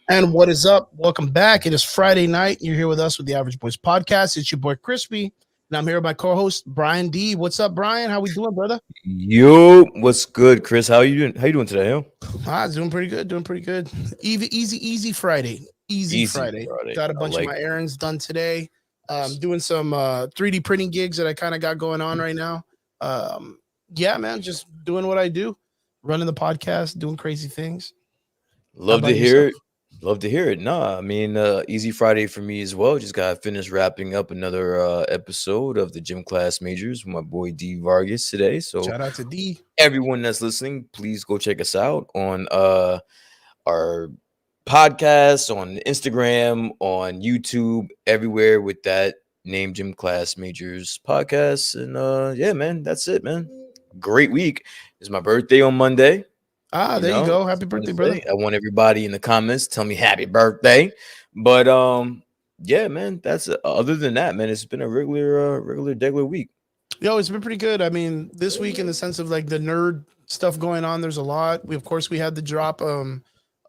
And what is up? Welcome back. It is Friday night. You're here with us with the Average Boys Podcast. It's your boy Crispy, and I'm here with my co-host Brian D. What's up, Brian? How we doing, brother? Yo, what's good, Chris? How you doing? How you doing today, yo? Doing pretty good. Doing pretty good. Easy Friday. Easy Easy Friday. Friday. Got a I bunch of like my errands done today. this. Doing some 3D printing gigs that I kind of got going on right now. Yeah, man, just doing what I do, running the podcast, doing crazy things. How Love about to hear yourself? it. Love to hear it. Nah, I mean, easy Friday for me as well. Just got finished wrapping up another episode of the Gym Class Majors with my boy D Vargas today. So Shout out to D. everyone that's listening, please go check us out on our podcast, on Instagram, on YouTube, everywhere with that name Gym Class Majors podcast. And yeah, man, that's it, man. Great week. It's my birthday on Monday. There you go. Happy It's birthday, brother. Wednesday. I want everybody in the comments to tell me happy birthday. But yeah, man, that's other than that, man, it's been a regular week. Yo, it's been pretty good. I mean, this week in the sense of like the nerd stuff going on, there's a lot. We of course we had the drop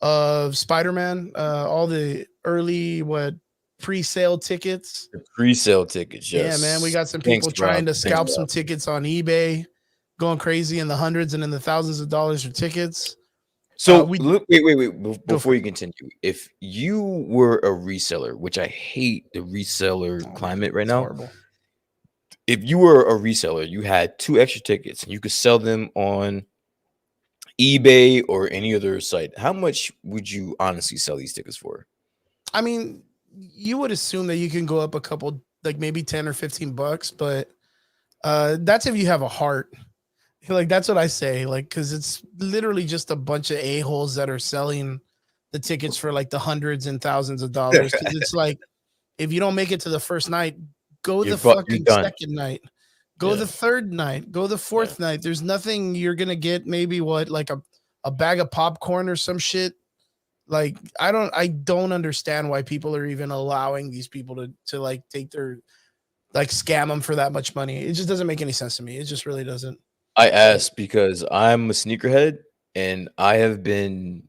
of Spider-Man, all the early pre-sale tickets. The pre-sale tickets, Yeah, man, we yes. got some Thanks, people bro. trying to Thanks, scalp bro. some tickets on eBay, going crazy in the hundreds and in the thousands of dollars for tickets. So We look, wait. Go for Before it. you continue, if you were a reseller, which I hate the reseller Oh man, climate right it's now, horrible. if you were a reseller, you had two extra tickets and you could sell them on eBay or any other site, how much would you honestly sell these tickets for? I mean, you would assume that you can go up a couple, like maybe 10 or 15 bucks, but that's if you have a heart. Like that's what I say, like because it's literally just a bunch of a holes that are selling the tickets for like the hundreds and thousands of dollars. Because it's like if you don't make it to the first night, go the You're fucking done. second night, go Yeah, the third night, go the yeah. fourth night. There's nothing you're gonna get. Maybe what like a bag of popcorn or some shit. Like I don't understand why people are even allowing these people to like take their like scam them for that much money. It just doesn't make any sense to me. It just really doesn't. I So asked because I'm a sneakerhead and I have been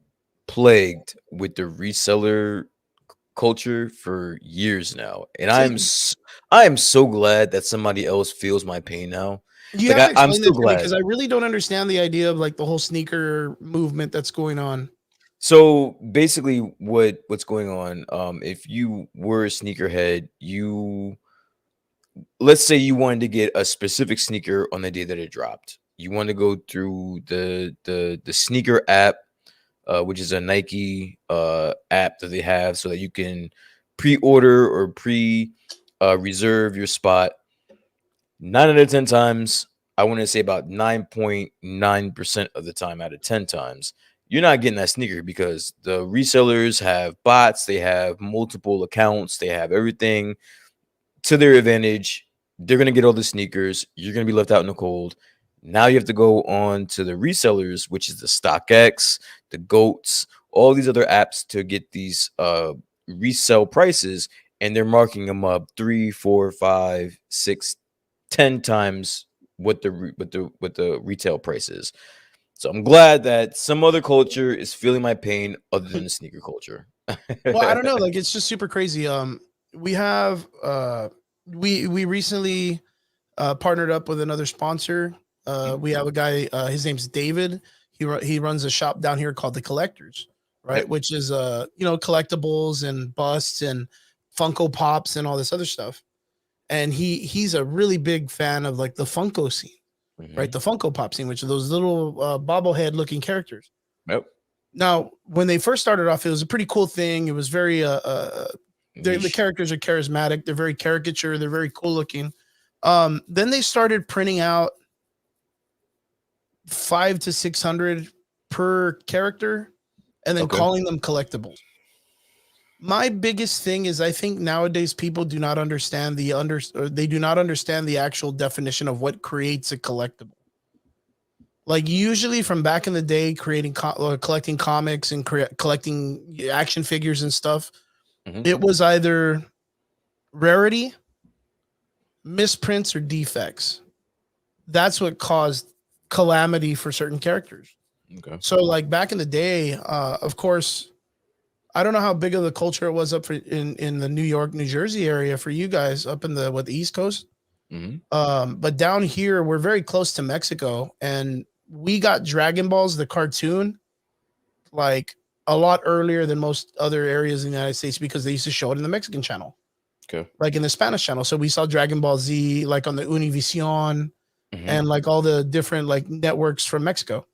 plagued with the reseller culture for years now, and so I am so glad that somebody else feels my pain now. you Like have to I'm explain so that to me glad. because I really don't understand the idea of like the whole sneaker movement that's going on. So basically, what's going on? If you were a sneakerhead, you let's say you wanted to get a specific sneaker on the day that it dropped. You want to go through the sneaker app, which is a Nike app that they have, so that you can pre-order or pre reserve your spot. 9 out of 10 times, I want to say about 9.9% of the time out of 10 times, you're not getting that sneaker because the resellers have bots, they have multiple accounts, they have everything to their advantage. They're going to get all the sneakers. You're going to be left out in the cold. Now you have to go on to the resellers, which is the StockX, the Goats, all these other apps to get these resell prices, and they're marking them up 3, 4, 5, 6, 10 times what the retail price is. So I'm glad that some other culture is feeling my pain other than the sneaker culture. Well, I don't know. Like it's just super crazy. We have we recently partnered up with another sponsor. We have a guy. His name's David. He runs a shop down here called The Collectors, right? Yep. Which is collectibles and busts and Funko Pops and all this other stuff. And he's a really big fan of like the Funko scene, right? Mhm. The Funko Pop scene, which are those little bobblehead looking characters. Yep. Now, when they first started off, it was a pretty cool thing. It was very the Niche. characters are charismatic. They're very caricature. They're very cool looking. Then they started printing out 5 to 600 per character, and then Okay. calling them collectibles. My biggest thing is I think nowadays people do not understand or they do not understand the actual definition of what creates a collectible. Like usually from back in the day, collecting comics and collecting action figures and stuff, Mhm. it was either rarity, misprints, or defects. That's what caused calamity for certain characters. Okay. So like back in the day, of course, I don't know how big of the culture it was up in the New York, New Jersey area for you guys up in the East Coast. Hmm. But down here, we're very close to Mexico, and we got Dragon Balls, the cartoon, like a lot earlier than most other areas in the United States because they used to show it in the Mexican channel, Okay. like in the Spanish channel. So we saw Dragon Ball Z like on the Univision Hmm. and like all the different like networks from Mexico.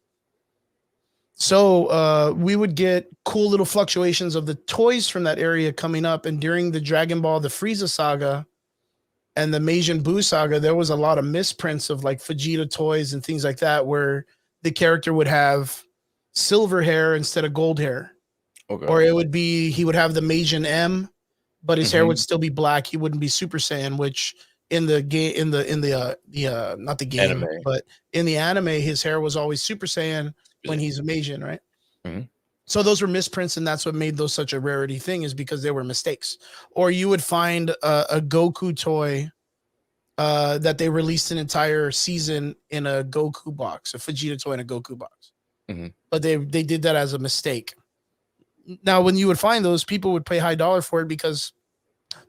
So we would get cool little fluctuations of the toys from that area coming up. And during the Dragon Ball, the Frieza saga, and the Majin Buu saga, there was a lot of misprints of like Vegeta toys and things like that, where the character would have silver hair instead of gold hair, or Okay. it would be he would have the Majin M, but his hair would Hmm. still be black. He wouldn't be Super Saiyan, which in the game in the not the game, Anime. but in the anime, his hair was always Super Saiyan when he's a Majin, right? Hmm. So those were misprints, and that's what made those such a rarity thing, is because they were mistakes. Or you would find a Goku toy that they released an entire season in a Goku box, a Vegeta toy in a Goku box. Hmm. But they did that as a mistake. Now, when you would find those, people would pay high dollar for it because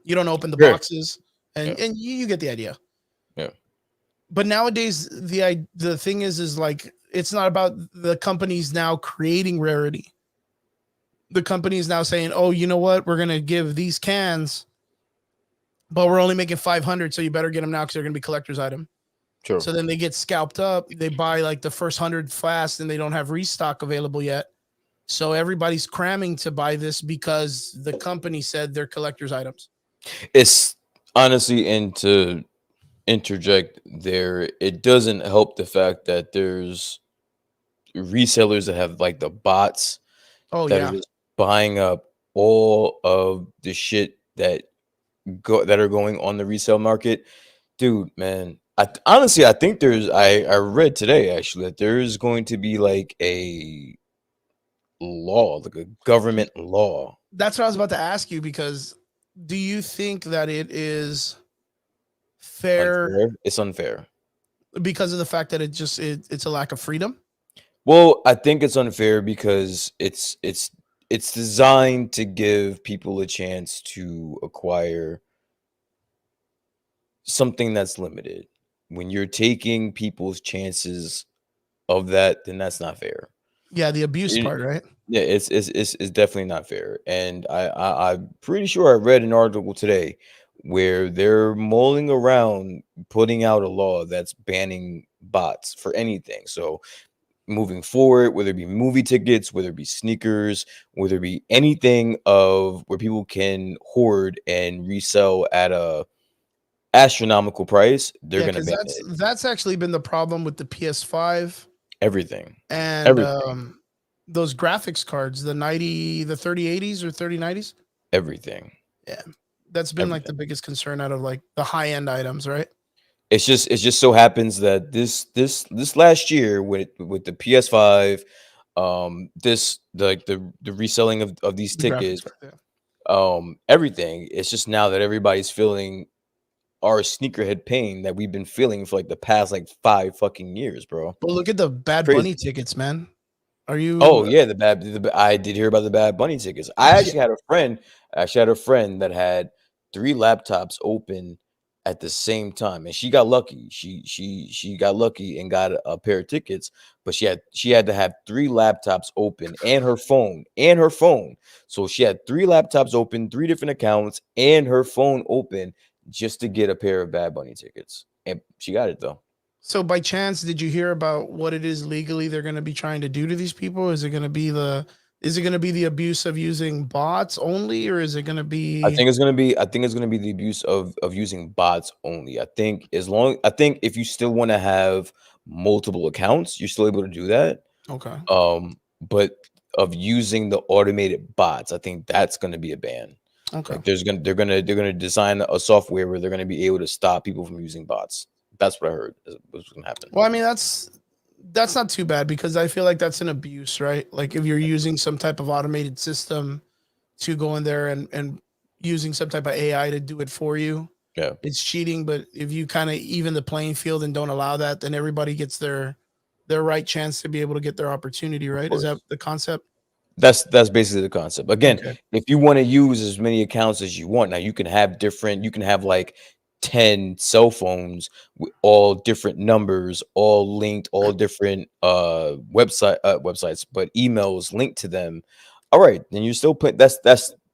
you don't open the Sure. boxes, Yeah. and you get the idea. Yeah. But nowadays, the thing is like it's not about the companies now creating rarity. The company is now saying, "Oh, you know what? We're gonna give these cans, but we're only making 500, so you better get them now because they're gonna be collector's item." Sure. So then they get scalped up. They buy like the first 100 fast, and they don't have restock available yet. So everybody's cramming to buy this because the company said they're collector's items. It's honestly, and to interject there, it doesn't help the fact that there's resellers that have like the bots Oh that are yeah, just buying up all of the shit that are going on the resale market. Dude, man, honestly, I think I read today actually that there's going to be like a law, like a government law. that's what I was about to ask you. Because do you think that it is fair Unfair. It's unfair. because of the fact that it's a lack of freedom? Well, I think it's unfair because it's designed to give people a chance to acquire something that's limited. When you're taking people's chances of that, then that's not fair. Yeah, the abuse part, right? Yeah, it's definitely not fair, and I'm pretty sure I read an article today where they're mulling around putting out a law that's banning bots for anything. So moving forward, whether it be movie tickets, whether it be sneakers, whether it be anything of where people can hoard and resell at a astronomical price, they're Yeah, gonna because ban that's it. that's actually been the problem with the PS5 Everything, and everything, those graphics cards, the 3080s or 3090s. everything, Yeah, that's been like the everything. biggest concern out of like the high end items, right? It just so happens that this last year with the PS5, this the reselling of these The graphics tickets, card, yeah. everything. It's just now that everybody's feeling our sneakerhead pain that we've been feeling for like the past like 5 fucking years, bro. But look at the Bad Crazy. Bunny tickets, man. Are you? Oh yeah, I did hear about the Bad Bunny tickets. I Yeah, actually had a friend. I actually had a friend that had 3 laptops open at the same time, and she got lucky. She got lucky and got a pair of tickets, but she had to have 3 laptops open and her phone and her phone. So she had 3 laptops open, 3 different accounts, and her phone open just to get a pair of Bad Bunny tickets, and she got it though. so by chance, did you hear about what it is legally they're going to be trying to do to these people? Is it going to be the abuse of using bots only, or is it going to be I think it's gonna be the abuse of using bots only. I think if you still want to have multiple accounts, you're still able to do that. okay? But of using the automated bots, I think that's gonna be a ban. Okay. Like they're gonna design a software where they're gonna be able to stop people from using bots. That's what I heard was gonna happen. Well, I mean that's not too bad because I feel like that's an abuse, right? Like if you're using some type of automated system to go in there and using some type of AI to do it for you, Yeah, it's cheating. But if you kind of even the playing field and don't allow that, then everybody gets their right chance to be able to get their opportunity, of right? Is that course. the concept? That's basically the concept. Again, Okay. if you want to use as many accounts as you want, now you can have different. You can have like 10 cell phones with all different numbers, all linked, all different websites, but emails linked to them. All right, then you still put that's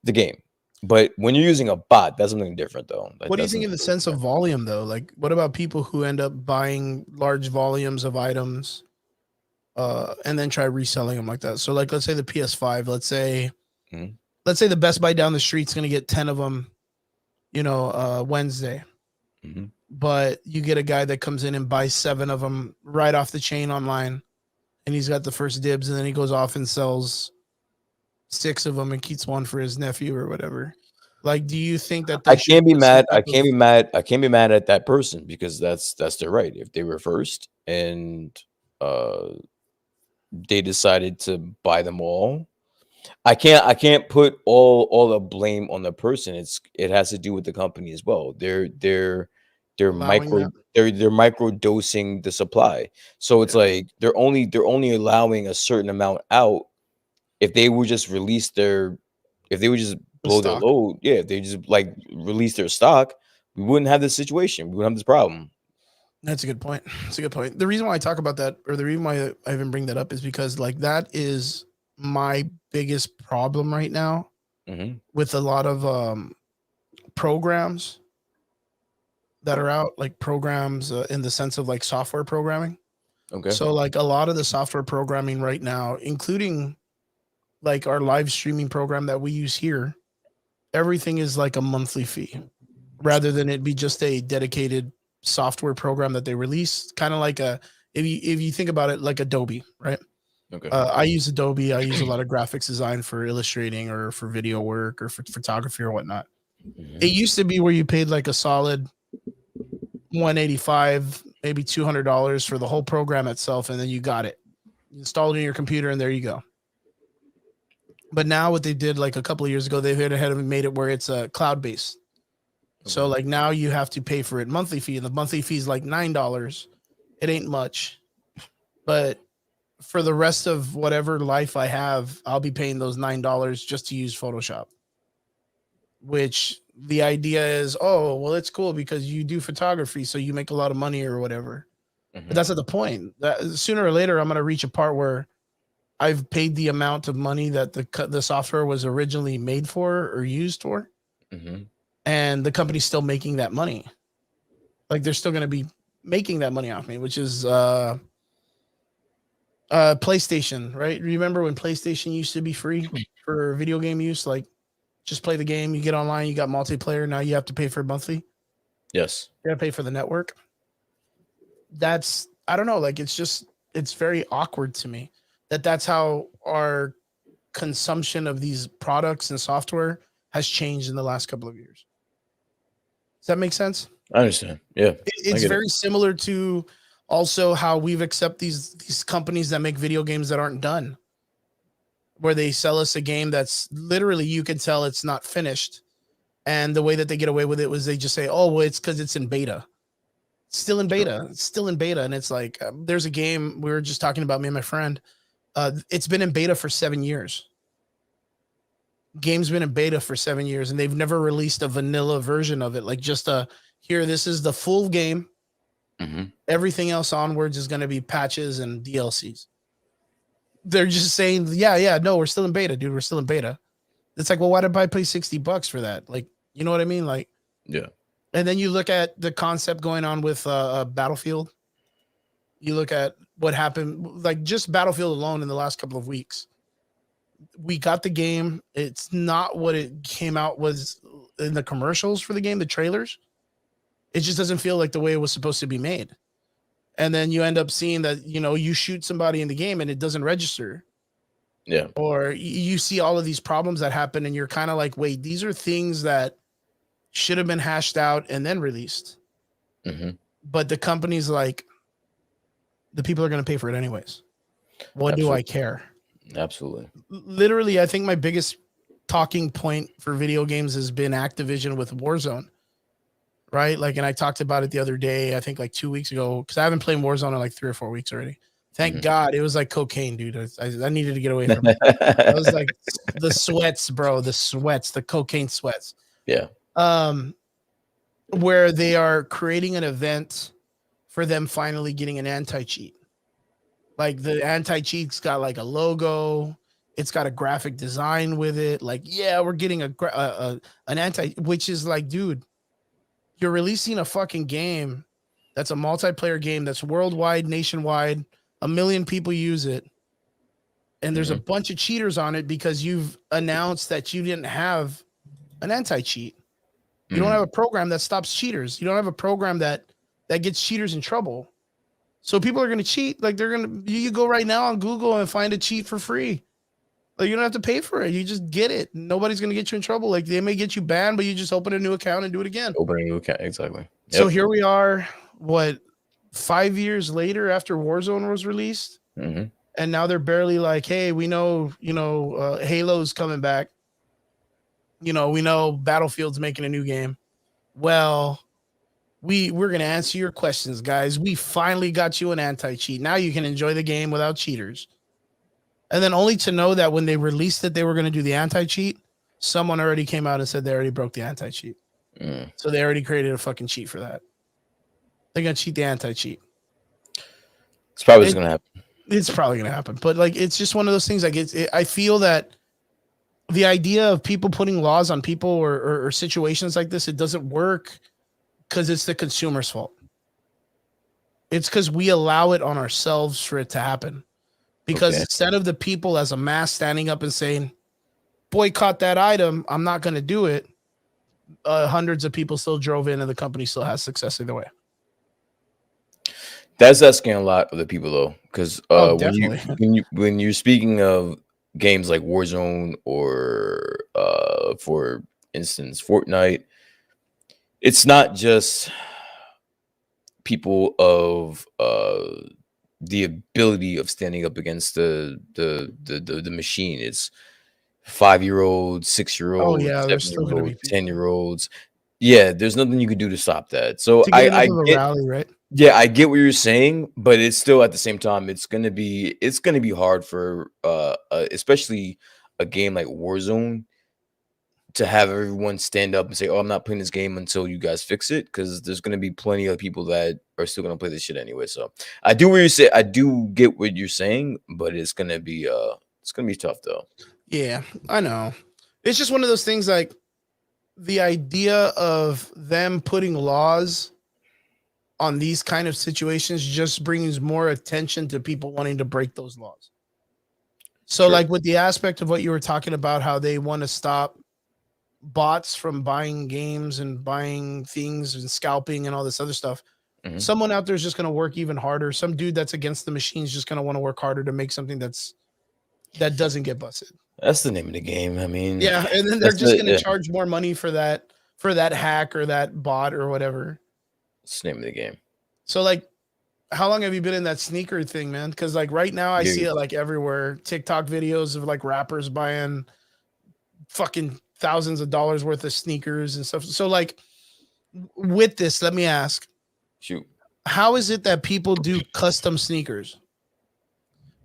the game. But when you're using a bot, that's something different though. What do you That's think in something the totally sense of different. volume though? Like what about people who end up buying large volumes of items and then try reselling them like that? So like let's say the PS5, Mhm, let's say the Best Buy down the street's going to get 10 of them, Wednesday. mhm. But you get a guy that comes in and buys 7 of them right off the chain online and he's got the first dibs and then he goes off and sells 6 of them and keeps one for his nephew or whatever. Like do you think that they I should can't be put some mad. I type can't of be mad. I can't be mad at that person because that's their right. If they were first and uh they decided to buy them all, I can't put all the blame on the person. It has to do with the company as well. They're allowing micro that? they're micro dosing the supply. So it's Yeah. like they're only allowing a certain amount out. If they would just release their if they would just The blow their stock. load, yeah, if they just like release their stock, we wouldn't have this situation. We wouldn't have this problem. That's a good point. That's a good point. The reason why I talk about that, or the reason why I even bring that up, is because like that is my biggest problem right now Hmm. with a lot of programs that are out, like programs in the sense of like software programming. Okay. So like a lot of the software programming right now, including like our live streaming program that we use here, everything is like a monthly fee rather than it be just a dedicated software program that they release. Kind of like a if you think about it, like Adobe, right? Okay. I use Adobe. I use a lot of graphics design for illustrating or for video work or for photography or whatnot. It Hmm. used to be where you paid like a solid 185, maybe $200 for the whole program itself, and then you got it. You installed it in your computer, and there you go. But now what they did like a couple of years ago, they went ahead and made it where it's a cloud based. So Okay. like now you have to pay for it monthly fee, and the monthly fee is like $9. It ain't much, but for the rest of whatever life I have, I'll be paying those $9 just to use Photoshop. Which the idea is, oh well, it's cool because you do photography, so you make a lot of money or whatever. But Hmm. that's not the point. That sooner or later, I'm gonna reach a part where I've paid the amount of money that the software was originally made for or used for, Hmm. and the company's still making that money. Like they're still going to be making that money off me, which is PlayStation, right? Remember when PlayStation used to be free for video game use? Like just play the game, you get online, you got multiplayer. Now you have to pay for monthly. Yes. You got to pay for the network. That's I don't know. Like it's very awkward to me that that's how our consumption of these products and software has changed in the last couple of years. Does that make sense? I understand. Yeah, I It's get it. very similar to also how we've accept these companies that make video games that aren't done, where they sell us a game that's literally you can tell it's not finished, and the way that they get away with it was they just say, "Oh, well, it's because it's in beta." It's still in Sure. beta. It's still in beta, and it's like there's a game we were just talking about me and my friend. It's been in beta for 7 years. Game's been in beta for 7 years, and they've never released a vanilla version of it. Like just a here, this is the full game. Hmm. Everything else onwards is going to be patches and DLCs. They're just saying, yeah, yeah, no, we're still in beta, dude. We're still in beta. It's like, well, why did I pay $60 for that? Like, you know what I mean? Like, Yeah. and then you look at the concept going on with Battlefield. You look at what happened, like just Battlefield alone in the last couple of weeks. We got the game. It's not what it came out was in the commercials for the game, the trailers. It just doesn't feel like the way it was supposed to be made. And then you end up seeing that, you shoot somebody in the game and it doesn't register. Yeah. Or you see all of these problems that happen and you're kind of like, wait, these are things that should have been hashed out and then released. Hmm. But the company's like, the people are going to pay for it anyways. What do I Absolutely. care? Absolutely. Literally, I think my biggest talking point for video games has been Activision with Warzone, right? Like, and I talked about it the other day, I think like 2 weeks ago, because I haven't played Warzone in like 3 or 4 weeks already. Thank Mhm. God it was like cocaine, dude. I needed to get away from it. I was like the sweats, bro, the sweats, the cocaine sweats. Yeah. Where they are creating an event for them finally getting an anti-cheat. Like the anti-cheat's got like a logo, it's got a graphic design with it. Like, yeah, we're getting an anti, which is like, dude, you're releasing a fucking game that's a multiplayer game that's worldwide, nationwide, 1 million people use it, and there's a Mhm. bunch of cheaters on it because you've announced that you didn't have an anti-cheat. You don't have Mhm. a program that stops cheaters. You don't have a program that gets cheaters in trouble. So people are going to cheat. Like they're going to, you go right now on Google and find a cheat for free. Like you don't have to pay for it. You just get it. Nobody's going to get you in trouble. Like they may get you banned, but you just open a new account and do it again. Open a new account. Exactly. So Yep. here we are, what, 5 years later after Warzone was released, Mhm. and now they're barely like, hey, we know, Halo's coming back. We know Battlefield's making a new game. Well, we're gonna answer your questions, guys. We finally got you an anti-cheat. Now you can enjoy the game without cheaters. And then only to know that when they released it, they were gonna do the anti-cheat. Someone already came out and said they already broke the anti-cheat. Mm. So they already created a fucking cheat for that. They're gonna cheat the anti-cheat. It's probably just gonna happen. It's probably gonna happen, but like it's just one of those things. Like I feel that the idea of people putting laws on people or situations like this, it doesn't work because it's the consumer's fault. It's because we allow it on ourselves for it to happen. Because Okay. instead of the people as a mass standing up and saying, boycott that item, I'm not going to do it, hundreds of people still drove in and the company still has success either way. That's asking a lot of the people though, because Oh, when you definitely. when you're speaking of games like Warzone or for instance Fortnite, it's not just people of the ability of standing up against the machine. It's 5-year-olds, Oh, 6-year-olds, yeah, there's still going to be 7-year-olds, people 10-year-olds. Yeah, there's nothing you can do to stop that. So to get I into the get, rally, right? yeah, I get what you're saying, but it's still at the same time, it's gonna be hard for especially a game like Warzone to have everyone stand up and say, "Oh, I'm not playing this game until you guys fix it," because there's gonna be plenty of people that are still gonna play this shit anyway. So I do what you say. I do get what you're saying, but it's gonna be tough though. Yeah, I know. It's just one of those things like the idea of them putting laws on these kind of situations just brings more attention to people wanting to break those laws. So, Sure. like with the aspect of what you were talking about, how they want to stop bots from buying games and buying things and scalping and all this other stuff. Mhm. Someone out there is just going to work even harder. Some dude that's against the machine is just going to want to work harder to make something that doesn't get busted. That's the name of the game. I mean, Yeah, and then they're that's just the going to yeah, charge more money for that hack or that bot or whatever. it's the name of the game. So like how long have you been in that sneaker thing, man? Because like right now I see Years. it like everywhere. TikTok videos of like rappers buying fucking thousands of dollars worth of sneakers and stuff. So like with this, let me ask, Shoot. how is it that people do custom sneakers?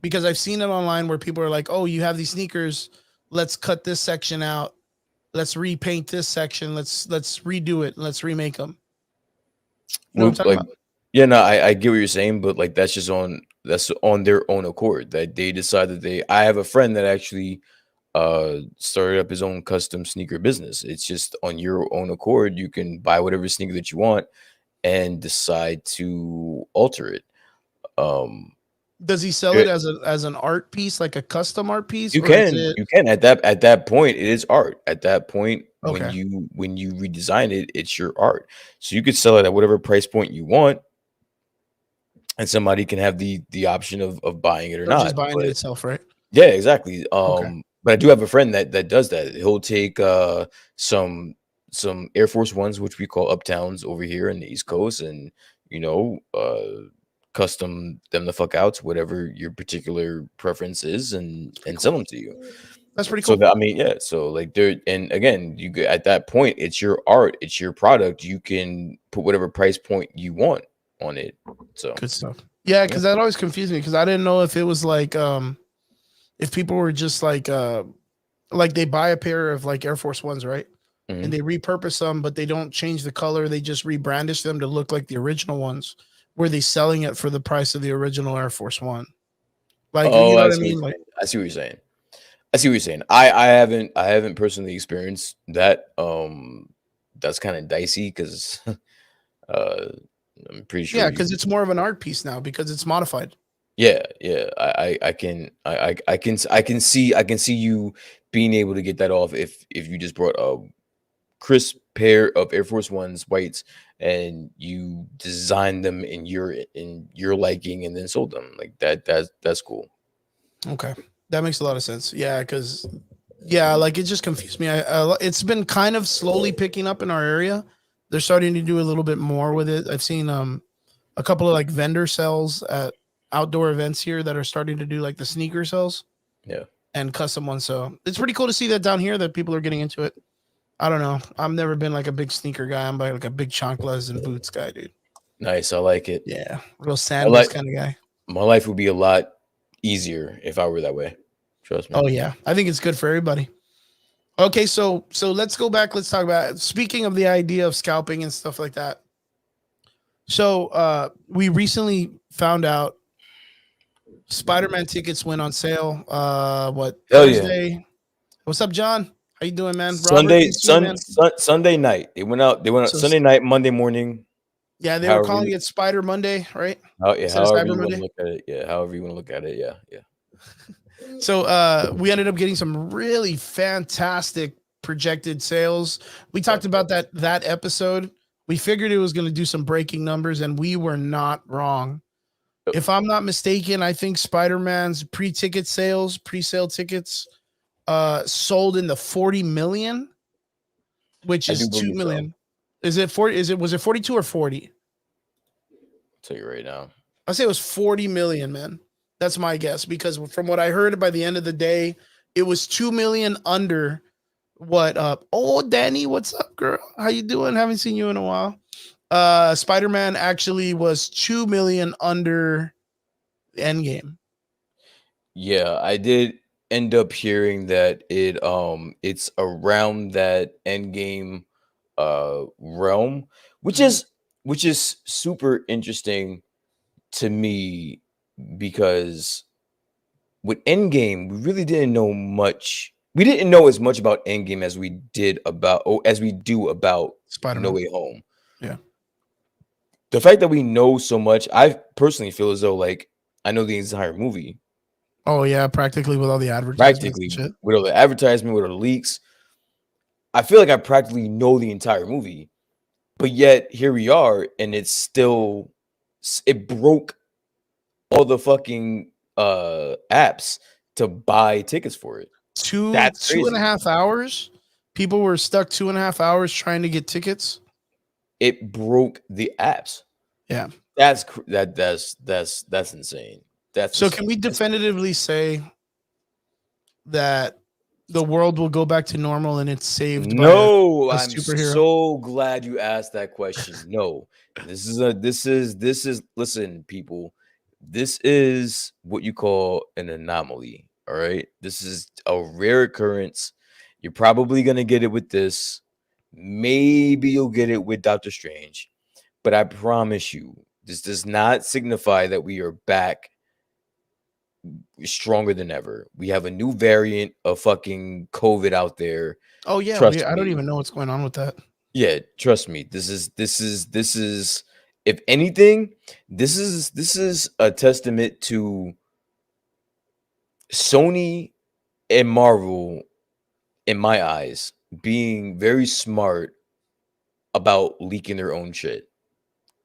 Because I've seen it online where people are like, "Oh, you have these sneakers, let's cut this section out. Let's repaint this section. Let's redo it. Let's remake them." You know what I'm Well, talking like, about? yeah, no, I get what you're saying, but like that's on their own accord that they decide that I have a friend that actually started up his own custom sneaker business. It's just on your own accord. You can buy whatever sneaker that you want and decide to alter it. Um Does he sell eh, it as an art piece, like a custom art piece, you or is can it you can at that point it is art. At that point when okay? you redesign it, it's your art. So you could sell it at whatever price point you want and somebody can have the option of buying it or Or just not. buying it But itself, right? yeah, exactly. Okay. But I do have a friend that does that. He'll take some Air Force Ones, which we call Uptowns over here in the East Coast, and you know, custom them the fuck out to whatever your particular preference is, and sell them to you. That's pretty So cool. that I mean, yeah. So like there, and again, at that point, it's your art, it's your product. You can put whatever price point you want on it. So Good stuff. Yeah, because that always confused me because I didn't know if it was like if people were just like they buy a pair of like Air Force Ones, right? And Mhm. they repurpose them, but they don't change the color. They just rebrandish them to look like the original ones. Were they selling it for the price of the original Air Force One? Like, you Oh, know I what I see what mean? you're Like, saying. I see what you're saying. I see what you're saying. I haven't personally experienced that. That's kind of dicey because uh I'm pretty sure yeah, you. because it's more of an art piece now because it's modified. Yeah, yeah. I can see you being able to get that off if you just brought a crisp pair of Air Force Ones whites and you designed them in your liking and then sold them like that. That's cool. Okay, that makes a lot of sense. Yeah, because yeah, like it just confused me. It's been kind of slowly picking up in our area. They're starting to do a little bit more with it. I've seen a couple of like vendor sales at outdoor events here that are starting to do like the sneaker sales Yeah, and custom ones. So it's pretty cool to see that down here that people are getting into it. I don't know. I've never been like a big sneaker guy. I'm like a big chanclas and boots guy, dude. nice. I like it. Yeah, real I sandals like kind of guy. my life would be a lot easier if I were that way. Trust me. Oh yeah, I think it's good for everybody. Okay, so let's go back. Let's talk about speaking of the idea of scalping and stuff like that. So we recently found out Spider-Man tickets went on sale. What Hell yeah. Thursday? What's up, John? How you doing, man? Robert, Sunday, good to see you, man. Sunday night. They went out. They went out So Sunday night, Monday morning. yeah, they were However, calling it Spider Monday, right? yeah, Instead of however Cyber you want to Monday. look at it. Yeah, however you want to look at it. Yeah, yeah. So we ended up getting some really fantastic projected sales. We talked about that episode. We figured it was going to do some breaking numbers, and we were not wrong. If I'm not mistaken, I think Spider-Man's pre-ticket sales, pre-sale tickets, sold in the 40 million, which I is do 2 believe so. million. Is it 40? Was it 42 or 40? I'll tell you right now. I say it was 40 million, man. That's my guess because from what I heard by the end of the day, it was 2 million under what oh Danny, what's up, girl? How you doing? Haven't seen you in a while. Spider-Man actually was 2 million under Endgame. Yeah, I did end up hearing that it's around that end game realm, which Mhm. is which is super interesting to me because with Endgame, we really didn't know much. We didn't know as much about Endgame as we do about No Spider-Man. Way Home. Yeah. The fact that we know so much, I personally feel as though like I know the entire movie Oh yeah, practically with all the advertisements and practically shit. with all the advertisement, with all the leaks. I feel like I practically know the entire movie, but yet here we are, and it's still it broke all the fucking apps to buy tickets for it. Two That's two and a crazy. half hours. People were stuck 2.5 hours trying to get tickets. It broke the apps. Yeah. That's insane. That's So can insane. we definitively say that the world will go back to normal and it's saved by No, a I'm superhero? so glad you asked that question. No, this is listen, people. This is what you call an anomaly. All right. This is a rare occurrence. You're probably gonna get it with this. Maybe you'll get it with Doctor Strange, but I promise you, this does not signify that we are back stronger than ever. We have a new variant of fucking COVID out there. Oh yeah, Trust I don't me. even know what's going on with that. Yeah, trust me. This is if anything, this is a testament to Sony and Marvel in my eyes being very smart about leaking their own shit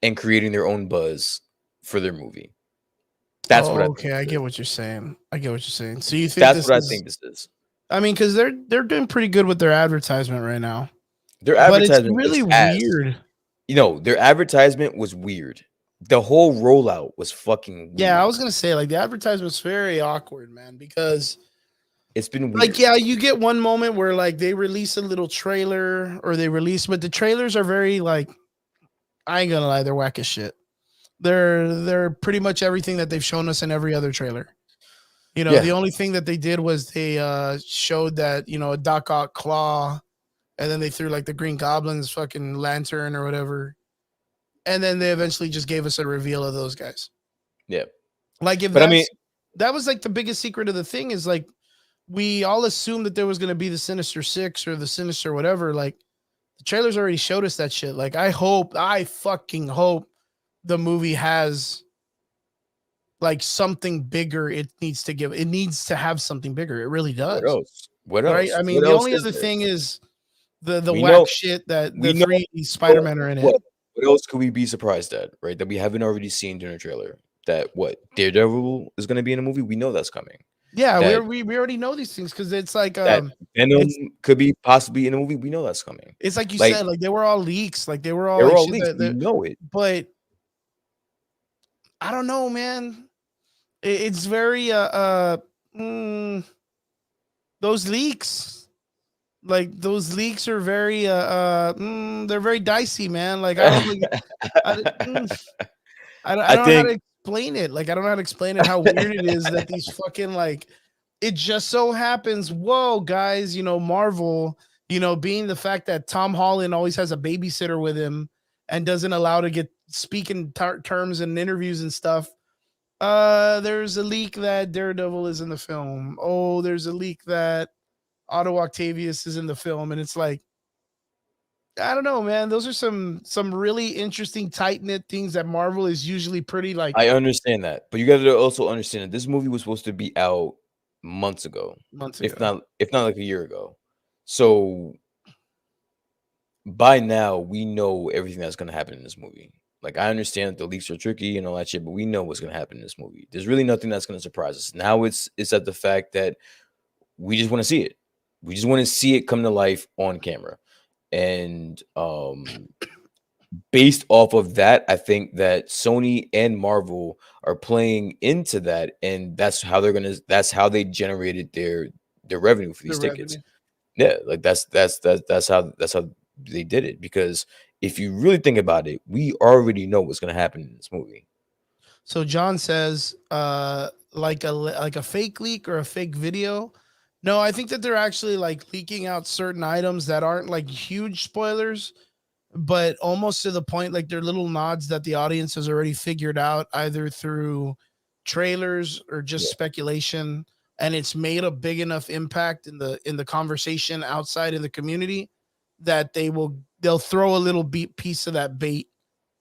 and creating their own buzz for their movie. That's what I Oh, think okay, I this get is. what you're saying. I get what you're saying. So you think That's this what I is think this is. I mean, because they're doing pretty good with their advertisement right now. Their But it's advertisement was really ass. weird. Their advertisement was weird. The whole rollout was fucking Yeah, I weird. was gonna say like the advertisement's very awkward, man, because It's been like weird. yeah, you get one moment where like they release a little trailer or they release, but the trailers are very like I ain't gonna lie, they're whack as shit. They're pretty much everything that they've shown us in every other trailer. You know, Yeah. the only thing that they did was they showed that, you know, a Doc Ock claw, and then they threw like the Green Goblin's fucking lantern or whatever. And then they eventually just gave us a reveal of those guys. Yeah. Like if But I mean, that was like the biggest secret of the thing is like we all assumed that there was gonna be the Sinister Six or the Sinister whatever. Like the trailers already showed us that shit. Like I fucking hope the movie has like something bigger. It needs to have something bigger. It really what does. else? What Right? else? I mean, What the else only is other there? thing is the We whack know shit that we the know 3 Spider-Man are in it. what else could we be surprised at, right? That we haven't already seen during the trailer. That what Daredevil is going to be in a movie. We know that's coming. Yeah, That we already know these things because it's like that Venom it's could be possibly in a movie. We know that's coming. it's like you Like said, like they were all leaks, like they were all they're like all shit leaks. We that know it. but I don't know, man. It's very those leaks, like those leaks are very they're very dicey, man. Like I don't think I, I I don't know how think to explain it. Like I don't know how to explain it. How weird it is that these fucking like it just so happens. Whoa, guys, you know Marvel. You know, being the fact that Tom Holland always has a babysitter with him and doesn't allow to get speaking terms and interviews and stuff. There's a leak that Daredevil is in the film. Oh, there's a leak that Otto Octavius is in the film, and it's like I don't know, man. Those are some really interesting, tight knit things that Marvel is usually pretty like I understand that, but you got to also understand that this movie was supposed to be out months ago, months if ago. not like a year ago. So by now we know everything that's going to happen in this movie. Like I understand that the leaks are tricky and all that shit, but we know what's going to happen in this movie. There's really nothing that's going to surprise us. Now it's at the fact that we just want to see it. We just want to see it come to life on camera. And based off of that, I think that Sony and Marvel are playing into that, and that's how they generated their revenue for The these tickets. revenue. Yeah, like that's how they did it. Because if you really think about it, we already know what's gonna happen in this movie. So John says, like a fake leak or a fake video. No, I think that they're actually like leaking out certain items that aren't like huge spoilers, but almost to the point like they're little nods that the audience has already figured out either through trailers or just Yeah. speculation, and it's made a big enough impact in the conversation outside in the community that they'll throw a little piece of that bait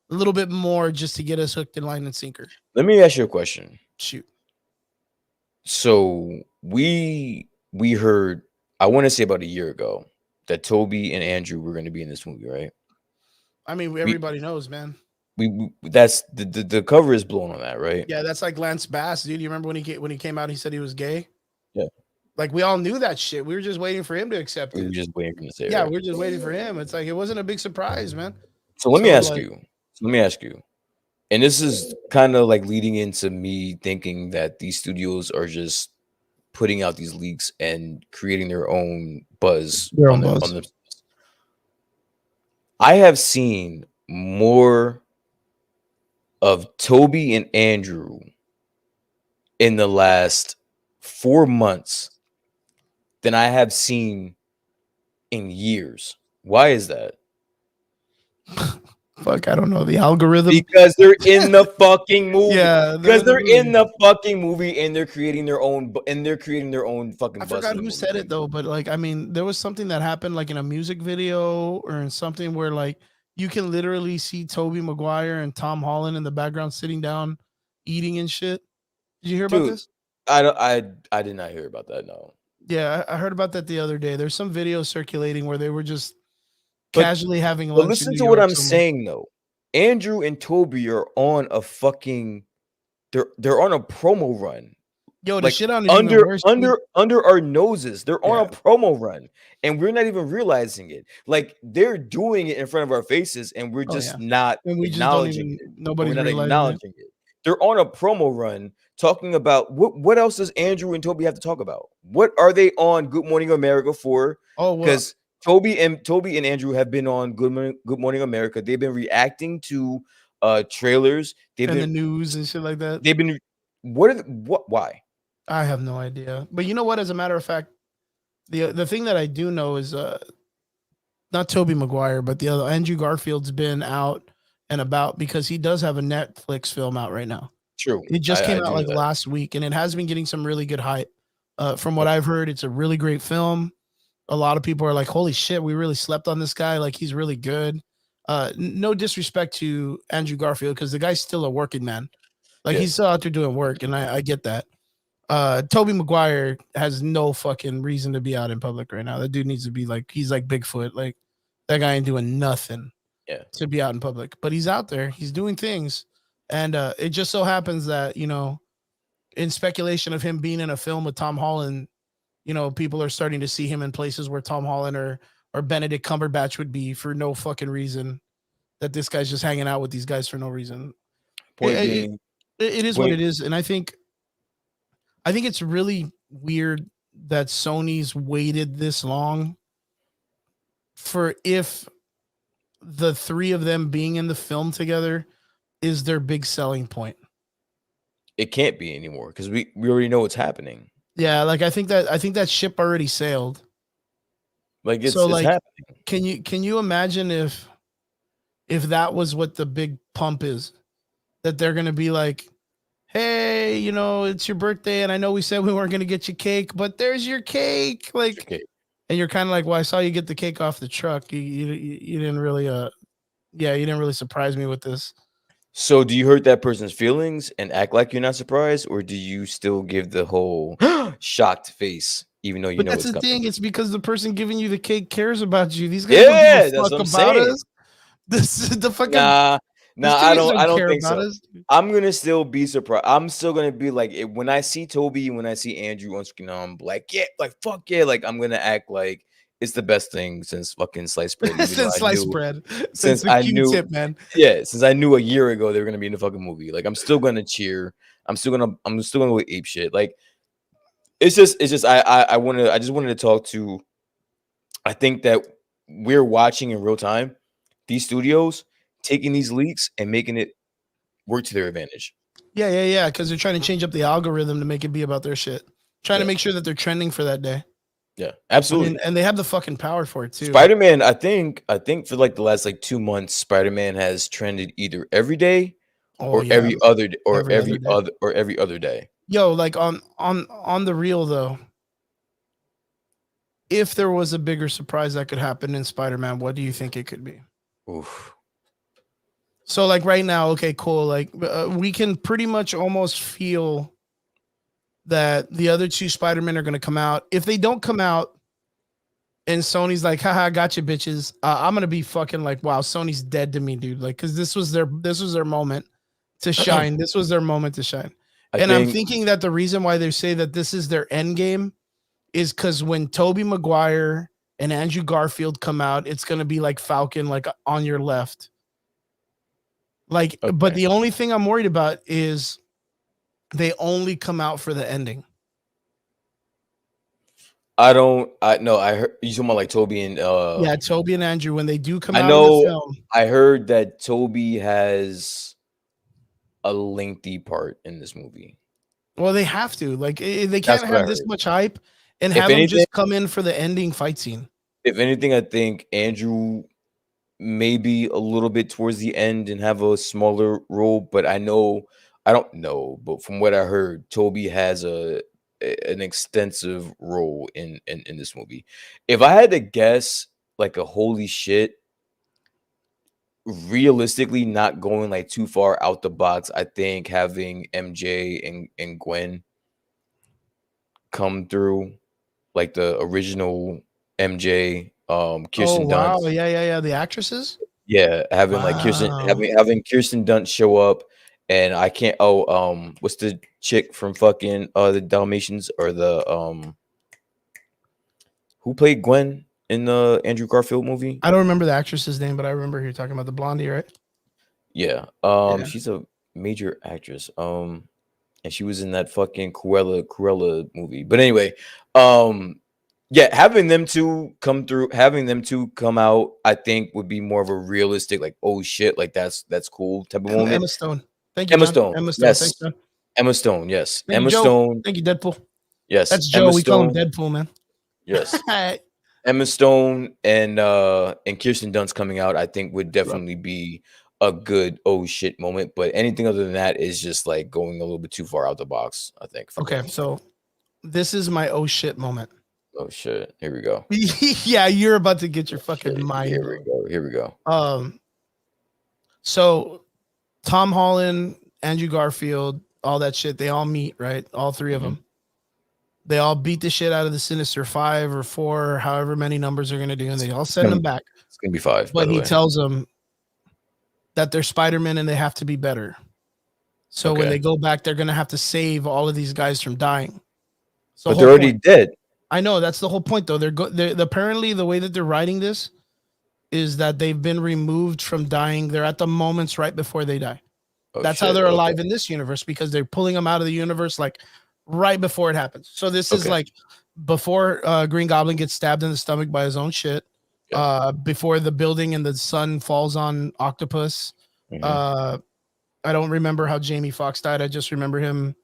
a little bit more just to get us hooked in line and sinker. Let me ask you a question. Shoot. So we heard, I want to say about a year ago, that Toby and Andrew were going to be in this movie, right? I mean, We everybody knows, man. that's the cover is blown on that, right? Yeah, that's like Lance Bass, dude. You remember when he came out, he said he was gay. Yeah. Like we all knew that shit. We were just waiting for him to accept We were it. just waiting for him to say it. Yeah, Right? we are just waiting for him. It's like it wasn't a big surprise, man. So let me So, ask like, you. Let me ask you. And this is kind of like leading into me thinking that these studios are just putting out these leaks and creating their own buzz Their own on them. buzz. I have seen more of Toby and Andrew in the last 4 months than I have seen in years. Why is that? Fuck, I don't know the algorithm. Because they're in the fucking movie. Yeah, because they're in movie. the fucking movie and they're creating their own fucking. I buzz forgot in the who movie. said it though, but like I mean, there was something that happened like in a music video or in something where like you can literally see Toby Maguire and Tom Holland in the background sitting down eating and shit. Did you hear about Dude, this? I did not hear about that. No. Yeah, I heard about that the other day. There's some video circulating where they were just But casually having but lunch in listen New to what York I'm somewhere. saying though. Andrew and Toby are on a fucking they're on a promo run. Yo, the Like shit on is even worse. dude. under our noses. They're on Yeah. a promo run and we're not even realizing it. Like they're doing it in front of our faces and we're Oh, just yeah. not And we just don't acknowledging even it. nobody's We're not realizing it. acknowledging it. They're on a promo run talking about what else does Andrew and Toby have to talk about? What are they on Good Morning America for? Oh, well, Because Toby and Andrew have been on Good Morning America. They've been reacting to trailers. and the news and shit like that. They've been what why? I have no idea. But you know what? As a matter of fact, the thing that I do know is not Toby Maguire, but the other Andrew Garfield's been out and about because he does have a Netflix film out right now. True. It just I came do out know like that. last week, and it has been getting some really good hype. From what I've heard, it's a really great film. A lot of people are like, "Holy shit, we really slept on this guy! Like he's really good." No disrespect to Andrew Garfield because the guy's still a working man. Like Yeah. he's still out there doing work, and I get that. Toby Maguire has no fucking reason to be out in public right now. That dude needs to be like he's like Bigfoot. Like that guy ain't doing nothing Yeah. to be out in public, but he's out there. He's doing things, and it just so happens that in speculation of him being in a film with Tom Holland, people are starting to see him in places where Tom Holland or Benedict Cumberbatch would be for no fucking reason. That this guy's just hanging out with these guys for no reason. Point It, being, it is what it is, and I think it's really weird that Sony's waited this long for if the three of them being in the film together is their big selling point. it can't be anymore because we already know what's happening. Yeah, like I think that ship already sailed. Like So it's like happening. can you imagine if that was what the big pump is? That they're gonna be like, hey, it's your birthday, and I know we said we weren't gonna get you cake, but there's your cake. Like, Okay. and you're kind of like, well, I saw you get the cake off the truck. You didn't really you didn't really surprise me with this. So do you hurt that person's feelings and act like you're not surprised, or do you still give the whole shocked face, even though you But know that's it's the coming? thing. It's because the person giving you the cake cares about you. These guys Yeah, don't give a that's fuck what I'm about saying. us. This the fucking Nah, these I guys don't care think about so. us. I'm gonna still be surprised. I'm still gonna be like when I see Toby, when I see Andrew on screen, I'm like, yeah, like fuck yeah, like I'm gonna act like it's the best thing since fucking sliced bread. Even though Since sliced bread, since since the I knew, Q-tip, man. yeah, since I knew a year ago they were gonna be in the fucking movie. Like I'm still gonna cheer. I'm still gonna go ape shit. Like it's just I just wanted to talk to. I think that we're watching in real time these studios taking these leaks and making it work to their advantage. Yeah. Because they're trying to change up the algorithm to make it be about their shit. Trying to Yeah. make sure that they're trending for that day. Yeah, I absolutely. mean, and they have the fucking power for it too. Spider-Man, I think for like the last like 2 months, Spider-Man has trended either every day or every other every other day. Yo, like on the real though, if there was a bigger surprise that could happen in Spider-Man, what do you think it could be? Oof. So like right now, okay, cool. Like we can pretty much almost feel that the other two Spider-Men are going to come out. If they don't come out and Sony's like, haha, gotcha, bitches, I'm going to be fucking like, wow, Sony's dead to me, dude. Like, cause this was their moment to shine. This was their moment to shine. I'm thinking that the reason why they say that this is their end game is because when Toby Maguire and Andrew Garfield come out, it's going to be like Falcon, like on your left. Like, but the only thing I'm worried about is they only come out for the ending. I heard you talking about like Toby and yeah, Toby and Andrew when they do come out in the film. I heard that Toby has a lengthy part in this movie. Well, they have to. Like they can't have this much hype and have him just come in for the ending fight scene. If anything, I think Andrew maybe a little bit towards the end and have a smaller role, but I don't know, but from what I heard, Toby has an extensive role in this movie. If I had to guess, like a holy shit, realistically, not going like too far out the box, I think having MJ and Gwen come through, like the original MJ, Kirsten Dunst. Yeah, the actresses. Yeah, having like having Kirsten Dunst show up, and I can't. What's the chick from fucking the Dalmatians or the who played Gwen in the Andrew Garfield movie? I don't remember the actress's name, but I remember you're talking about the blondie, right? Yeah. She's a major actress. And she was in that fucking Cruella movie. But anyway, Yeah, having them two come through, having them two come out, I think would be more of a realistic, like, oh shit, like that's cool type of moment. Emma Stone. Thank you, Emma John. Stone, Emma Stone. yes. Thanks, John. Emma Stone, yes. Thank you, Emma Joe. Stone, Thank you, Deadpool. yes. That's Joe. Emma We call him Stone, Deadpool, man. yes. Emma Stone and Kirsten Dunst coming out, I think would definitely be a good oh shit moment. But anything other than that is just like going a little bit too far out the box, I think, for Okay, me. so this is my oh shit moment. Oh shit. Here we go. Yeah, you're about to get your fucking Shit, mind here blown. we go. Here we go. So Tom Holland, Andrew Garfield, all that shit, they all meet, right? All three of them. They all beat the shit out of the Sinister Five or four, or however many numbers they're gonna do, and they all send them back. It's gonna be 5. But by the he way. tells them that they're Spider-Man and they have to be better. So when Okay. they go back, they're gonna have to save all of these guys from dying. So But they're already dead. I know that's the whole point, though. They're apparently the way that they're writing this is that they've been removed from dying. They're at the moments right before they die. Oh, That's how shit, they're okay. alive in this universe, because they're pulling them out of the universe like right before it happens. So this is Okay. like before Green Goblin gets stabbed in the stomach by his own shit. Before the building and the sun falls on Octopus. I don't remember how Jamie Foxx died. I just remember him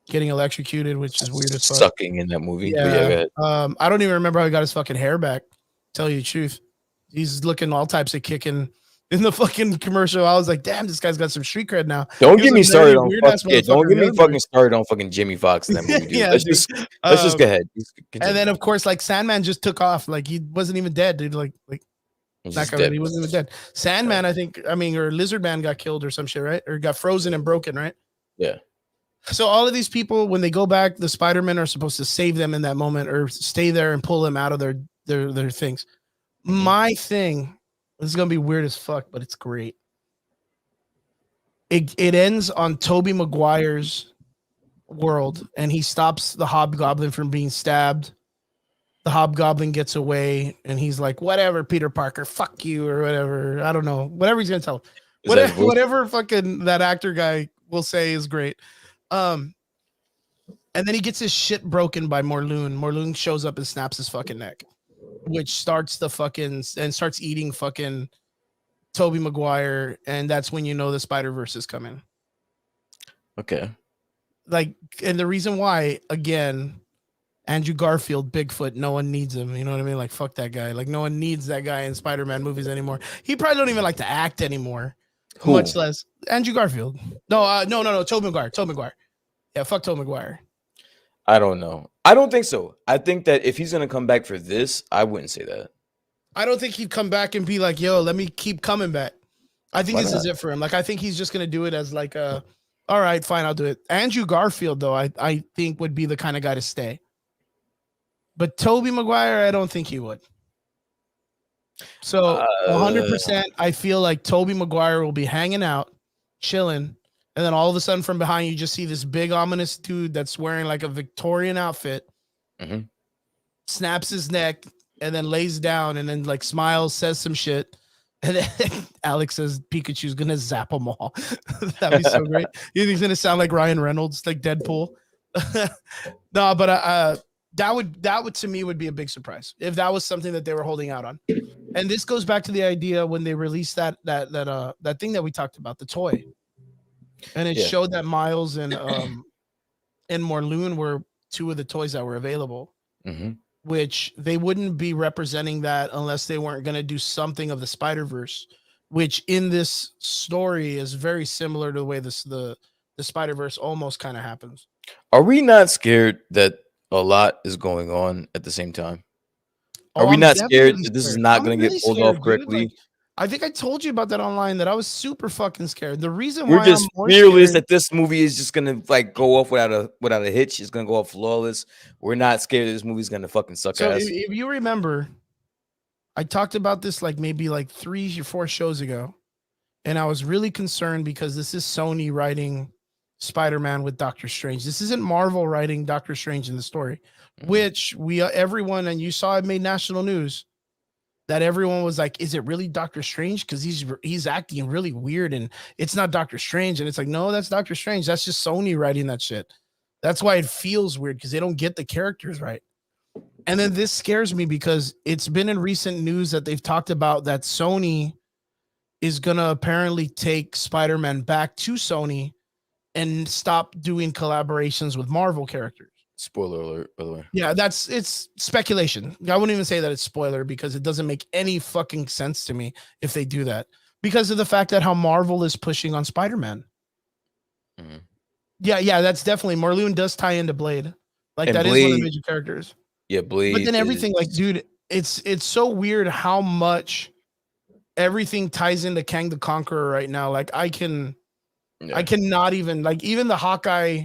getting electrocuted, which is weird as fuck. Sucking in that movie. But Yeah. go ahead. I don't even remember how he got his fucking hair back. Tell you the truth. He's looking all types of kicking in the fucking commercial. I was like, damn, this guy's got some street cred now. Don't He get was me a started nerdy, on weird-ass fucking, don't motherfucker get me the other fucking day. started on fucking Jimmy Fox in that movie, dude. Yeah, let's dude. just go ahead. And then of course, like Sandman just took off. Like he wasn't even dead, dude. Like He's that just guy, dead. he wasn't even dead. Sandman, I think, or Lizard Man got killed or some shit, right? Or got frozen and broken, right? Yeah. So all of these people, when they go back, the Spider-Men are supposed to save them in that moment or stay there and pull them out of their things. My thing, this is gonna be weird as fuck, but it's great. It ends on Tobey Maguire's world, and he stops the Hobgoblin from being stabbed. The Hobgoblin gets away, and he's like, "Whatever, Peter Parker, fuck you," or whatever. I don't know. Whatever he's gonna tell him. Whatever fucking that actor guy will say is great. And then he gets his shit broken by Morlun. Morlun shows up and snaps his fucking neck, which starts starts eating fucking Tobey Maguire, and that's when you know the Spider-Verse is coming. Okay. Like, and the reason why, again, Andrew Garfield, Bigfoot, no one needs him. You know what I mean? Like, fuck that guy. Like, no one needs that guy in Spider-Man movies anymore. He probably don't even like to act anymore. Who? Much less Andrew Garfield. No, Tobey Maguire. Yeah, fuck Tobey Maguire. I don't know. I don't think so. I think that if he's gonna come back for this, I wouldn't say that. I don't think he'd come back and be like, yo, let me keep coming back. I think this is it for him. Like, I think he's just gonna do it as like all right, fine, I'll do it. Andrew Garfield, though, I think would be the kind of guy to stay. But Tobey Maguire, I don't think he would. So 100%, I feel like Tobey Maguire will be hanging out, chilling, and then all of a sudden from behind you just see this big ominous dude that's wearing like a Victorian outfit, snaps his neck, and then lays down, and then like smiles, says some shit, and then Alex says Pikachu's gonna zap them all. That'd be so great. You think he's gonna sound like Ryan Reynolds, like Deadpool? No, but that would to me would be a big surprise if that was something that they were holding out on. And this goes back to the idea when they released that thing that we talked about, the toy, and it showed that Miles and Morlun were two of the toys that were available, which they wouldn't be representing that unless they weren't going to do something of the Spider-Verse, which in this story is very similar to the way the Spider-Verse almost kind of happens. Are we not scared that a lot is going on at the same time? Are we not scared that this is not going to get pulled off correctly? Like, I think I told you about that online, that I was super fucking scared. The reason we're why just fearless that this movie is just going to like go off without a hitch. It's going to go off flawless. We're not scared that this movie's going to fucking suck ass. If you remember, I talked about this like maybe like 3 or 4 shows ago, and I was really concerned because this is Sony writing Spider-Man with Doctor Strange. This isn't Marvel writing Doctor Strange in the story, which everyone, and you saw it made national news, that everyone was like, is it really Doctor Strange? Because he's acting really weird and it's not Doctor Strange. And it's like, no, that's Doctor Strange. That's just Sony writing that shit. That's why it feels weird, because they don't get the characters right. And then this scares me because it's been in recent news that they've talked about that Sony is going to apparently take Spider-Man back to Sony and stop doing collaborations with Marvel characters. Spoiler alert, by the way. Yeah, it's speculation. I wouldn't even say that it's spoiler because it doesn't make any fucking sense to me if they do that because of the fact that how Marvel is pushing on Spider-Man. Mhm. Yeah, that's definitely Marloon does tie into Blade. Like And that is one of the Blade, major characters. yeah, Blade. But then everything, like, is- dude, it's so weird how much everything ties into Kang the Conqueror right now. Like I yeah. cannot even like even the Hawkeye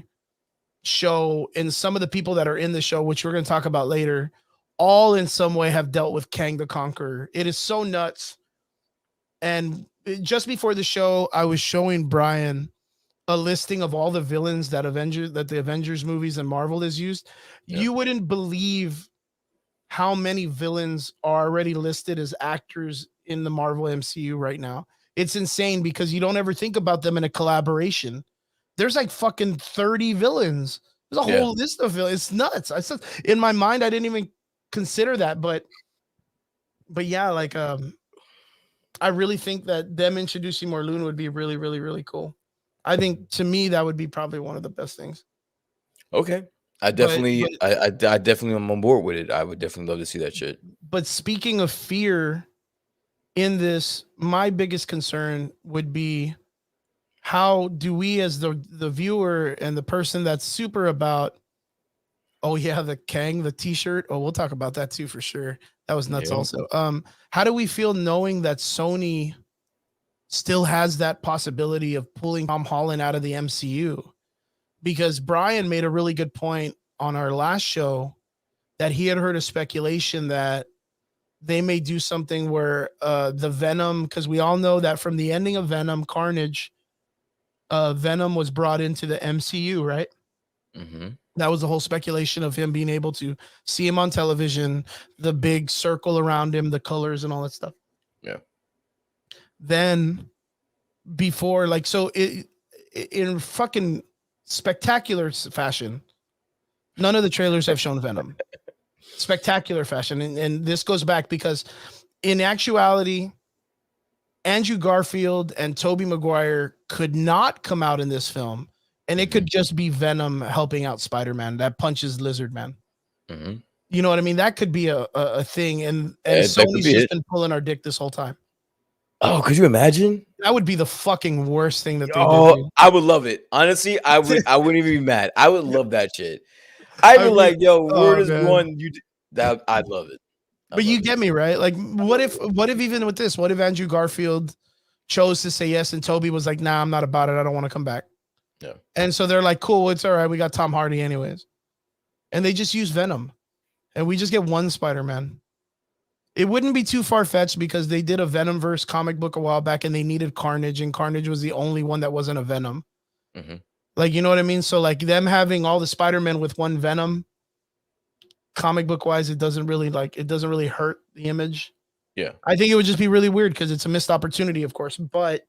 show and some of the people that are in the show, which we're going to talk about later, all in some way have dealt with Kang the Conqueror. It is so nuts. And just before the show, I was showing Brian a listing of all the villains that the Avengers movies and Marvel has used. Yeah. You wouldn't believe how many villains are already listed as actors in the Marvel MCU right now. It's insane because you don't ever think about them in a collaboration. There's like fucking 30 villains. There's a Yeah. whole list of villains. It's nuts. I said in my mind, I didn't even consider that, but yeah, like I really think that them introducing Marloon would be really, really, really cool. I think to me that would be probably one of the best things. Okay. I definitely am on board with it. I would definitely love to see that shit. But speaking of fear in this, my biggest concern would be how do we as the viewer and the person that's super about, oh yeah, the Kang, the t-shirt. Oh, we'll talk about that too for sure. That was nuts Yeah. also. How do we feel knowing that Sony still has that possibility of pulling Tom Holland out of the MCU? Because Brian made a really good point on our last show that he had heard a speculation that they may do something where the Venom, because we all know that from the ending of Venom, Carnage, Venom was brought into the MCU, right? Mm-hmm. That was the whole speculation of him being able to see him on television, the big circle around him, the colors and all that stuff. Yeah. Then before, like, so in fucking spectacular fashion, none of the trailers have shown Venom. Spectacular fashion. And this goes back because in actuality, Andrew Garfield and Tobey Maguire could not come out in this film. And it could just be Venom helping out Spider-Man that punches Lizard Man. Mm-hmm. You know what I mean? That could be a thing. And Yeah, that could Sony's be just it. been pulling our dick this whole time. Oh, could you imagine? That would be the fucking worst thing that they Oh, did. I would love it. Honestly, I wouldn't even be mad. I would love that shit. I'd be like, yo, word is one. That I'd love it. But you get me, right? Like, what if even with this, what if Andrew Garfield chose to say yes and Toby was like, nah, I'm not about it. I don't want to come back. Yeah. And so they're like, cool, it's all right. We got Tom Hardy anyways. And they just use Venom. And we just get one Spider-Man. It wouldn't be too far-fetched because they did a Venomverse comic book a while back and they needed Carnage, and Carnage was the only one that wasn't a Venom. Mm-hmm. Like, you know what I mean? So like them having all the Spider-Man with one Venom, comic book wise, it doesn't really hurt the image. Yeah. I think it would just be really weird because it's a missed opportunity, of course. But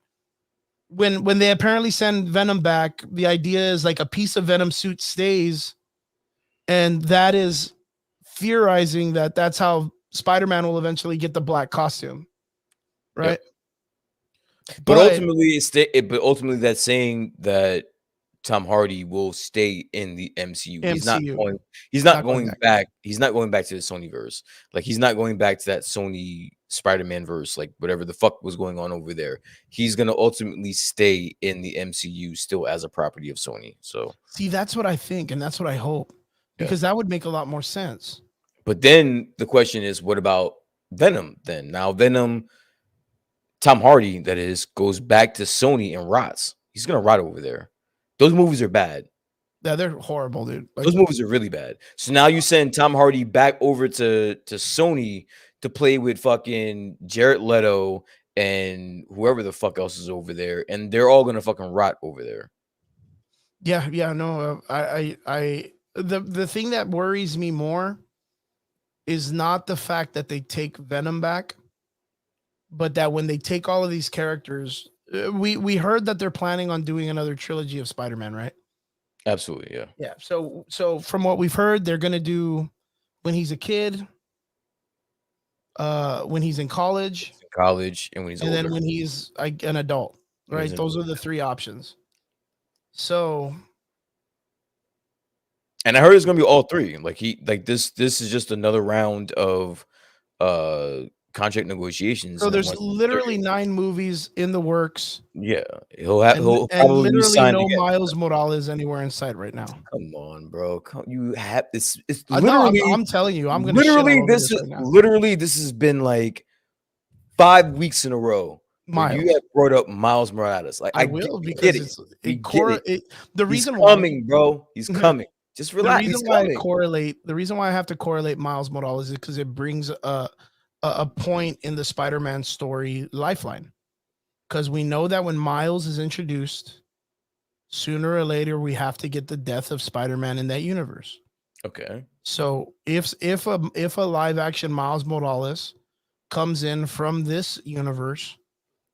when they apparently send Venom back, the idea is like a piece of Venom suit stays, and that is theorizing that that's how Spider-Man will eventually get the black costume, right? Yep. But ultimately, that's saying that Tom Hardy will stay in the MCU. He's not going back. He's not going back to the Sonyverse. Like, he's not going back to that Sony Spider-Man verse, like whatever the fuck was going on over there. He's gonna ultimately stay in the MCU still as a property of Sony. So see, that's what I think, and that's what I hope, because that would make a lot more sense. But then the question is, what about Venom? Then now Venom, Tom Hardy, that is, goes back to Sony and rots. He's gonna rot over there. Those movies are bad. Yeah, they're horrible, dude. Like, those movies are really bad. So now you send Tom Hardy back over to Sony to play with fucking Jared Leto and whoever the fuck else is over there, and they're all gonna fucking rot over there. Yeah, no, the thing that worries me more is not the fact that they take Venom back, but that when they take all of these characters, we heard that they're planning on doing another trilogy of Spider-Man, right? Absolutely, yeah. Yeah. So from what we've heard, they're gonna do when he's a kid, when he's in college, In college and when he's and then older. when he's like an adult. When he's Right? an Those adult. are the three options. So And I heard it's gonna be all three. Like this is just another round of uh contract negotiations. And then there's once the literally third, 9 movies in the works, yeah, he'll and probably literally resign no again. Miles Morales anywhere in sight right now. Come on, bro. You have it's No, literally I'm telling you, I'm gonna shit all over this right now. literally this has been like 5 weeks in a row where you Miles. have brought up Miles Morales. Like I we will get because it. We get it. the He's reason why coming, bro. He's coming. Just relax. He's coming. the reason why I have to correlate Miles Morales is because it brings a point in the Spider-Man story lifeline. Because we know that when Miles is introduced, sooner or later we have to get the death of Spider-Man in that universe. Okay. So if a live action Miles Morales comes in from this universe,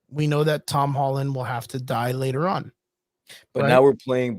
we know that Tom Holland will have to die later on. But Right? now we're playing,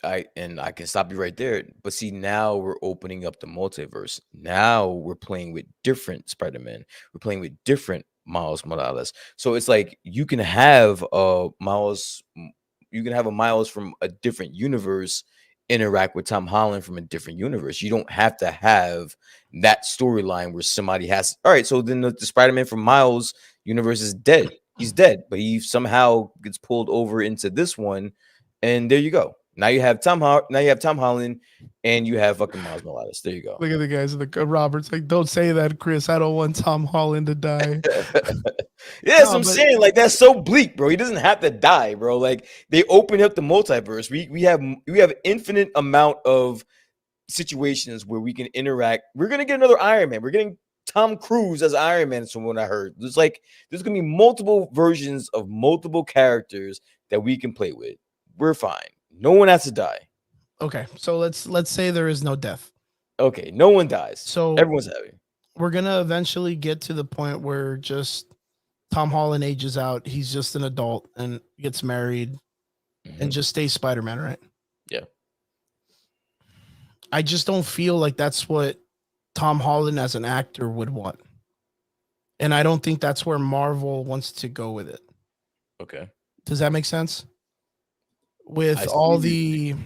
I can stop you right there. But see, now we're opening up the multiverse. Now we're playing with different Spider-Man. We're playing with different Miles Morales. So it's like you can have you can have a Miles from a different universe interact with Tom Holland from a different universe. You don't have to have that storyline where somebody has. All right, so then the Spider-Man from Miles universe is dead. He's dead, but he somehow gets pulled over into this one, and there you go. Now you have Tom Holland, and you have fucking Miles Morales. There you go. Look at the guys in the Roberts like, don't say that, Chris. I don't want Tom Holland to die. Yeah, that's what No, I'm but saying. Like that's so bleak, bro. He doesn't have to die, bro. Like they open up the multiverse. We have infinite amount of situations where we can interact. We're gonna get another Iron Man. We're getting Tom Cruise as Iron Man, from what I heard. There's gonna be multiple versions of multiple characters that we can play with. We're fine. No one has to die. okay, so let's say there is no death. Okay, no one dies. So Everyone's happy. we're gonna eventually get to the point where just Tom Holland ages out. He's just an adult and gets married and Mhm. just stays Spider-Man, right? Yeah. I just don't feel like that's what Tom Holland as an actor would want. And I don't think that's where Marvel wants to go with it. Okay. Does that make sense? I With see all what you- the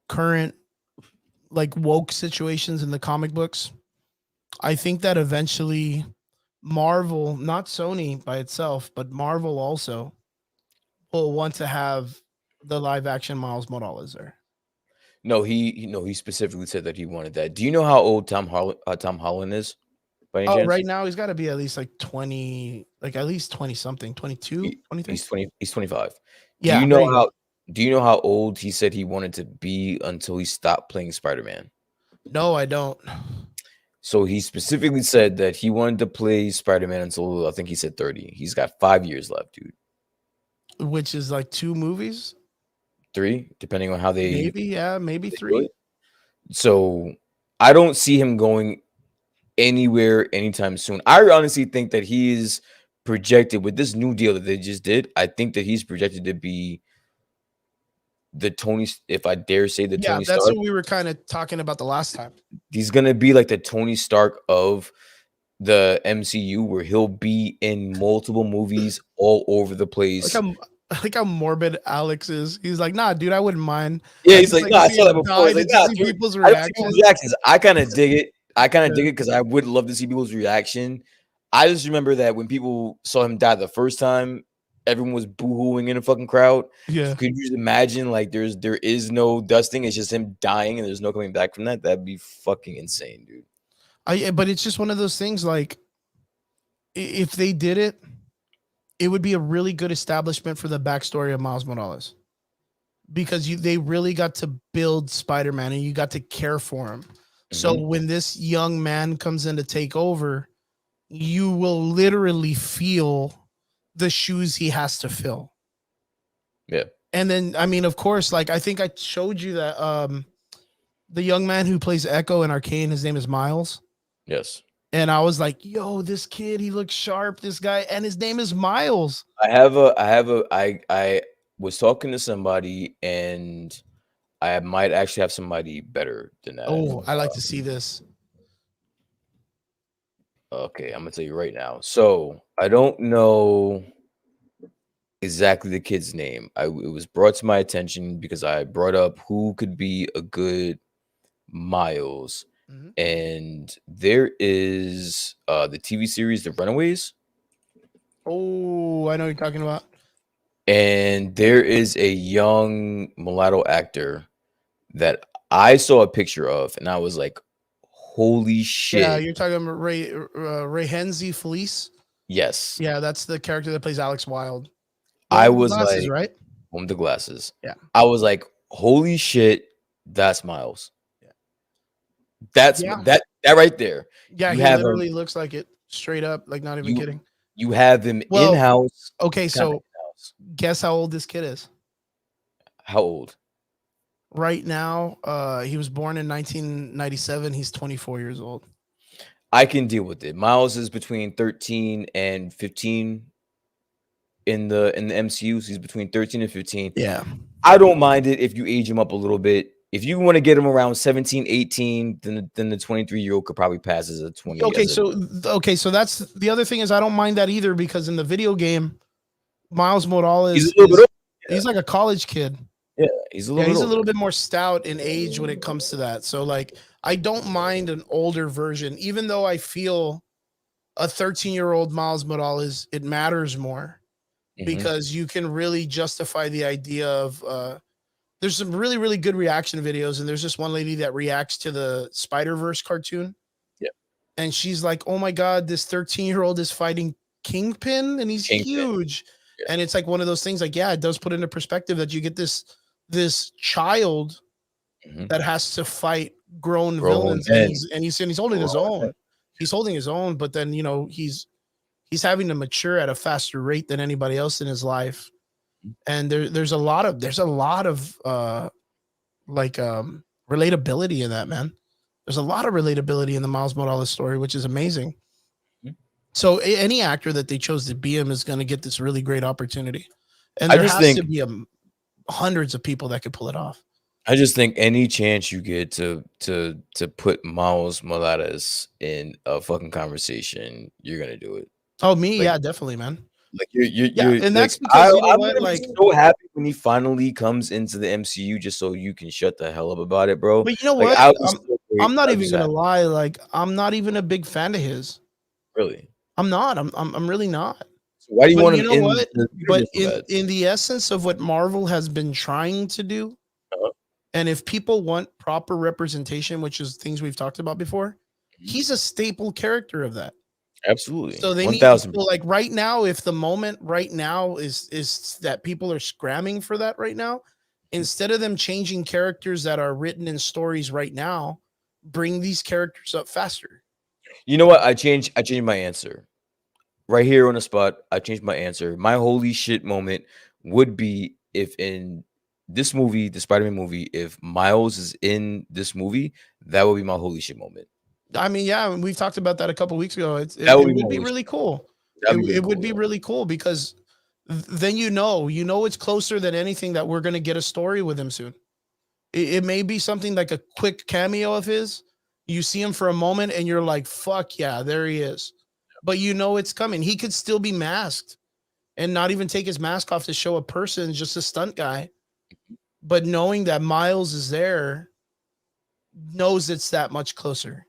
current like woke situations in the comic books, I think that eventually Marvel, not Sony by itself, but Marvel also will want to have the live action Miles Morales there. No, he specifically said that he wanted that. Do you know how old Tom Holland is? By any Oh, chance? right now he's got to be at least like 20, like at least 20 something, 22, He, 23. he's 20. He's 25. Do Yeah, you there know you go. how? Do you know how old he said he wanted to be until he stopped playing Spider-Man? No, I don't. So he specifically said that he wanted to play Spider-Man until I think he said 30. He's got 5 years left, dude. Which is like 2 movies, 3, depending on how they maybe. Yeah, maybe do 3. it. So I don't see him going anywhere anytime soon. I honestly think that he is projected with this new deal that they just did. I think that he's projected to be the Tony, if I dare say the Yeah, Tony that's Stark. what we were kind of talking about the last time. He's gonna be like the Tony Stark of the MCU, where he'll be in multiple movies all over the Like place. how morbid Alex is. He's like, nah, dude, I wouldn't mind. Yeah, I he's just like, like no, to I see saw that him before. die, He's like, to nah, see dude, people's I don't see people's reactions. reactions. I kind of dig it. I kind of dig Yeah. it because I would love to see people's reaction. I just remember that when people saw him die the first time, everyone was boo-hooing in a fucking crowd. Yeah. Could you just imagine, like, there is no dusting, it's just him dying, and there's no coming back from that? That'd be fucking insane, dude. But it's just one of those things like if they did it, it would be a really good establishment for the backstory of Miles Morales. Because they really got to build Spider-Man and you got to care for him. So Mhm. when this young man comes in to take over, you will literally feel the shoes he has to fill. Yeah. And then I mean, of course, like I think I showed you that the young man who plays Echo in Arcane, his name is Miles. Yes. And I was like, yo, this kid, he looks sharp, this guy, and his name is Miles. I was talking to somebody, and I might actually have somebody better than that. Oh, I like to see this. Okay, I'm gonna tell you right now. So I don't know exactly the kid's name. It was brought to my attention because I brought up who could be a good Miles, Mhm. and there is the TV series The Runaways, Oh, I know what you're talking about. and there is a young mulatto actor that I saw a picture of, and I was like, "Holy Yeah, shit!" you're talking about Ray Henzi Felice. Yes, Yeah, that's the character that plays Alex Wild. The I one with the was glasses, like, right? "On the glasses." Yeah. I was like, "Holy shit, that's Miles." That's Yeah. that right there. Yeah, You he have him. literally looks like it straight up, like not even You kidding. you have him in Well, house, okay, kind of so in house. guess how old this kid is? How old? Right now, he was born in 1997. He's 24 years old. I can deal with it. Miles is between 13 and 15 in the MCU. So he's between 13 and 15. Yeah. I don't mind it if you age him up a little bit. If you want to get him around 17, 18, then the 23-year-old could probably pass as a 20 Okay, as a so that's the other thing is I don't mind that either because in the video game, Miles he's a Morales little bit is older. he's like a college kid. Yeah, he's a Yeah, little bit he's a little older. bit more stout in age when it comes to that. So like I don't mind an older version, even though I feel a 13-year-old Miles Morales, it matters more Mhm. because you can really justify the idea of there's some really, really good reaction videos, and there's this one lady that reacts to the Spider-Verse cartoon, Yeah. and she's like, "Oh my god, this 13-year-old is fighting Kingpin, and he's Kingpin. huge." Yeah. And it's like one of those things, like, yeah, it does put into perspective that you get this child Mhm. that has to fight grown Grown villains, and men. he's holding his Grown men. own. He's holding his own, but then he's having to mature at a faster rate than anybody else in his life. And there's a lot of like relatability in that, man. There's a lot of relatability in the Miles Morales story, which is amazing. Mhm. So any actor that they chose to be him is going to get this really great opportunity, and I there just has think to be hundreds of people that could pull it off. I just think any chance you get to put Miles Morales in a fucking conversation, you're gonna do it. Oh, me, Like yeah, definitely, man. like you're Yeah, you're and like that's because you know I'm what, gonna be like, so happy when he finally comes into the MCU just so you can shut the hell up about it, bro. but you know Like what, I'll be so great. I'm not I'll be even so gonna happy. lie, like, I'm not even a big fan of his. Really. I'm not. I'm really not. So why do you But want you him know in what? the But universe so bad? in the essence of what Marvel has been trying to do, Uh-huh. and if people want proper representation, which is things we've talked about before, Mhm. he's a staple character of that. Absolutely. So they need so 1000%. like right now, if the moment right now is that people are scramming for that right now, instead of them changing characters that are written in stories right now, bring these characters up faster. You know what? I changed my answer. Right here on the spot, I changed my answer. My holy shit moment would be if in this movie, the Spider-Man movie, if Miles is in this movie, that would be my holy shit moment. I mean, yeah, we've talked about that a couple weeks ago. That would It be my would be holy shit really moment. cool. That'd be really It would cool, be yo. really cool because then you know it's closer than anything that we're gonna get a story with him soon. It may be something like a quick cameo of his. You see him for a moment and you're like, fuck yeah, there he is. But you know it's coming. He could still be masked and not even take his mask off to show a person, just a stunt guy. But knowing that Miles is there knows it's that much closer.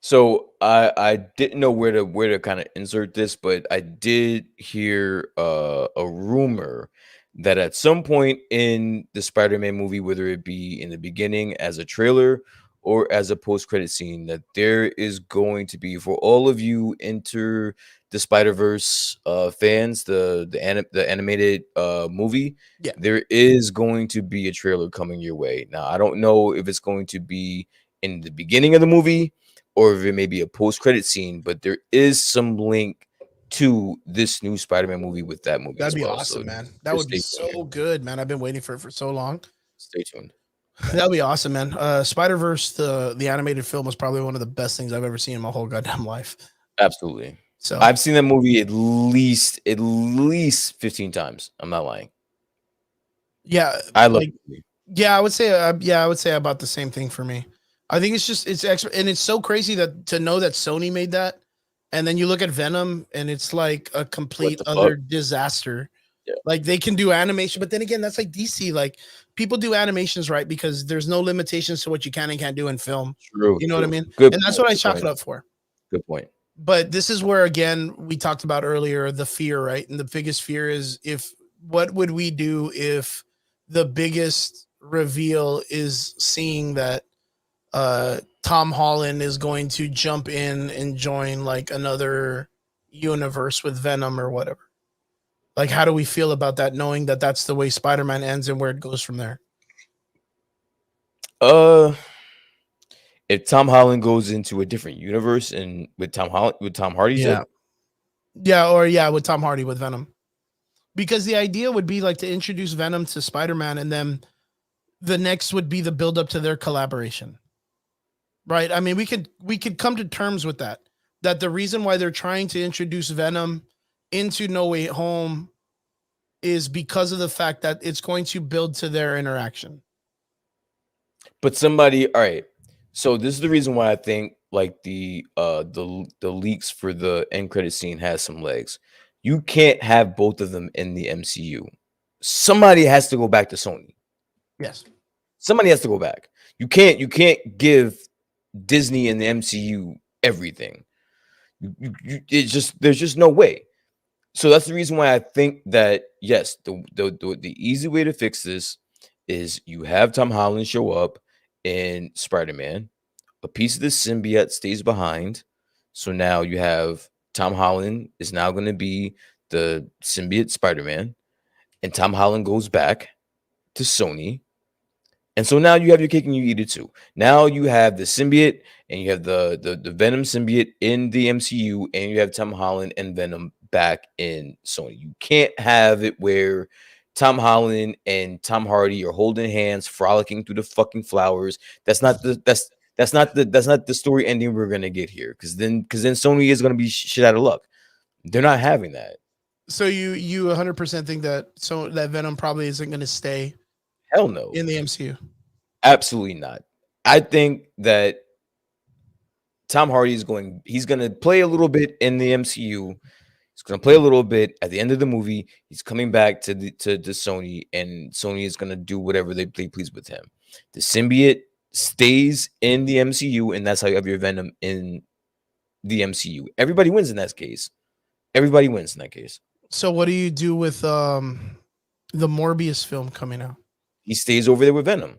So I didn't know where to kind of insert this, but I did hear a rumor that at some point in the Spider-Man movie, whether it be in the beginning as a trailer or as a post-credit scene, that there is going to be for all of you Enter the Spider-Verse fans, the animated movie, Yeah. there is going to be a trailer coming your way. Now, I don't know if it's going to be in the beginning of the movie or if it may be a post-credit scene, but there is some link to this new Spider-Man movie with that movie That'd as be well. So awesome, man. That just would be stay tuned. so good, man. I've been waiting for it for so long. Stay tuned. That'd be awesome, man. Spider-Verse, the animated film was probably one of the best things I've ever seen in my whole goddamn life. Absolutely. So I've seen that movie at least 15 times. I'm not lying. yeah, I love like the movie. Yeah, I would say about the same thing for me. I think it's just it's extra, and it's so crazy that to know that Sony made that, and then you look at Venom, and it's like a What complete the fuck? other disaster. Yeah, Like they can do animation, but then again, that's like DC. Like people do animations right because there's no limitations to what you can and can't do in film. true, You know what I true. mean? Good And that's point. what I Good chalk it point. up for. Good point. But this is where again we talked about earlier the fear, right? And the biggest fear is if what would we do if the biggest reveal is seeing that Tom Holland is going to jump in and join like another universe with Venom or whatever. Like, how do we feel about that, knowing that that's the way Spider-Man ends and where it goes from there? Uh, if Tom Holland goes into a different universe and with Tom Hardy, you Yeah, said, yeah, or yeah, with Tom Hardy with Venom, because the idea would be like to introduce Venom to Spider-Man, and then the next would be the build up to their collaboration, right? I mean, we could come to terms with that. That the reason why they're trying to introduce Venom into No Way Home is because of the fact that it's going to build to their interaction. but somebody, all right. So this is the reason why I think like the leaks for the end credit scene has some legs. You can't have both of them in the MCU. Somebody has to go back to Sony. Yes. Somebody has to go back. You can't give Disney and the MCU everything. It's just there's just no way. So that's the reason why I think that yes, the easy way to fix this is you have Tom Holland show up in Spider-Man. A piece of the symbiote stays behind. So now you have Tom Holland is now going to be the symbiote Spider-Man, and Tom Holland goes back to Sony. And so now you have your cake and you eat it too. Now you have the symbiote and you have the Venom symbiote in the MCU, and you have Tom Holland and Venom back in Sony. You can't have it where Tom Holland and Tom Hardy are holding hands, frolicking through the fucking flowers. That's not the story ending we're gonna get here. Because then Sony is gonna be shit out of luck. They're not having that. So you 100% think that that Venom probably isn't going to stay Hell no. in the MCU. Absolutely not. I think that Tom Hardy he's going to play a little bit in the MCU. He's going to play a little bit at the end of the movie. He's coming back to Sony, and Sony is going to do whatever they please with him. The symbiote stays in the MCU, and that's how you have your Venom in the MCU. Everybody wins in that case. Everybody wins in that case. So what do you do with the Morbius film coming out? He stays over there with Venom.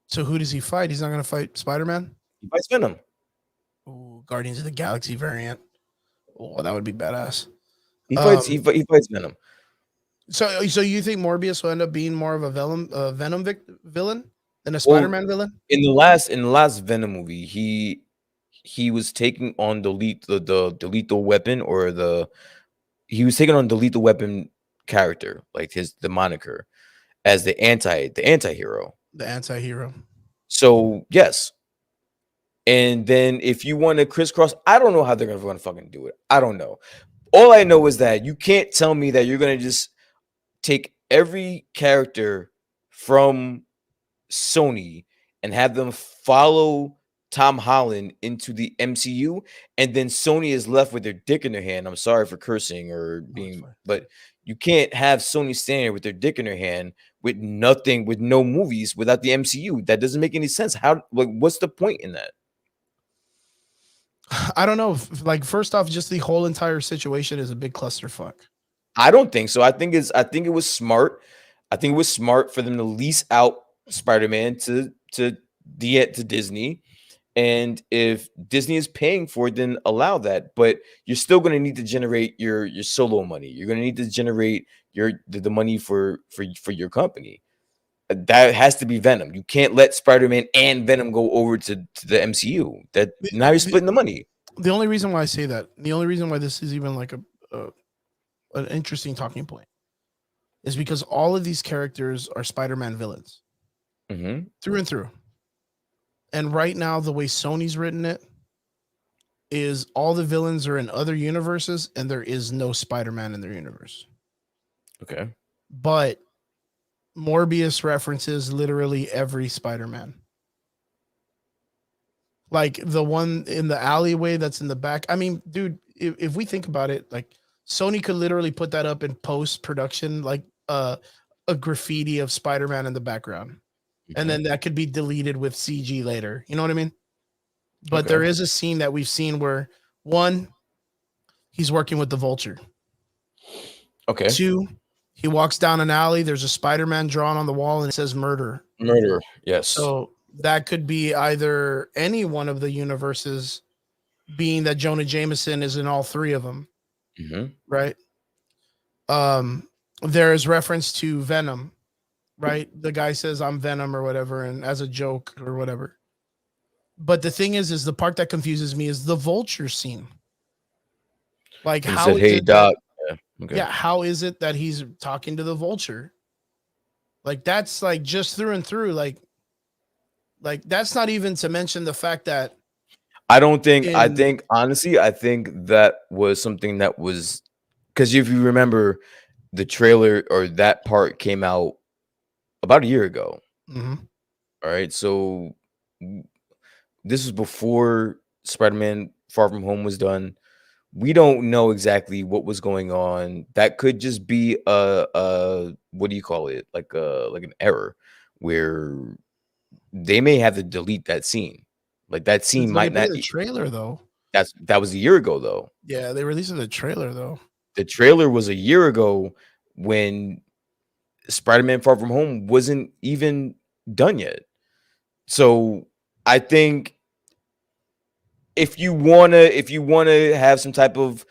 So who does he fight? He's not going to fight Spider-Man? He fights Venom. Ooh, Guardians of the Galaxy variant. Oh, that would be badass. He fights. Um, He fights Venom. so you think Morbius will end up being more of a Venom villain than a Well, Spider-Man villain? in the last Venom movie, he was taking on the lethal weapon, or he was taking on the lethal weapon character, like the moniker, as the anti-hero. The anti-hero. So yes. And then if you want to crisscross, I don't know how they're gonna fucking do it. I don't know. All I know is that you can't tell me that you're gonna just take every character from Sony and have them follow Tom Holland into the MCU, and then Sony is left with their dick in their hand. I'm sorry for cursing or Oh, it's being, fine. but you can't have Sony standing there with their dick in their hand with nothing, with no movies without the MCU. That doesn't make any sense. How, like, what's the point in that? I don't know. Like, first off, just the whole entire situation is a big clusterfuck. I don't think so. I think it was smart. I think it was smart for them to lease out Spider-Man to Disney. And if Disney is paying for it, then allow that. But you're still going to need to generate your solo money. You're going to need to generate the money for your company. That has to be Venom. You can't let Spider-Man and Venom go over to the MCU. That The, now you're the, splitting the money. the only reason why I say that, the only reason why this is even like a an interesting talking point is because all of these characters are Spider-Man villains Hmm. through and through. And right now, the way Sony's written it is all the villains are in other universes and there is no Spider-Man in their universe. Okay. But Morbius references literally every Spider-Man. Like the one in the alleyway that's in the back. I mean, dude, if we think about it, like Sony could literally put that up in post-production, like a graffiti of Spider-Man in the background. And then that could be deleted with CG later. You know what I mean? But there is a scene that we've seen where one, he's working with the Vulture. Okay. Two, he walks down an alley. There's a Spider-Man drawn on the wall and it says murder. Murder. Yes. So that could be either any one of the universes, being that Jonah Jameson is in all three of them. Right. There is reference to Venom, right? The guy says I'm Venom or whatever, and as a joke or whatever. But the thing is the part that confuses me is the Vulture scene. Like, he how said, is "Hey, it Doc." yeah, how is it that he's talking to the Vulture? Like, that's like just through and through. Like that's not even to mention the fact that I think honestly, I think that was something that was, because if you remember, the trailer or that part came out about a year ago. All right, so this was before Spider-Man Far From Home was done. We don't know exactly what was going on. That could just be a what do you call it? Like an error where they may have to delete that scene. Like that scene might not. The trailer though. That was a year ago though. Yeah, they released the trailer though. The trailer was a year ago when Spider-Man Far From Home wasn't even done yet. So I think if you wanna have some type of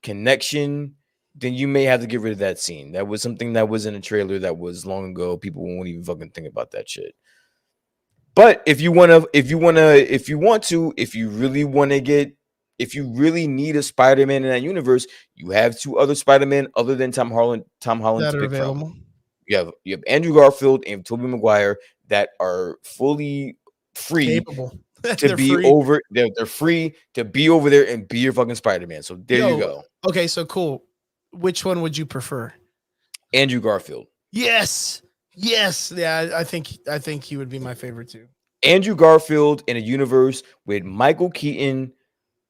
connection, then you may have to get rid of that scene. That was something that was in a trailer that was long ago. People won't even fucking think about that shit. But if you really need a Spider-Man in that universe, you have two other Spider-Man other than Tom Holland that to are pick available. from. You have Andrew Garfield and Tobey Maguire that are fully free Capable. to be free. over. They're free to be over there and be your fucking Spider-Man. So there you go. Okay, so cool. Which one would you prefer? Andrew Garfield. Yes. Yeah, I think he would be my favorite too. Andrew Garfield in a universe with Michael Keaton,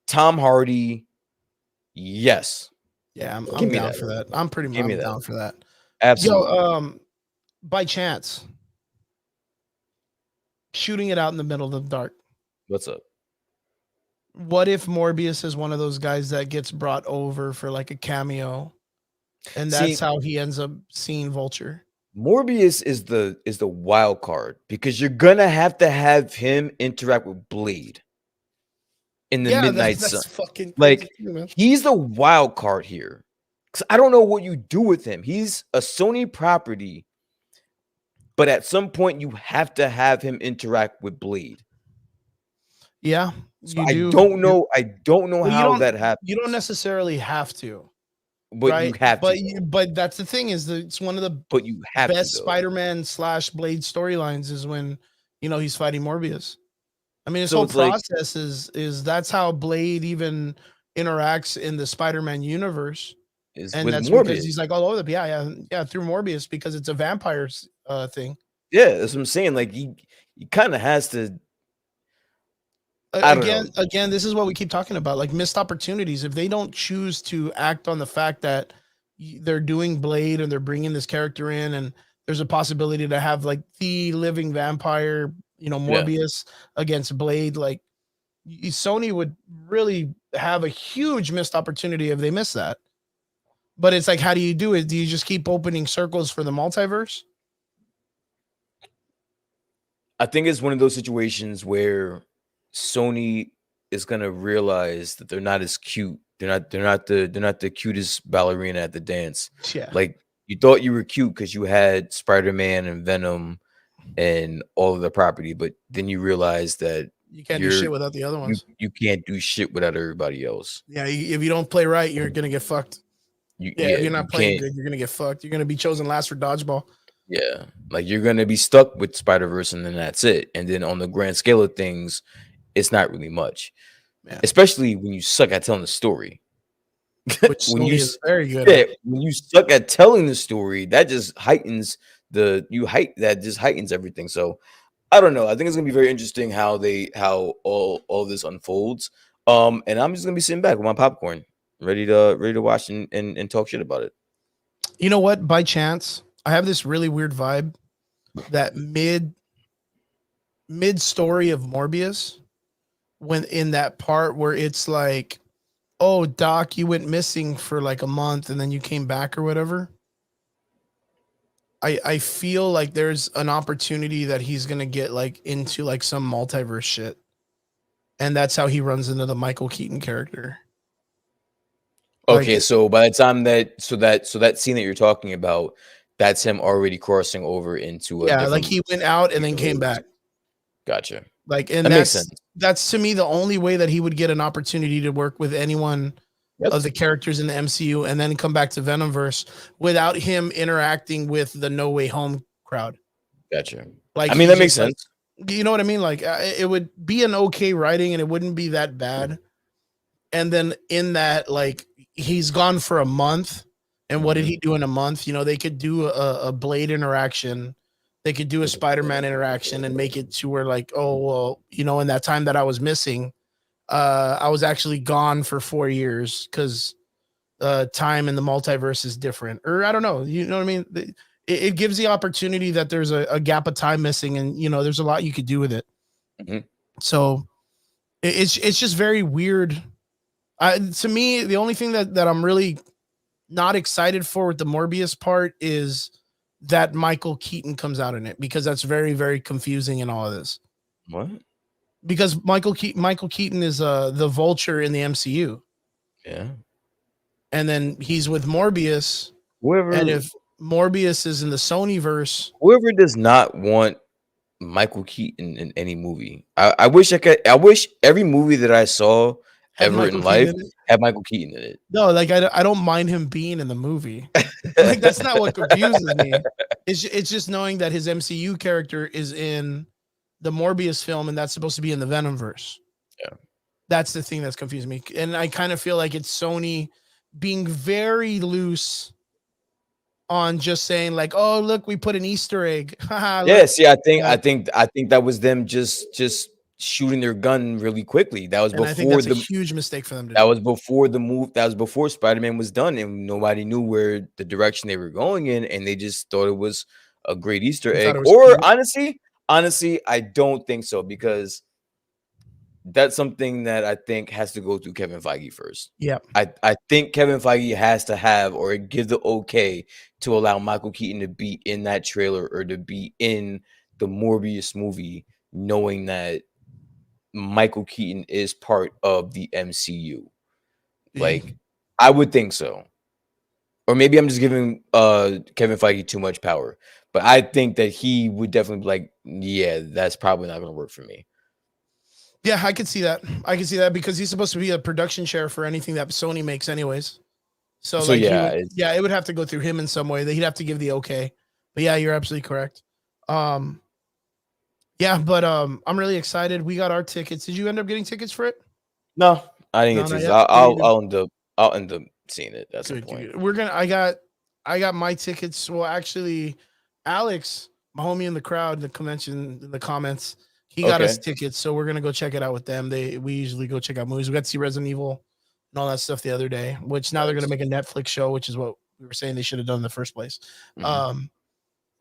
Tom Hardy. Yes. Yeah, I'm down for that. I'm down for that. Absolutely. Yo, by chance, shooting it out in the middle of the dark. What's up? What if Morbius is one of those guys that gets brought over for like a cameo, and that's how he ends up seeing Vulture? Morbius is the wild card because you're gonna have to have him interact with Blade in the Midnight Sun. Fucking like he's the wild card here. Because I don't know what you do with him. He's a Sony property, but at some point you have to have him interact with Blade. Yeah, so I don't know how that happens. You don't necessarily have to, but right? You have to. But that's the thing is that it's one of the best Spider-Man / Blade storylines is when he's fighting Morbius. I mean, his whole process is that's how Blade even interacts in the Spider-Man universe. And that's Morbius. Because he's like all over the yeah through Morbius because it's a vampire thing. Yeah, that's what I'm saying. Like he kind of has to. Again, this is what we keep talking about, like missed opportunities. If they don't choose to act on the fact that they're doing Blade and they're bringing this character in, and there's a possibility to have like the living vampire, Morbius against Blade, like Sony would really have a huge missed opportunity if they miss that. But it's like, how do you do it? Do you just keep opening circles for the multiverse? I think it's one of those situations where Sony is gonna realize that they're not as cute. They're not the cutest ballerina at the dance. Yeah. Like you thought you were cute because you had Spider-Man and Venom and all of the property, but then you realize that you can't do shit without the other ones. You can't do shit without everybody else. Yeah, if you don't play right, you're gonna get fucked. If you're not playing good, you're gonna get fucked. You're gonna be chosen last for dodgeball. Yeah, like you're gonna be stuck with Spider-Verse, and then that's it. And then on the grand scale of things, it's not really much, especially when you suck at telling the story. which when Sony you is very good yeah, at. when you suck at telling the story, that just heightens that just heightens everything. So I don't know. I think it's gonna be very interesting how all this unfolds. And I'm just gonna be sitting back with my popcorn, ready to watch and talk shit about it. You know what? By chance, I have this really weird vibe that mid story of Morbius, when in that part where it's like, oh Doc, you went missing for like a month and then you came back or whatever. I feel like there's an opportunity that he's gonna get like into like some multiverse shit, and that's how he runs into the Michael Keaton character. Like, Okay, so by the time that scene that you're talking about, that's him already crossing over into a yeah, like different he went out and then came universe. back. Gotcha. Like, and That makes sense. that's to me the only way that he would get an opportunity to work with anyone Yep. of the characters in the MCU and then come back to Venomverse without him interacting with the No Way Home crowd. Gotcha. Like, I mean, he's that makes just like, sense. you know what I mean? Like, it would be an okay writing and it wouldn't be that bad. And then in that, like, he's gone for a month. And what did Mhm. he do in a month? You know, they could do a Blade interaction. They could do a Spider-Man interaction and make it to where, like, oh, well, you know, in that time that I was missing, I was actually gone for 4 years because time in the multiverse is different. Or I don't know. You know what I mean? It gives the opportunity that there's a gap of time missing, and you know, there's a lot you could do with it. Mhm. So it's just very weird. To me, the only thing that I'm really not excited for with the Morbius part is that Michael Keaton comes out in it, because that's very, very confusing in all of this. What? Because Michael Keaton is the Vulture in the MCU, Yeah. and then he's with Morbius. And Whoever if Morbius is in the Sony verse, whoever does not want Michael Keaton in any movie, I wish I could. I wish every movie that I saw had ever Michael in Keaton life in it. had Michael Keaton in it. No, like I don't mind him being in the movie. Like, that's not what confuses me. It's just knowing that his MCU character is in the Morbius film, and that's supposed to be in the Venomverse. Yeah. That's the thing that's confusing me. And I kind of feel like it's Sony being very loose on just saying like, "Oh, look, we put an Easter egg." Haha, Yeah, look. see, Uh, I think that was them just shooting their gun really quickly. and I think that's a huge mistake for them to that do. was before the move. That was before Spider-Man was done, and nobody knew where the direction they were going in, and they just thought it was a great Easter They thought egg. it was Or cute. honestly, I don't think so, because that's something that I think has to go through Kevin Feige first. Yeah. I think Kevin Feige has to have or give the okay to allow Michael Keaton to be in that trailer or to be in the Morbius movie, knowing that Michael Keaton is part of the MCU. Like, I would think so. Or maybe I'm just giving Kevin Feige too much power. But I think that he would definitely be like, yeah, that's probably not gonna work for me. Yeah, I could see that. I could see that because he's supposed to be a production share for anything that Sony makes, anyways. So So like he yeah, would, yeah, it would have to go through him in some way. That he'd have to give the okay. But yeah, you're absolutely correct. Um, yeah, but I'm really excited. We got our tickets. Did you end up getting tickets for it? no, I didn't No, get not to. yet. Me neither. I'll end up seeing it at some Good, point. good. I got my tickets. Well, actually, Alex, my homie in the crowd, the convention, in the comments, he got us Okay. tickets, so we're gonna go check it out with them. We usually go check out movies. We got to see Resident Evil and all that stuff the other day, which now they're gonna Nice. make a Netflix show, which is what we were saying they should have done in the first place. Mhm.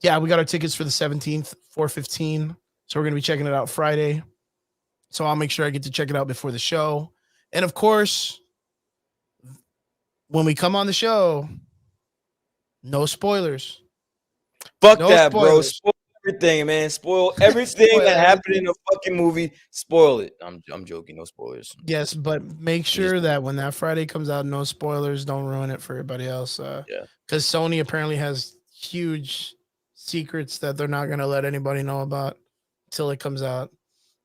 Yeah, we got our tickets for the 17th, 4:15. So we're gonna be checking it out Friday. So I'll make sure I get to check it out before the show. And of course, when we come on the show, no spoilers. Fuck No that, bro. spoilers. Spoil everything, man. Spoil everything Spoil that happened everything. in a fucking movie. Spoil it. I'm joking. No spoilers. Yes, but make just- sure that when that Friday comes out, no spoilers. Don't ruin it for everybody else. Yeah. Because Sony apparently has huge secrets that they're not gonna let anybody know about until it comes out.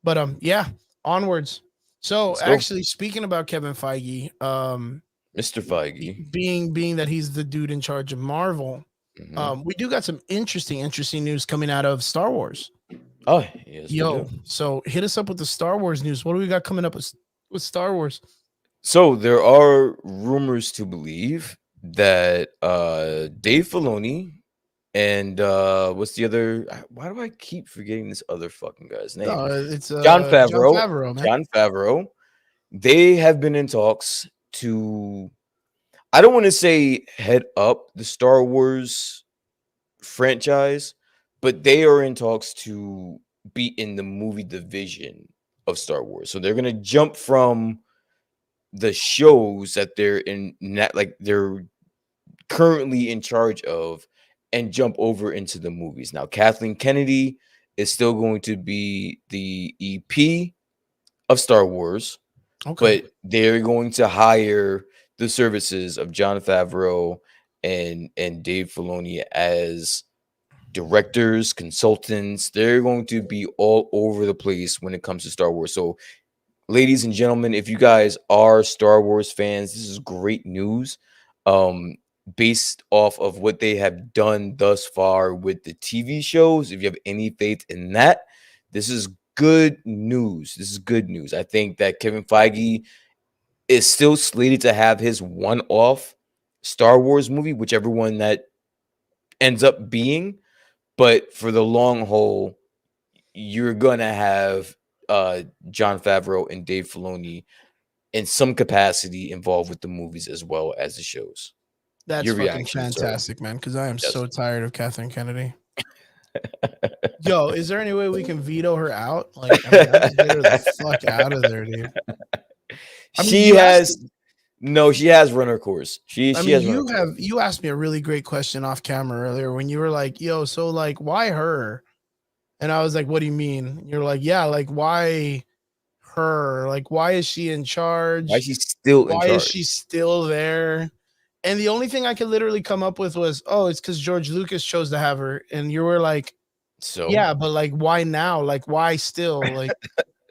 But yeah, onwards. So Let's go. actually, speaking about Kevin Feige, Mr. Feige. being that he's the dude in charge of Marvel, Mhm. we do got some interesting news coming out of Star Wars. Oh, yes, we Yo, do. so hit us up with the Star Wars news. What do we got coming up with Star Wars? So there are rumors to believe that Dave Filoni and what's the other? Why do I keep forgetting this other fucking guy's name? No, it's John John Favreau. Favreau, man. John Favreau. They have been in talks to, I don't want to say head up the Star Wars franchise, but they are in talks to be in the movie division of Star Wars. So they're gonna jump from the shows that they're in, like they're currently in charge of, and jump over into the movies. Now, Kathleen Kennedy is still going to be the EP of Star Wars, Okay. but they're going to hire the services of John Favreau and Dave Filoni as directors, consultants. They're going to be all over the place when it comes to Star Wars. So, ladies and gentlemen, if you guys are Star Wars fans, this is great news. Based off of what they have done thus far with the TV shows, if you have any faith in that, this is good news. This is good news. I think that Kevin Feige is still slated to have his one-off Star Wars movie, whichever one that ends up being. But for the long haul, you're gonna have John Favreau and Dave Filoni in some capacity involved with the movies as well as the shows. That's Your fucking reaction, sir? fantastic, man. Because I am Yes. so tired of Kathleen Kennedy. Yo, is there any way we can veto her out? Like, I mean, I just get her the fuck out of there, dude. I mean, She you has asked- no. She has run her course. She I has mean, run her course. you asked me a really great question off camera earlier when you were like, "Yo, so like, why her?" And I was like, "What do you mean?" And you're like, "Yeah, like, why her? Like, why is she in charge? Why is she still in Why charge? is she still there?" And the only thing I could literally come up with was, "Oh, it's because George Lucas chose to have her." And you were like, So "Yeah, but like, why now? Like, why still?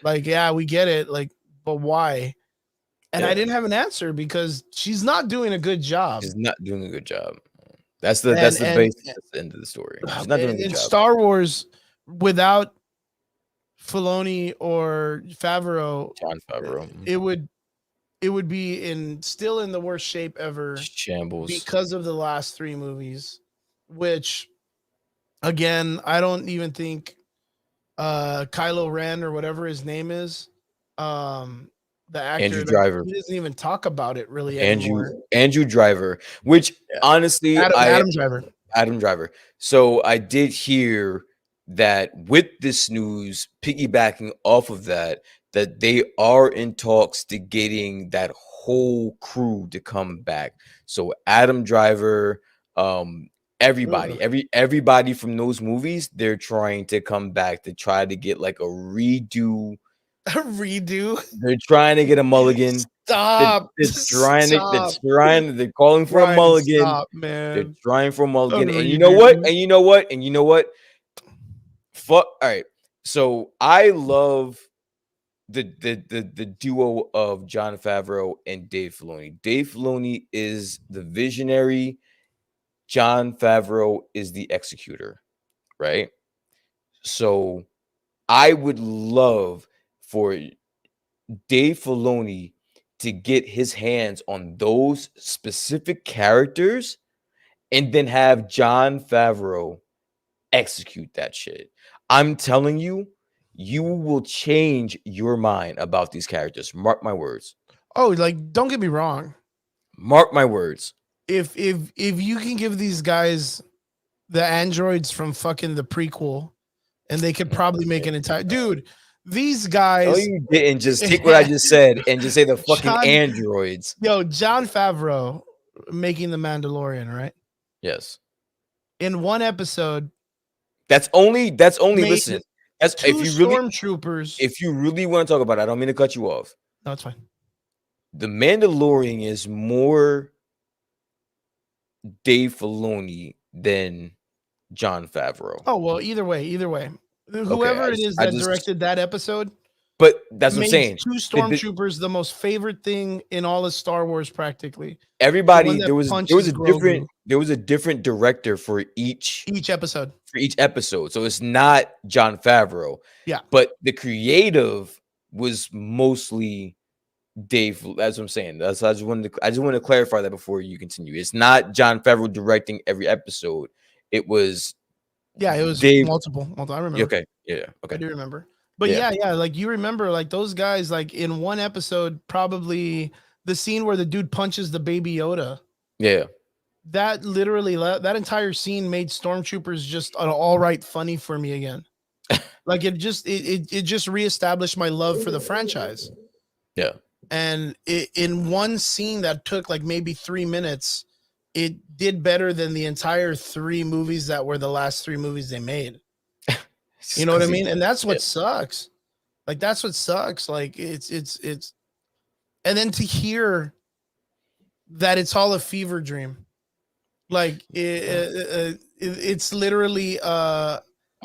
Like, yeah, we get it. Like, but why?" And I Yeah. didn't have an answer because she's not doing a good job. she's not doing a good job. That's the And base. That's the end of the story. She's not doing a good in job. Star Wars, without Filoni or Favreau, John Favreau. it would be still in the worst shape ever Shambles. because of the last three movies, which again, I don't even think Kylo Ren or whatever his name is, the actor, Andrew like, Driver. he doesn't even talk about it really anymore. Andrew Driver, which honestly, Adam Driver. Adam Driver. So I did hear that with this news, piggybacking off of that, that they are in talks to getting that whole crew to come back. So Adam Driver, everybody, everybody from those movies, they're trying to come back to try to get like a redo. A redo. They're trying to get a mulligan. Stop. They're Stop. they're calling for Ryan, a mulligan. stop, They're man. trying for a mulligan. A And you know what? redo. And you know what? And you know what? Fuck. All right. So I love the duo of John Favreau and Dave Filoni. Dave Filoni is the visionary. John Favreau is the executor, right? So I would love for Dave Filoni to get his hands on those specific characters and then have John Favreau execute that shit. I'm telling you, you will change your mind about these characters. Mark my words. Oh, like, don't get me wrong. Mark my words. If you can give these guys the androids from fucking the prequel, and they could probably make an entire dude. These guys. No, you didn't just take what I just said and just say the fucking John- androids. Yo, John Favreau making the Mandalorian, right? Yes. In one episode, That's only made listen. That's two if you really stormtroopers. if you really want to talk about it, I don't mean to cut you off. No, it's fine. The Mandalorian is more Dave Filoni than John Favreau. Oh well, either way, whoever I it is I that just- directed that episode, But that's what I'm made saying. two stormtroopers the most favorite thing in all of Star Wars, practically. Everybody, that there was punches a different director for each episode. episode. So it's not John Favreau. Yeah. But the creative was mostly Dave, that's what I'm saying. That's I just wanted to clarify that before you continue. It's not Jon Favreau directing every episode. It was Yeah, it was Dave. multiple. I Yeah, remember. okay, yeah, I okay, do remember. But yeah, yeah, like you remember, like those guys, like in one episode, probably the scene where the dude punches the baby Yoda. yeah. That literally, that entire scene made Stormtroopers just an all right funny for me again. Like it just reestablished my love for the franchise. Yeah. And in one scene that took like maybe 3 minutes, it did better than the entire 3 movies that were the last 3 movies they made. You know what I mean? And that's what sucks. Like that's what sucks. Like it's and then to hear that it's all a fever dream. Like it's literally I'm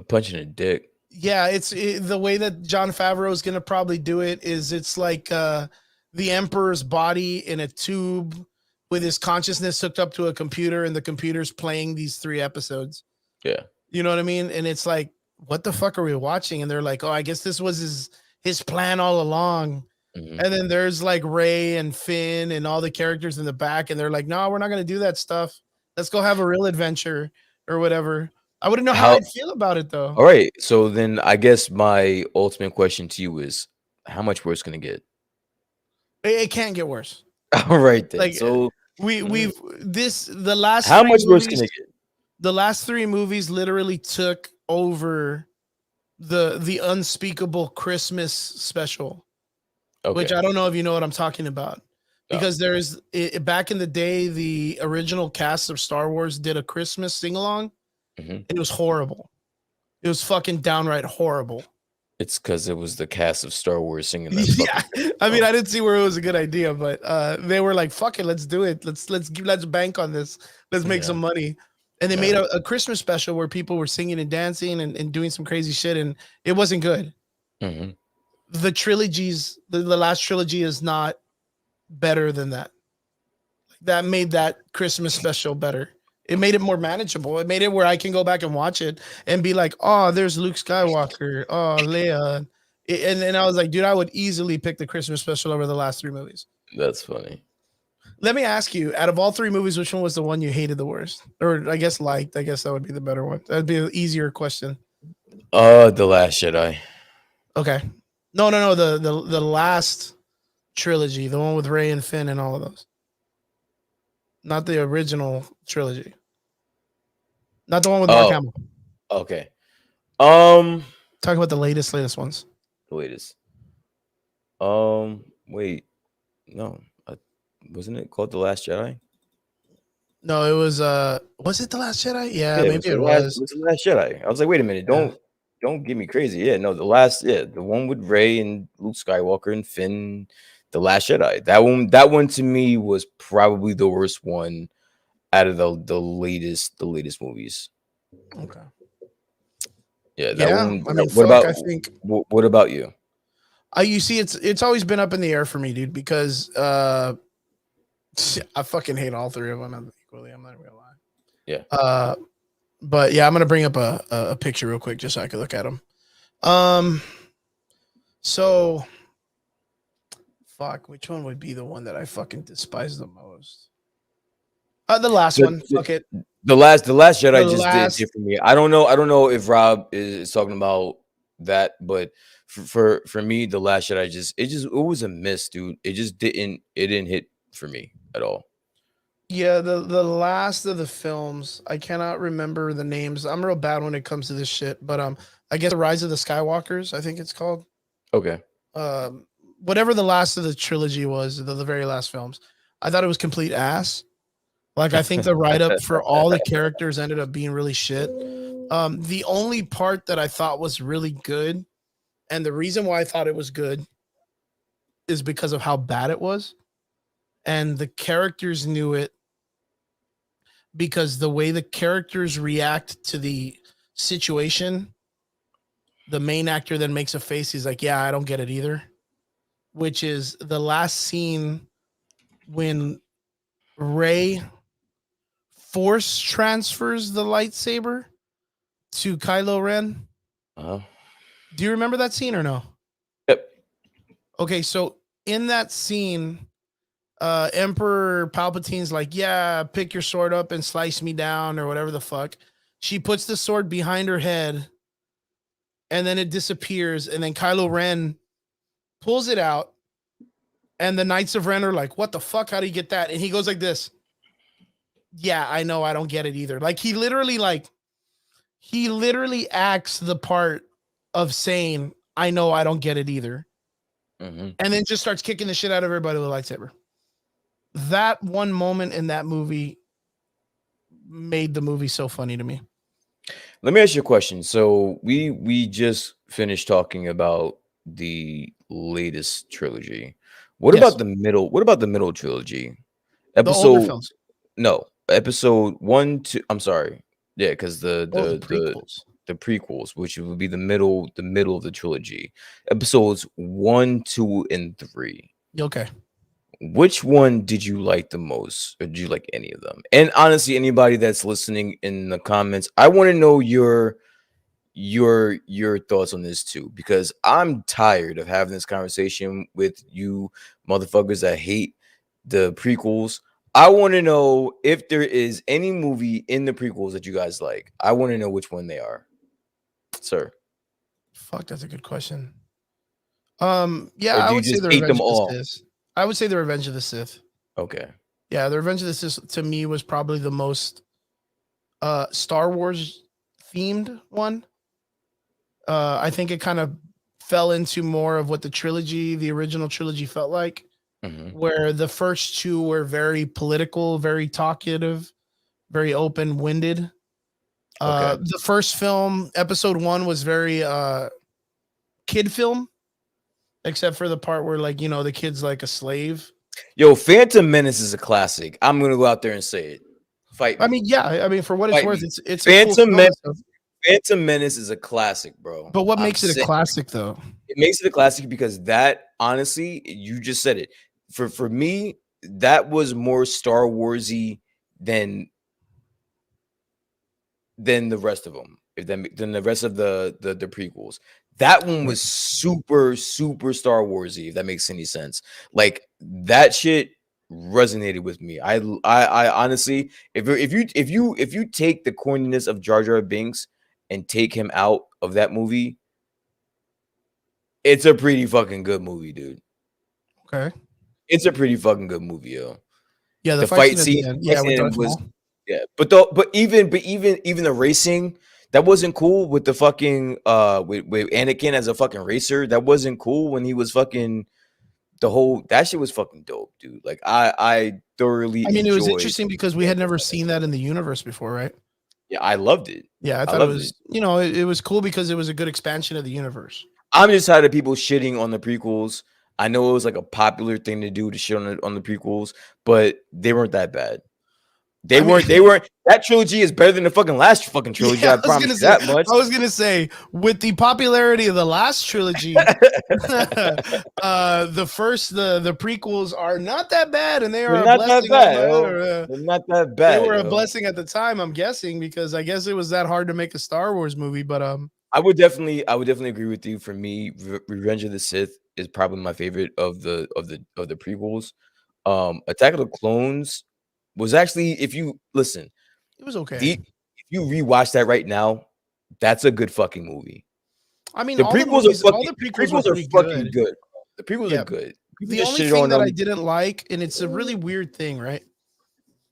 punching a dick. yeah, the way that Jon Favreau is going to probably do it is it's like the Emperor's body in a tube with his consciousness hooked up to a computer, and the computer's playing these 3 episodes. Yeah. You know what I mean? And it's like, what the fuck are we watching? And they're like, oh, I guess this was his plan all along. Mhm. And then there's like Ray and Finn and all the characters in the back, and they're like, no, we're not going to do that stuff. Let's go have a real adventure or whatever. I wouldn't know how I'd feel about it though. All right. So then I guess my ultimate question to you is, how much worse can it get? It can't get worse. All right then. Like So we've the last how 3 much worse movies, can it get? the last 3 movies literally took over the unspeakable Christmas special, which Okay. I don't know if you know what I'm talking about. No. Because there's back in the day, the original cast of Star Wars did a Christmas sing along, Mhm. and it was horrible. It was fucking downright horrible. It's because it was the cast of Star Wars singing that. Yeah, I mean, I didn't see where it was a good idea, but they were like, "Fuck it, let's do it. Let's bank on this. Let's make Yeah. some money." And they Yeah. made a Christmas special where people were singing and dancing and doing some crazy shit, and it wasn't good. Mhm. The trilogies, the last trilogy is not better than that. That made that Christmas special better. It made it more manageable. It made it where I can go back and watch it and be like, oh, there's Luke Skywalker. Oh, Leia. And then I was like, dude, I would easily pick the Christmas special over the last 3 movies. That's funny. Let me ask you, out of all 3 movies, which one was the one you hated the worst? Or I guess liked. I guess that would be the better one. That'd be an easier question. The Last Jedi. Okay. No. The last trilogy, the one with Rey and Finn and all of those. Not the original trilogy. Not the one with Mark Hamill. Okay. Talking about the latest ones. The latest. Wait. No. Wasn't it called The Last Jedi? No, it was it The Last Jedi? Yeah, maybe it was. was. It was The Last Jedi. I was like, wait a minute, don't get me crazy. Yeah, no, the one with Rey and Luke Skywalker and Finn, The Last Jedi. That one to me was probably the worst one out of the latest movies. Okay. Yeah, that one. I mean, what about? I think What about you? you see, it's always been up in the air for me, dude, because I fucking hate all 3 of them equally. I'm not gonna lie. Yeah. But yeah, I'm gonna bring up a picture real quick just so I can look at them. So fuck, which one would be the one that I fucking despise the most? The last one. Fuck it. The last Jedi did for me. I don't know if Rob is talking about that, but for me, The Last Jedi it was a miss, dude. It didn't hit for me at all. Yeah, the last of the films, I cannot remember the names. I'm real bad when it comes to this shit, but I guess The Rise of the Skywalkers, I think it's called. Okay. Whatever the last of the trilogy was, the very last films, I thought it was complete ass. Like, I think the write-up for all the characters ended up being really shit. The only part that I thought was really good, and the reason why I thought it was good is because of how bad it was. And the characters knew it, because the way the characters react to the situation, the main actor then makes a face. He's like, yeah, I don't get it either. Which is the last scene when Rey force transfers the lightsaber to Kylo Ren. Uh-huh. Do you remember that scene or no? Yep. Okay, so in that scene, Emperor Palpatine's like, yeah, pick your sword up and slice me down or whatever the fuck. She puts the sword behind her head and then it disappears. And then Kylo Ren pulls it out. And the Knights of Ren are like, what the fuck? How do you get that? And he goes like this. Yeah, I know. I don't get it either. Like he literally acts the part of saying, I know I don't get it either. Mm-hmm. And then just starts kicking the shit out of everybody with a lightsaber. That one moment in that movie made the movie so funny to me. Let me ask you a question. So we just finished talking about the latest trilogy. What Yes. about the middle? What about the middle trilogy? The older films. No, episode 1, 2. I'm sorry. Yeah, because the prequels, which would be the middle of the trilogy. Episodes 1, 2, and 3. Okay. Which one did you like the most, or did you like any of them? And honestly, anybody that's listening in the comments, I want to know your thoughts on this too, because I'm tired of having this conversation with you motherfuckers that hate the prequels. I want to know if there is any movie in the prequels that you guys like. I want to know which one they are, sir. Fuck, that's a good question. Or Yeah, I do you would say just the hate Revenge them of the all? Sith. I would say the Revenge of the Sith. Okay. Yeah, the Revenge of the Sith to me was probably the most Star Wars themed one. I think it kind of fell into more of what the original trilogy felt like, where the first two were very political, very talkative, very open-winded. Okay. The first film, episode 1, was very kid film, except for the part where, like, you know, the kid's like a slave. Yo, Phantom Menace is a classic. I'm gonna go out there and say it. Fight me. I mean, yeah, I mean, for what it's Fight worth, me. it's Phantom a cool film Menace. and stuff. Phantom Menace is a classic, bro. But what I'm makes it a saying- classic, though? It makes it a classic because that, honestly, you just said it. For me, that was more Star Warsy than the rest of them. Than the rest of the prequels. That one was super Star Warsy. If that makes any sense, like that shit resonated with me. I honestly, if you take the corniness of Jar Jar Binks and take him out of that movie, it's a pretty fucking good movie, dude. Okay. It's a pretty fucking good movie, yo. Yeah, the fight scene, yeah, with Darth Maul. Yeah, but even the racing, that wasn't cool with the fucking with Anakin as a fucking racer. That wasn't cool when he was fucking that shit was fucking dope, dude. Like I thoroughly. I mean, it was interesting because we had never seen that in the universe before, right? Yeah, I loved it. Yeah, I thought it was, you know, it was cool because it was a good expansion of the universe. I'm just tired of people shitting on the prequels. I know it was like a popular thing to do to shit on the prequels, but they weren't that bad. They weren't. That trilogy is better than the fucking last fucking trilogy. Yeah, I promise you that much. I was gonna say, with the popularity of the last trilogy, the prequels are not that bad, and they are not that bad. They're not that bad. They were a blessing at the time, I'm guessing, because I guess it was that hard to make a Star Wars movie. But I would definitely agree with you. For me, Revenge of the Sith is probably my favorite of the prequels. Attack of the Clones was actually, if you listen, it was okay. If you rewatch that right now, that's a good fucking movie. I mean, the prequels are fucking good. The prequels are good. The only thing that I didn't like, and it's a really weird thing, right,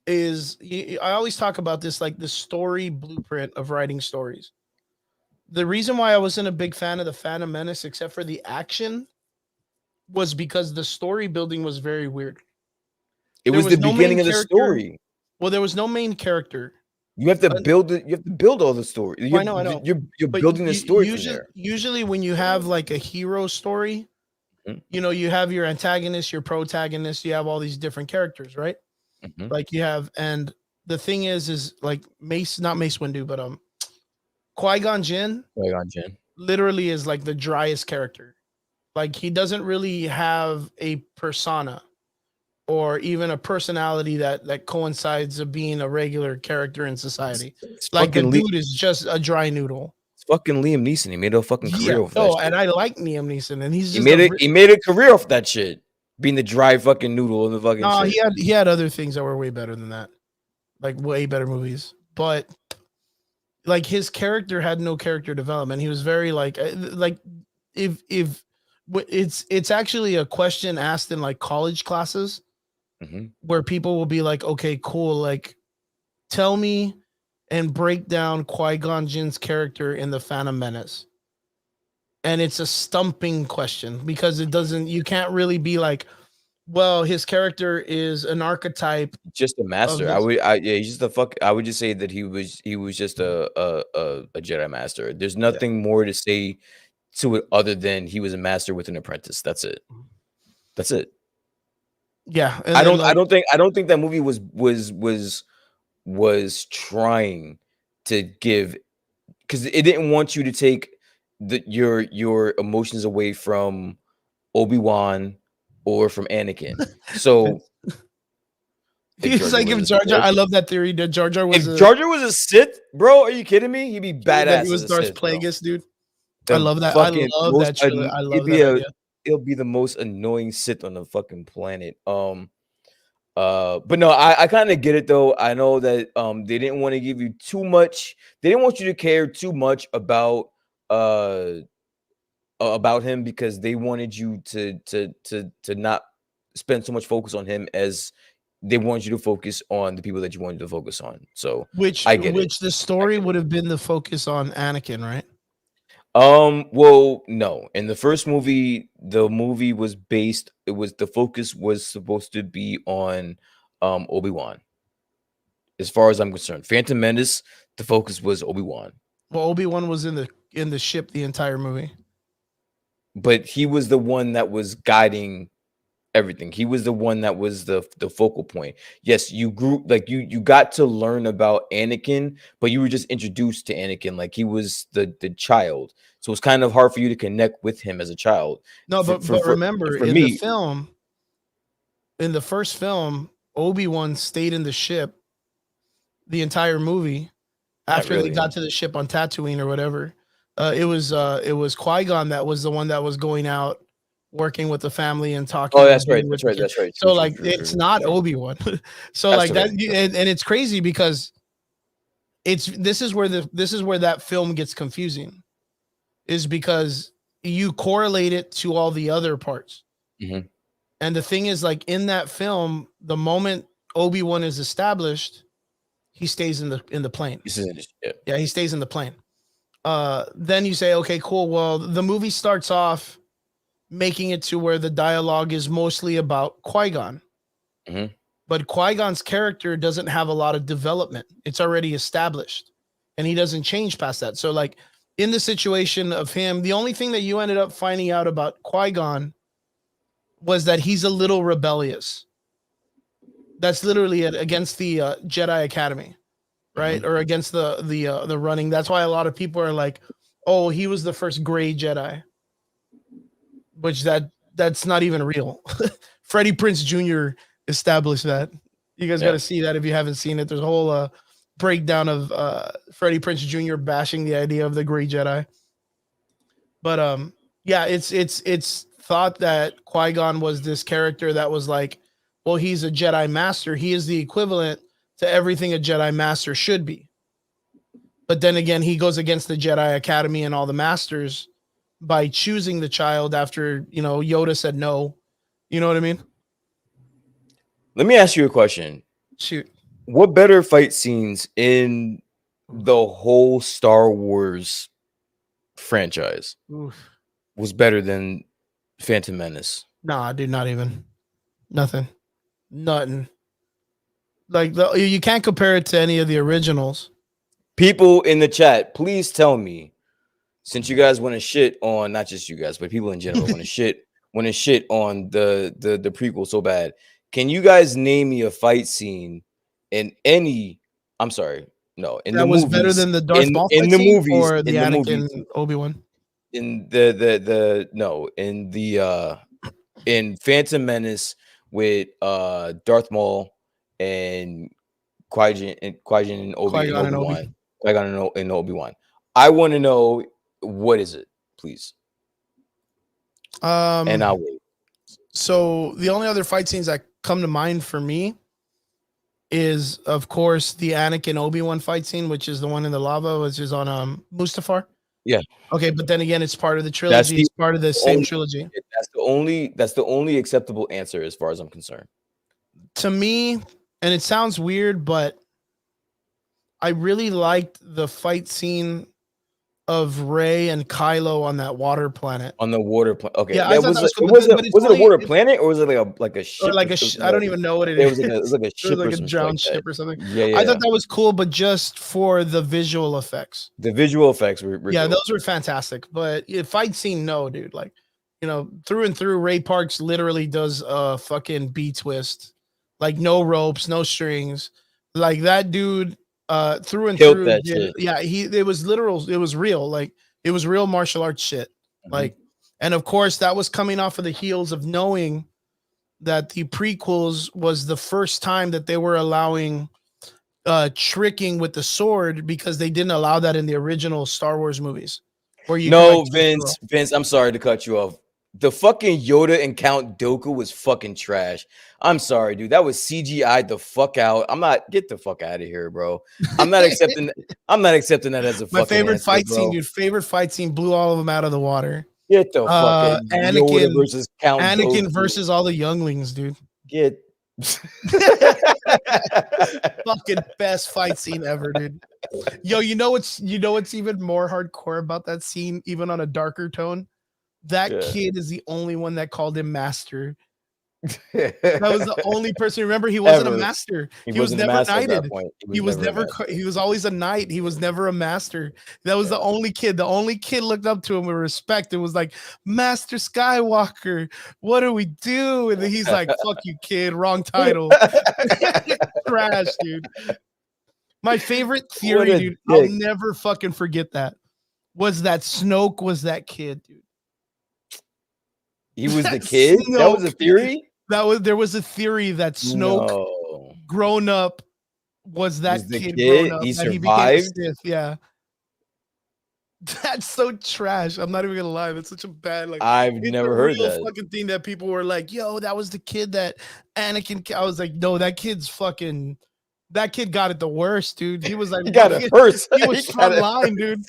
is I always talk about this, like the story blueprint of writing stories. The reason why I wasn't a big fan of the Phantom Menace, except for the action, was because the story building was very weird. It was the beginning of the story. Well, there was no main character. You have to build it. You have to build all the story. I know. You're building the story. Usually, when you have like a hero story, you know, you have your antagonist, your protagonist. You have all these different characters, right? Like you have, and the thing is like not Mace Windu, but Qui-Gon Jinn. Literally is like the driest character. Like he doesn't really have a persona or even a personality that coincides of being a regular character in society. It's like the dude is just a dry noodle. It's fucking Liam Neeson. He made a fucking career off that shit. And I like Liam Neeson, and he made a career off that shit. being the dry fucking noodle in the fucking No, shit. he had other things that were way better than that, like way better movies. But like his character had no character development. He was very like if it's actually a question asked in like college classes Mhm. where people will be like, okay, cool, like tell me and break down Qui-Gon Jinn's character in the Phantom Menace. And it's a stumping question because it doesn't, you can't really be like, well, his character is an archetype Just a of master. this. Yeah, he's just a fuck. I would just say that he was just a Jedi master. There's Yeah. nothing more to say to it other than he was a master with an apprentice. That's it. That's it. Yeah. And I then don't I like, don't think I don't think that movie was trying to give, because it didn't want you to take your emotions away from Obi-Wan or from Anakin. So if he's Jar Jar like, was if a Jar Jar, Sith, I love that theory that Jar Jar was if Jar Jar was a Sith, bro, are you kidding me? He'd be that he badass as was a Darth Sith, bro. Plagueis, dude. I The love that. I fucking love most that. I he'd love be that idea. he'll be the most annoying Sith on the fucking planet. But no, I kind of get it though. I know that they didn't want to give you too much. They didn't want you to care too much uh about him because they wanted you to not spend so much focus on him as they wanted you to focus on the people that you wanted to focus on. So I get it. Which the I story get it. would have been the focus on Anakin, right? Well, no. In the first movie, the movie was based, it was the focus was supposed to be on Obi-Wan. As far as I'm concerned, Phantom Menace, the focus was Obi-Wan. Well, Obi-Wan was in the ship the entire movie. But he was the one that was guiding everything. He was the one that was the focal point. Yes, you grew, like you got to learn about Anakin, but you were just introduced to Anakin like he was the child. So it's kind of hard for you to connect with him as a child. No, but remember For in the me, film, in the first film, Obi-Wan stayed in the ship the entire movie not after they really. got to the ship on Tatooine or whatever. It was Qui-Gon that was the one that was going out working with the family and talking. Oh, and that's right. being with That's the right. kid. That's right. So True, true, like true, it's true. not Yeah. Obi-Wan. So That's like that, right. and it's crazy because this is where that film gets confusing, is because you correlate it to all the other parts. Mhm. And the thing is, like in that film, the moment Obi-Wan is established, he stays in the plane. This isn't just, yeah. Yeah, he stays in the plane. Then you say, okay, cool. Well, the movie starts off making it to where the dialogue is mostly about Qui-Gon. Mhm. But Qui-Gon's character doesn't have a lot of development. It's already established. And he doesn't change past that. So, like, in the situation of him, the only thing that you ended up finding out about Qui-Gon was that he's a little rebellious. That's literally it, against the Jedi Academy, right? Or against the running. That's why a lot of people are like, "Oh, he was the first gray Jedi," which that's not even real. Freddie Prinze Jr. established that. You guys got to see that if you haven't seen it. There's a whole breakdown of Freddie Prinze Jr. bashing the idea of the gray Jedi. But yeah, it's thought that Qui-Gon was this character that was like, well, he's a Jedi master. He is the equivalent to everything a Jedi master should be. But then again, he goes against the Jedi Academy and all the masters by choosing the child after, Yoda said no. You know what I mean? Let me ask you a question. Shoot. What better fight scenes in the whole Star Wars franchise Oof. was better than Phantom Menace? Nah, dude, not even. Nothing. Like you can't compare it to any of the originals. People in the chat, please tell me, since you guys want to shit on, not just you guys, but people in general want to shit on the prequel so bad. Can you guys name me a fight scene in any? I'm sorry, no, in That the was movies, better than the Darth Maul in fight the scene movies, or the in the Anakin movies, Obi-Wan. in the no, in the in Phantom Menace with Darth Maul and Qui-Gon and Qui-Gon and Obi. Obi-Wan. Qui-Gon and Obi-Wan. I want to know, what is it, please? And I'll wait. So the only other fight scenes that come to mind for me is, of course, the Anakin Obi-Wan fight scene, which is the one in the lava, which is on Mustafar. Yeah. Okay, but then again, it's part of the That's trilogy. the It's part of the same only trilogy. that's the only acceptable answer as far as I'm concerned. To me, and it sounds weird, but I really liked the fight scene of Rey and Kylo on that water planet. On the water planet. Okay. Yeah, I thought that was cool. Was But it's it a only water planet or was it like a or ship? like or a something I don't like- even know what it It is. was it was like a It ship was like or a some shit drowned like that. ship or something. Yeah, yeah. I thought that was cool, but just for the visual effects. The visual effects were Yeah, dope. those were fantastic. But fight scene, no, dude. Like, through and through, Ray Parks literally does a fucking B twist. Like no ropes, no strings. Like that dude, through and Killed through. that shit. Yeah, it was literal, it was real. Like it was real martial arts shit. Mhm. Like, and of course, that was coming off of the heels of knowing that the prequels was the first time that they were allowing tricking with the sword, because they didn't allow that in the original Star Wars movies. Where you No, can, like, Vince, I'm sorry to cut you off. The fucking Yoda and Count Dooku was fucking trash. I'm sorry, dude. That was CGI the fuck out. Get the fuck out of here, bro. I'm not accepting that as a my fucking favorite answer, fight bro. scene, dude. Favorite fight scene, blew all of them out of the water. Get the fucking Yoda versus Count Anakin Dooku. versus all the younglings, dude. Get Fucking best fight scene ever, dude. Yo, you know what's even more hardcore about that scene, even on a darker tone? That Yeah. kid is the only one that called him master. That was the only person. Remember, he wasn't a Ever. master. He He was wasn't a never master at that knighted. point. He was never a never. master. He was always a knight. He was never a master. That was the only kid. The only kid looked up to him with respect. It was like, Master Skywalker, what do we do? And then he's like, "Fuck you, kid. Wrong title." Trash, dude. My favorite theory, a dude, I'll dick. never fucking forget that, was that Snoke was that kid, dude. He was the That's kid? That was a Snoke. theory? There was a theory that Snoke No. grown up was that Was the kid kid? grown up, He that he became a survived? Sith. Yeah. That's so trash. I'm not even gonna lie. That's such a bad, like, I've it's never a heard real that. fucking thing that people were like, "Yo, that was the kid that Anakin." I was like, "No, that kid got it the worst, dude. He was like, He got it first. He was He got front it line, dude.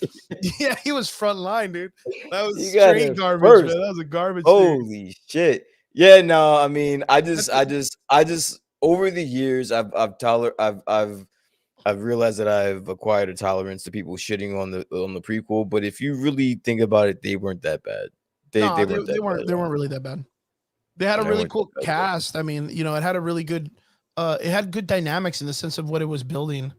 Yeah, he was front line, dude. That was He got straight it garbage, first. man. That was a garbage theory. Holy shit. Yeah, no, I mean, I just That's over the years I've realized that I've acquired a tolerance to people shitting on the prequel, but if you really think about it, they weren't that bad. They No, weren't that they bad weren't. at They all. weren't really that bad. They had a They really weren't cool that bad at all. cast. I mean, it had a really good. It had good dynamics in the sense of what it was building,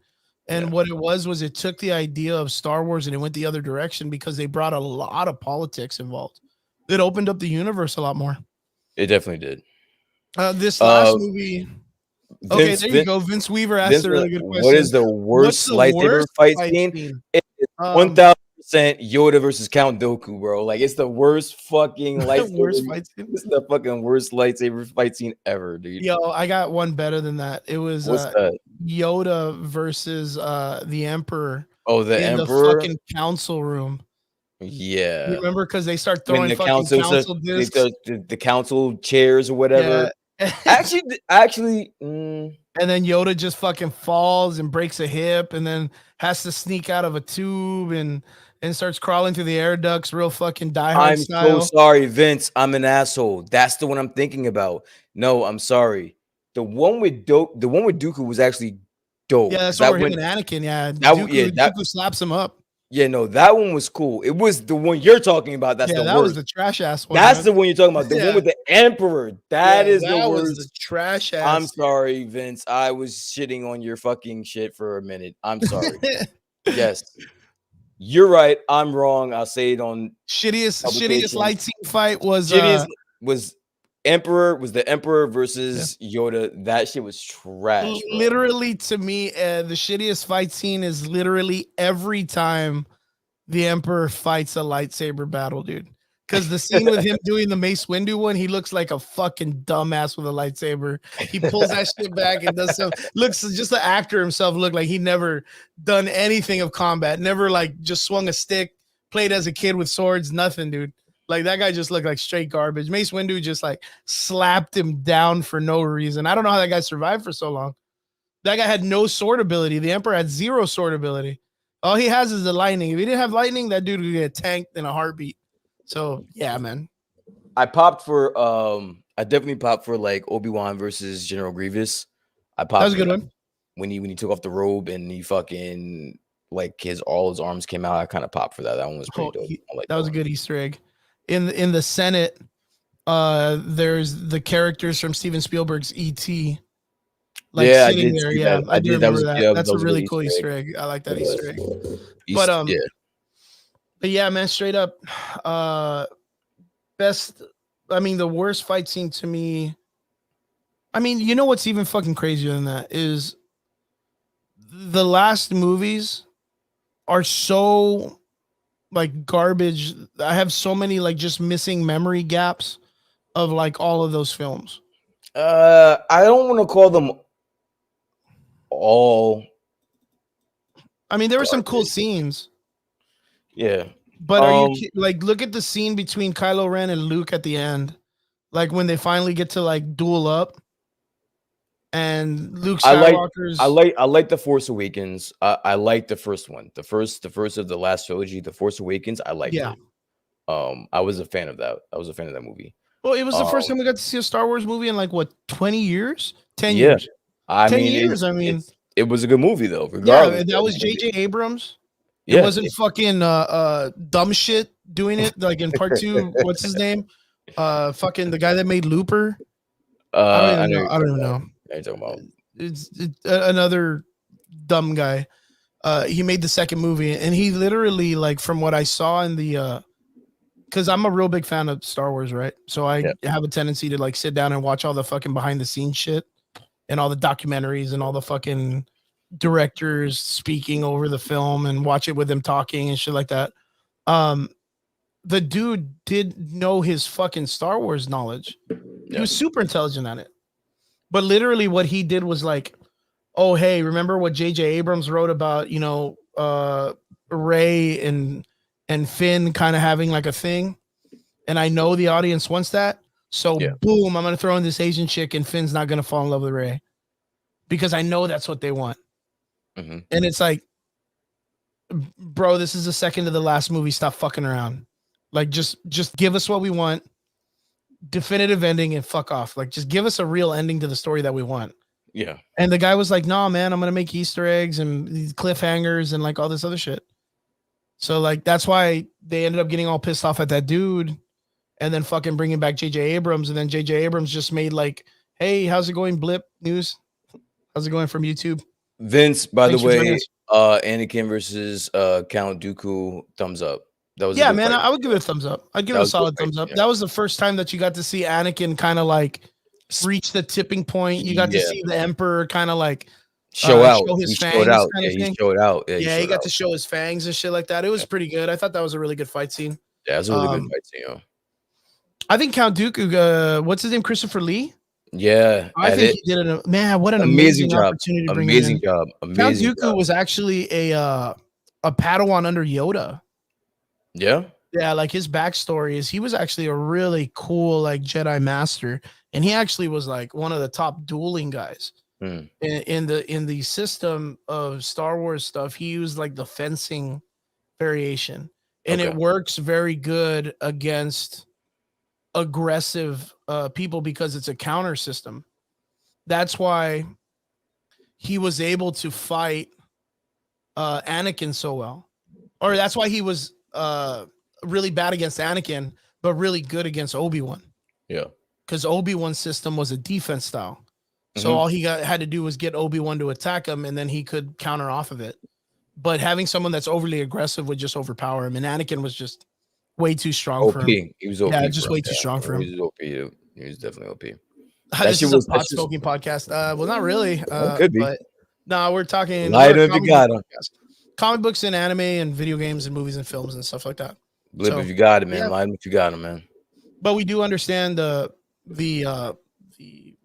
and Yeah. what it was it took the idea of Star Wars and it went the other direction because they brought a lot of politics involved. It opened up the universe a lot more. It definitely did. This last Uh, movie. Okay, Vince, there you Vin- go. Vince Weaver asked Vince, a really good question. what is the What's worst the lightsaber worst fight fight scene? scene? It is 1000% Yoda versus Count Dooku, bro. Like, it's the worst fucking lightsaber. Worst fight scene? This is the fucking worst lightsaber fight scene ever, dude. Yo, I got one better than that. It was What's that? Yoda versus the Emperor Oh, the in the Emperor. fucking council room. Yeah. You remember, because they start When throwing the fucking council, council discs. the council chairs or whatever. Yeah. Actually, And then Yoda just fucking falls and breaks a hip, and then has to sneak out of a tube and starts crawling through the air ducts, real fucking Die Hard I'm style. so sorry, Vince. I'm an asshole. That's the one I'm thinking about. No, I'm sorry. The one with Dooku was actually dope. Yeah, that's That where him one- and Anakin. Yeah, that- Dooku slaps him up. Yeah, no, that one was cool. It was the one you're talking about. That's Yeah, the that worst. was the trash ass one. That's man. the one you're talking about. The Yeah. one with the Emperor. That is the was worst. the trash ass. I'm sorry, Vince. I was shitting on your fucking shit for a minute. I'm sorry. Yes. You're right. I'm wrong. I'll say it on shittiest publications. light scene fight was shittiest was the Emperor versus Yoda. That shit was trash. Bro. literally, to me, the shittiest fight scene is literally every time the Emperor fights a lightsaber battle, dude. Because the scene with him doing the Mace Windu one, he looks like a fucking dumbass with a lightsaber. He pulls that shit back and does some. Looks just the actor himself looked like he never done anything of combat. Never like just swung a stick, played as a kid with swords, nothing, dude. Like that guy just looked like straight garbage. Mace Windu just like slapped him down for no reason. I don't know how that guy survived for so long. That guy had no sword ability. The Emperor had zero sword ability. All he has is the lightning. If he didn't have lightning, that dude would get tanked in a heartbeat. So yeah, man. I definitely popped for like Obi-Wan versus General Grievous. I popped That was a for good that one. when he took off the robe and he fucking like all his arms came out. I kind of popped for that. That one was pretty dope. I like That was a one. good Easter egg. In the Senate, there's the characters from Steven Spielberg's E.T. Like Yeah, I sitting did there. see Yeah, that. I do That remember was that. yeah, That's that a was a good really cool Easter Easter egg. egg. I like that It Easter was. egg. East- But yeah, but yeah, man, straight up, best. I mean, the worst fight scene to me. I mean, you know what's even fucking crazier than that is the last movies are so like garbage. I have so many like just missing memory gaps of like all of those films. I don't want to call them all I mean, there were some cool garbage. scenes, Yeah. but are you like look at the scene between Kylo Ren and Luke at the end, like when they finally get to like duel up, and Luke I Skywalker's like the Force Awakens. I like the first one, the first of the last trilogy, the Force Awakens. I liked yeah. it. I was a fan of that. I was a fan of that movie. Well, it was the first Um, time we got to see a Star Wars movie in like what 20 years, 10 yeah. years, I 10 mean, years. I mean, it was a good movie though. yeah, Regardless, that was J.J. Abrams. It Yeah. wasn't fucking dumb shit doing it like in part two. What's his name? Fucking the guy that made Looper. I don't I even know know. you're I don't talking even about. know. I know you're talking about. It's another dumb guy. He made the second movie, and he literally like from what I saw in the because I'm a real big fan of Star Wars, right? So I Yeah. have a tendency to like sit down and watch all the fucking behind the scenes shit and all the documentaries and all the fucking directors speaking over the film and watch it with them talking and shit like that. Um, the dude did know his fucking Star Wars knowledge. He Yeah. was super intelligent at it. But literally what he did was like, oh, hey, remember what J.J. Abrams wrote about, Ray and Finn kind of having like a thing? And I know the audience wants that. So Yeah. boom, I'm gonna throw in this Asian chick and Finn's not gonna fall in love with Ray. Because I know that's what they want. Mhm. And it's like, bro, this is the second to the last movie. Stop fucking around. Like just give us what we want. Definitive ending and fuck off. Like just give us a real ending to the story that we want. Yeah. And the guy was like, "No, man, I'm gonna make Easter eggs and these cliffhangers and like all this other shit." So like that's why they ended up getting all pissed off at that dude, and then fucking bringing back J.J. Abrams, and then J.J. Abrams just made like, "Hey, how's it going, Blip News? How's it going from YouTube?" Vince, by Thanks the for joining way, us. Anakin versus Count Dooku, thumbs up. That was a Yeah, good man, fight. I would give it a thumbs up. I'd give That it a was a good solid fight. thumbs up. Yeah. That was the first time that you got to see Anakin kind of like reach the tipping point. You got to Yeah. see the Emperor kind of like Show out. show his He fangs showed out. kind Yeah, of he thing. showed out. Yeah, Yeah, he showed got out. to show his fangs and shit like that. It was Yeah. pretty good. I thought that was a really good fight scene. Yeah, it was a really good Um, fight scene, yo. I think Count Dooku, what's his name, Christopher Lee? Yeah, I think he did it. Man, what an amazing amazing job. opportunity to bring him Amazing in. job. Count Amazing Dooku job. was actually a Padawan under Yoda. Yeah. Yeah, like his backstory is he was actually a really cool like Jedi master, and he actually was like one of the top dueling guys Hmm. in the system of Star Wars stuff. He used like the fencing variation, and Okay. it works very good against aggressive people because it's a counter system. That's why he was able to fight Anakin so well, or that's why he was really bad against Anakin, but really good against Obi-Wan. Yeah. Because Obi-Wan's system was a defense style. So Mhm. all he had to do was get Obi-Wan to attack him, and then he could counter off of it. But having someone that's overly aggressive would just overpower him. And Anakin was just way too strong for him. OP. He was OP. Yeah, for just him. way too strong for him. He was OP. Dude. He was definitely OP. This shit is a was- that pot shit- smoking podcast. Well, not really. could be. But no, we're talking Light we're a him if you comic got book him. podcast. Comic books and anime and video games and movies and films and stuff like that. Blip So, if you got it, man. yeah. Line if you got him, man. But we do understand the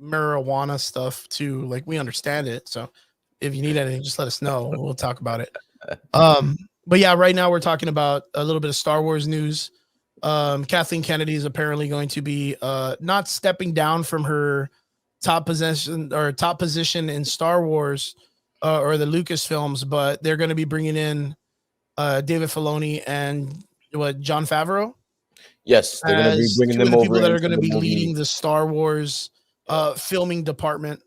marijuana stuff too. Like we understand it. So if you need anything, just let us know. We'll talk about it. But yeah, right now we're talking about a little bit of Star Wars news. Kathleen Kennedy is apparently going to be not stepping down from her top position in Star Wars or the Lucasfilms, but they're going to be bringing in David Filoni and John Favreau Yes, they're gonna be as bringing two of them the over people that are into going to the be movie. leading the Star Wars Yeah. filming department,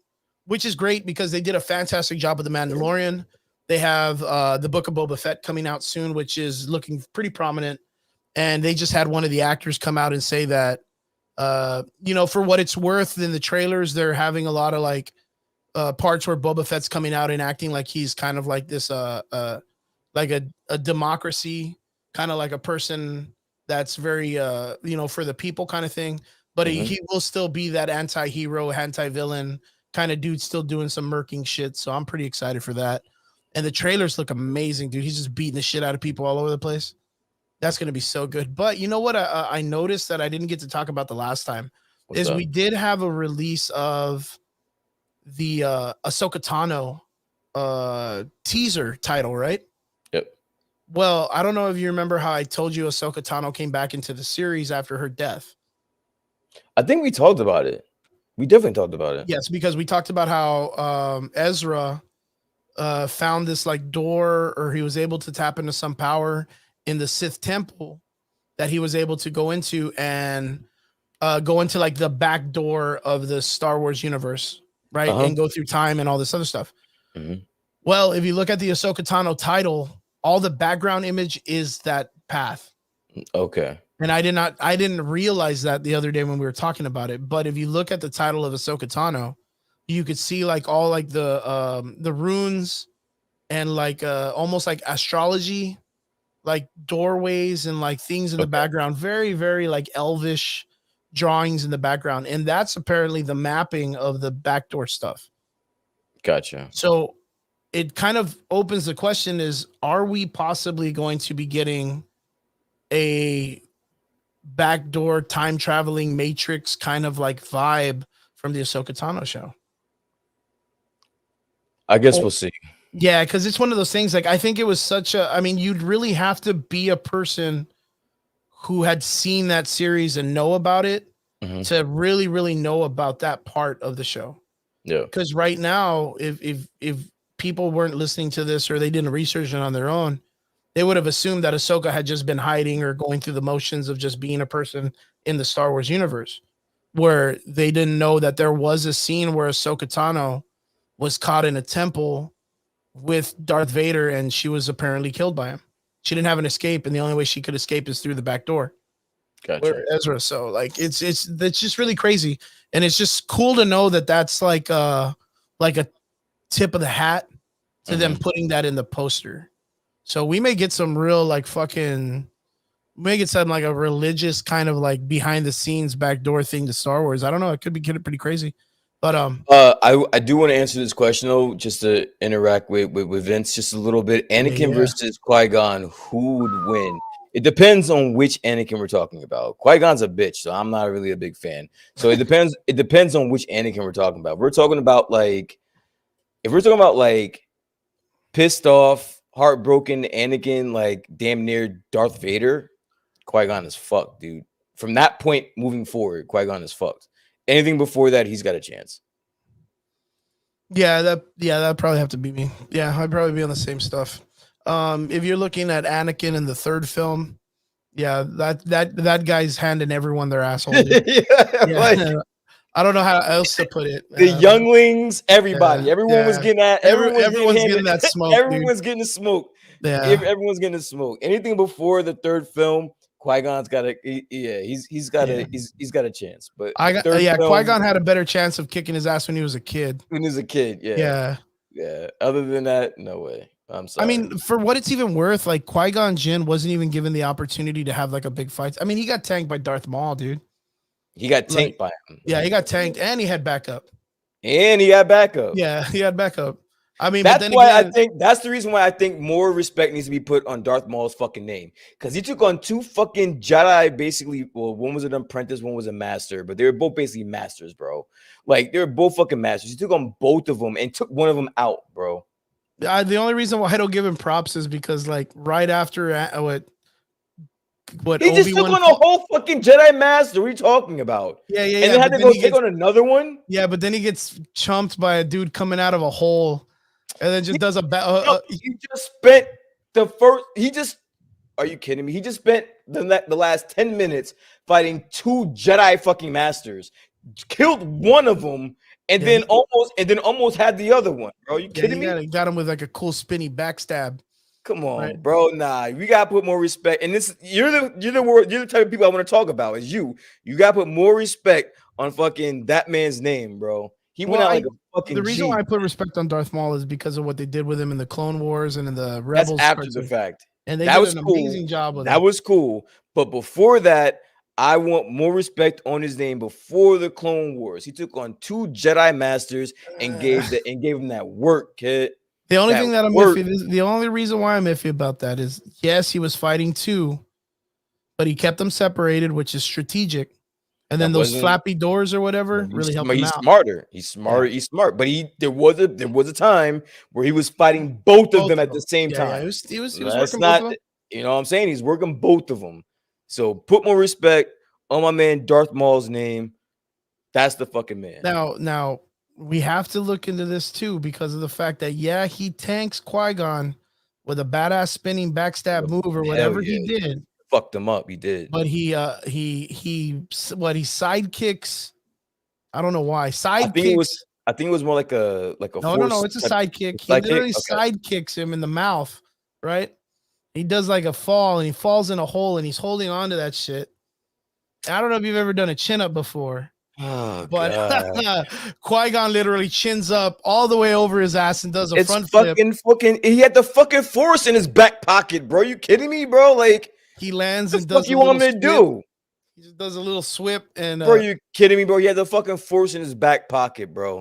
which is great because they did a fantastic job with The Mandalorian. They have the Book of Boba Fett coming out soon, which is looking pretty prominent. And they just had one of the actors come out and say that, for what it's worth, in the trailers, they're having a lot of like parts where Boba Fett's coming out and acting like he's kind of like this, like a democracy, kind of like a person that's very, for the people kind of thing. But Mhm. he will still be that anti-hero, anti-villain kind of dude, still doing some murking shit. So I'm pretty excited for that. And the trailers look amazing, dude. He's just beating the shit out of people all over the place. That's going to be so good. But you know what? I noticed that I didn't get to talk about the last time What's is that? we did have a release of the Ahsoka Tano teaser title, right? Yep. Well, I don't know if you remember how I told you Ahsoka Tano came back into the series after her death. I think we talked about it. We definitely talked about it. Yes, because we talked about how Ezra found this like door, or he was able to tap into some power in the Sith temple that he was able to go into and go into like the back door of the Star Wars universe, right? Uh-huh. And go through time and all this other stuff. Mhm. Well, if you look at the Ahsoka Tano title, all the background image is that path. Okay. And I didn't realize that the other day when we were talking about it. But if you look at the title of Ahsoka Tano, you could see like all like the runes and like almost like astrology, like doorways and like things in the Okay. background, very, very like elvish drawings in the background. And that's apparently the mapping of the backdoor stuff. Gotcha. So it kind of opens the question is, are we possibly going to be getting a backdoor time traveling matrix kind of like vibe from the Ahsoka Tano show? I guess Oh, we'll see. yeah, because it's one of those things. Like, I think it was I mean, you'd really have to be a person who had seen that series and know about it Mhm. to really, really know about that part of the show. Yeah. Because right now, if people weren't listening to this or they didn't research it on their own, they would have assumed that Ahsoka had just been hiding or going through the motions of just being a person in the Star Wars universe, where they didn't know that there was a scene where Ahsoka Tano was caught in a temple with Darth Vader and she was apparently killed by him. She didn't have an escape, and the only way she could escape is through the back door. Gotcha. Where Ezra. So like it's just really crazy, and it's just cool to know that that's like a tip of the hat to them Mhm. putting that in the poster. So we may get some real like fucking make it sound like a religious kind of like behind the scenes backdoor thing to Star Wars. I don't know. It could be getting pretty crazy. But I do want to answer this question though, just to interact with Vince just a little bit. Anakin yeah. versus Qui-Gon, who would win? It depends on which Anakin we're talking about. Qui-Gon's a bitch, so I'm not really a big fan. So it depends. It depends on which Anakin we're talking about. We're talking about like, if we're talking about like pissed off, heartbroken Anakin, like damn near Darth Vader, Qui-Gon is fucked, dude. From that point moving forward, Qui-Gon is fucked. Anything before that, he's got a chance. That'd probably have to be me. Yeah, I'd probably be on the same stuff. If you're looking at Anakin in the third film, yeah, that guy's handing everyone their asshole. Dude. Yeah, Yeah, like I don't know how else to put it. the younglings, everybody, yeah, everyone was yeah. getting at, Everyone's getting that smoke, dude. everyone's getting the smoke. Yeah, Everyone's getting the smoke. Anything before the third film, Qui-Gon's got a he's got Yeah. he's got a chance. But third yeah. film, Qui-Gon had a better chance of kicking his ass when he was a kid. when he was a kid, Yeah. Other than that, no way. I'm sorry. I mean, for what it's even worth, like Qui-Gon Jinn wasn't even given the opportunity to have like a big fight. I mean, he got tanked by Darth Maul, dude. he got tanked by him. Yeah, he got tanked and he had backup. And he got backup. Yeah, he had backup. I mean, That's but then why again, I think that's the reason why I think more respect needs to be put on Darth Maul's fucking name, because he took on two fucking Jedi. Basically, well, one was an apprentice, one was a master, but they were both basically masters, bro. Like they were both fucking masters. He took on both of them and took one of them out, bro. the only reason why I don't give him props is because like right after what what He just took Obi-Wan. on a whole fucking Jedi Master. What are you talking about? Yeah, And then had to go take on another one. Yeah, but then he gets chumped by a dude coming out of a hole, and then just does a He just spent the first. He just. Are you kidding me? He just spent the last 10 minutes fighting 2 Jedi fucking masters, killed one of them, and then almost had the other one. Bro, you kidding me? Got him with like a cool spinny backstab. Come on, Right. bro. Nah, we gotta put more respect. And this, you're the type of people I want to talk about. Is you? You gotta put more respect on fucking that man's name, bro. He went out like a fucking. The reason G. why I put respect on Darth Maul is because of what they did with him in the Clone Wars and in the Rebels. That's after the fact. And they that did was an cool. amazing job with that. Was cool. But before that, I want more respect on his name. Before the Clone Wars, he took on 2 Jedi Masters and gave him that work, kid. The only thing that I'm iffy, the only reason why I'm iffy about that is, yes, he was fighting 2, but he kept them separated, which is strategic. And then those flappy doors or whatever really helped him out. He's smart. But there was a time where he was fighting both of them at the same time. Yeah, he was working both of them. You know what I'm saying? He's working both of them. So put more respect on my man Darth Maul's name. That's the fucking man. Now we have to look into this too, because of the fact that he tanks Qui-Gon with a badass spinning backstab move or whatever he did. Fucked him up. He did. But he sidekicks. I don't know why. I think it was more like a no, it's a sidekick. He literally sidekicks him in the mouth, right? He does like a fall and he falls in a hole and he's holding on to that shit. I don't know if you've ever done a chin up before. Oh, but Qui-Gon literally chins up all the way over his ass and does a front flip. He had the fucking Force in his back pocket, bro. You kidding me, bro? Like, he lands what and the does fuck you want me to do? He just does a little swip and bro, you kidding me, bro? He had the fucking Force in his back pocket, bro.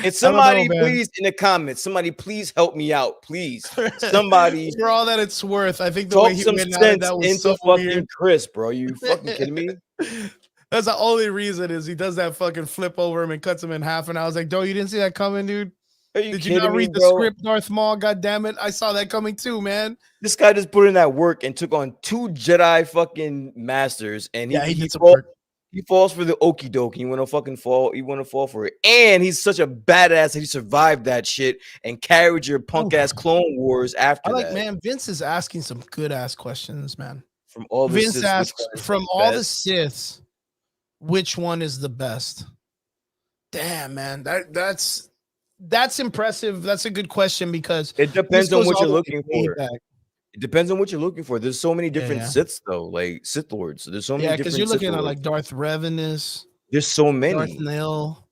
And somebody please in the comments, somebody please help me out, please. Somebody for all that it's worth. I think the talk way he some went sense that was into so fucking weird. Chris, bro. You fucking kidding me? That's the only reason is he does that fucking flip over him and cuts him in half. And I was like, "Doe, you didn't see that coming, dude? Did you not read the script, Darth Maul? God damn it. I saw that coming too, man." This guy just put in that work and took on 2 Jedi fucking masters. And he falls for the okie dokie. He want to fucking fall. He want to fall for it. And he's such a badass that he survived that shit and carried your punk ass Clone Wars after that. Man, Vince is asking some good ass questions, man. From all the Vince asks from all the Siths, which one is the best? Damn, man. That's impressive. That's a good question because it depends on what you're looking for. It depends on what you're looking for. There's so many different Siths, though, like Sith Lords. There's so many different. Because you're looking at like Darth Revanus. There's so many. Darth Nihil.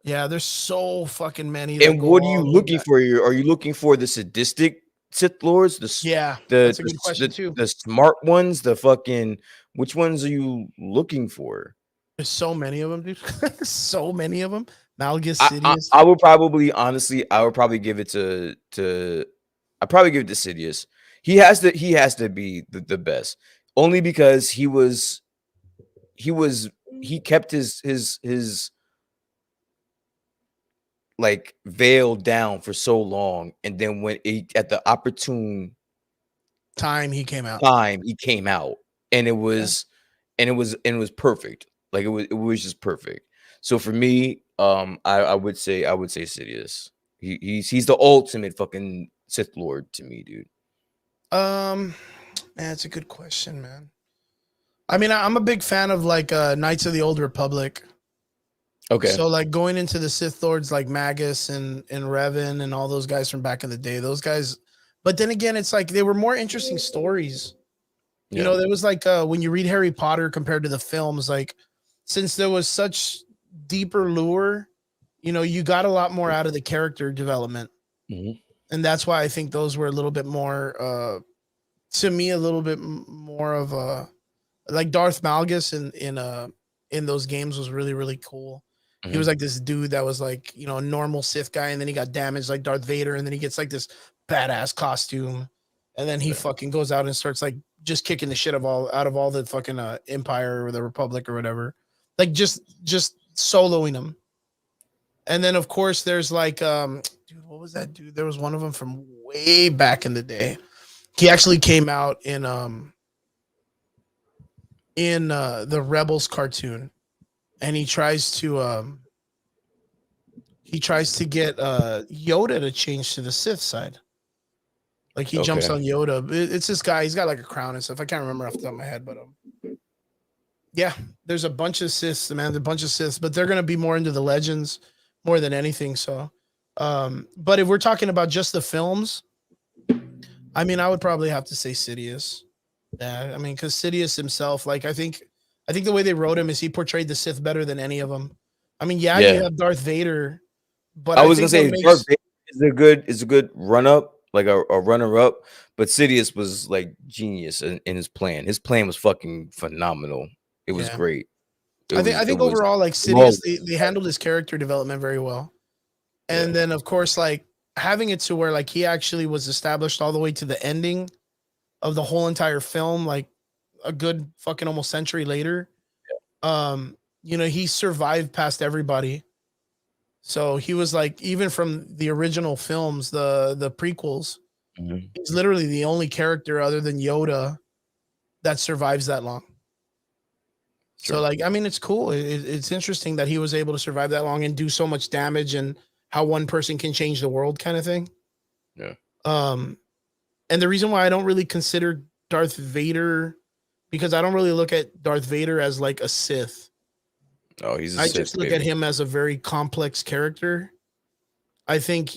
Yeah, there's so fucking many. And what are you looking for? Are you looking for the sadistic Sith Lords? That's a good question too. The smart ones, the fucking. Which ones are you looking for? There's so many of them, dude. So many of them. Malgus, Sidious. I would probably, honestly, give it to. I'd probably give it to Sidious. He has to be the best, only because he kept his like veil down for so long, and then when at the opportune time he came out, and it was perfect. Like it was just perfect. So for me, I would say Sidious. He's the ultimate fucking Sith Lord to me, dude. Man, it's a good question, man. I mean, I'm a big fan of like Knights of the Old Republic. Okay. So like going into the Sith Lords like Magus and Revan and all those guys from back in the day, those guys. But then again, it's like they were more interesting stories. You know, there was like when you read Harry Potter compared to the films, like since there was such deeper lure, you know, you got a lot more out of the character development. Mm-hmm. And that's why I think those were a little bit more, to me, a little bit more of a, like Darth Malgus in those games was really, really cool. Mm-hmm. He was like this dude that was like, you know, a normal Sith guy. And then he got damaged like Darth Vader. And then he gets like this badass costume. And then he fucking goes out and starts like just kicking the shit out of all the fucking Empire or the Republic or whatever. Like just soloing them. And then of course there's like, dude, what was that dude? There was one of them from way back in the day. He actually came out in in the Rebels cartoon, and he tries to get Yoda to change to the Sith side. Like he jumps Okay. on Yoda. It's this guy. He's got like a crown and stuff. I can't remember off the top of my head, but yeah, there's a bunch of Siths, man. There's a bunch of Siths, but they're gonna be more into the legends more than anything. So, but if we're talking about just the films, I mean, I would probably have to say Sidious. Yeah, I mean, because Sidious himself, like, I think the way they wrote him is he portrayed the Sith better than any of them. I mean, yeah, you Yeah. have Darth Vader, but I I was gonna think what say Darth makes Vader is a good run up, like a runner up, but Sidious was like genius in his plan. His plan was fucking phenomenal. It was yeah, great. I It think was overall, like Sidious, flawless. they handled his character development very well. Yeah. And then of course, like having it to where like he actually was established all the way to the ending of the whole entire film, like a good fucking almost century later. You know, he survived past everybody. So he was like, even from the original films, the prequels, Mhm. he's literally the only character other than Yoda that survives that long. So Sure. like, I mean, it's cool. It's interesting that he was able to survive that long and do so much damage, and how one person can change the world, kind of thing. Yeah. Um, and the reason why I don't really consider Darth Vader, because I don't really look at Darth Vader as like a Sith. Oh, he's a I just Sith, look at baby. him as a very complex character. I think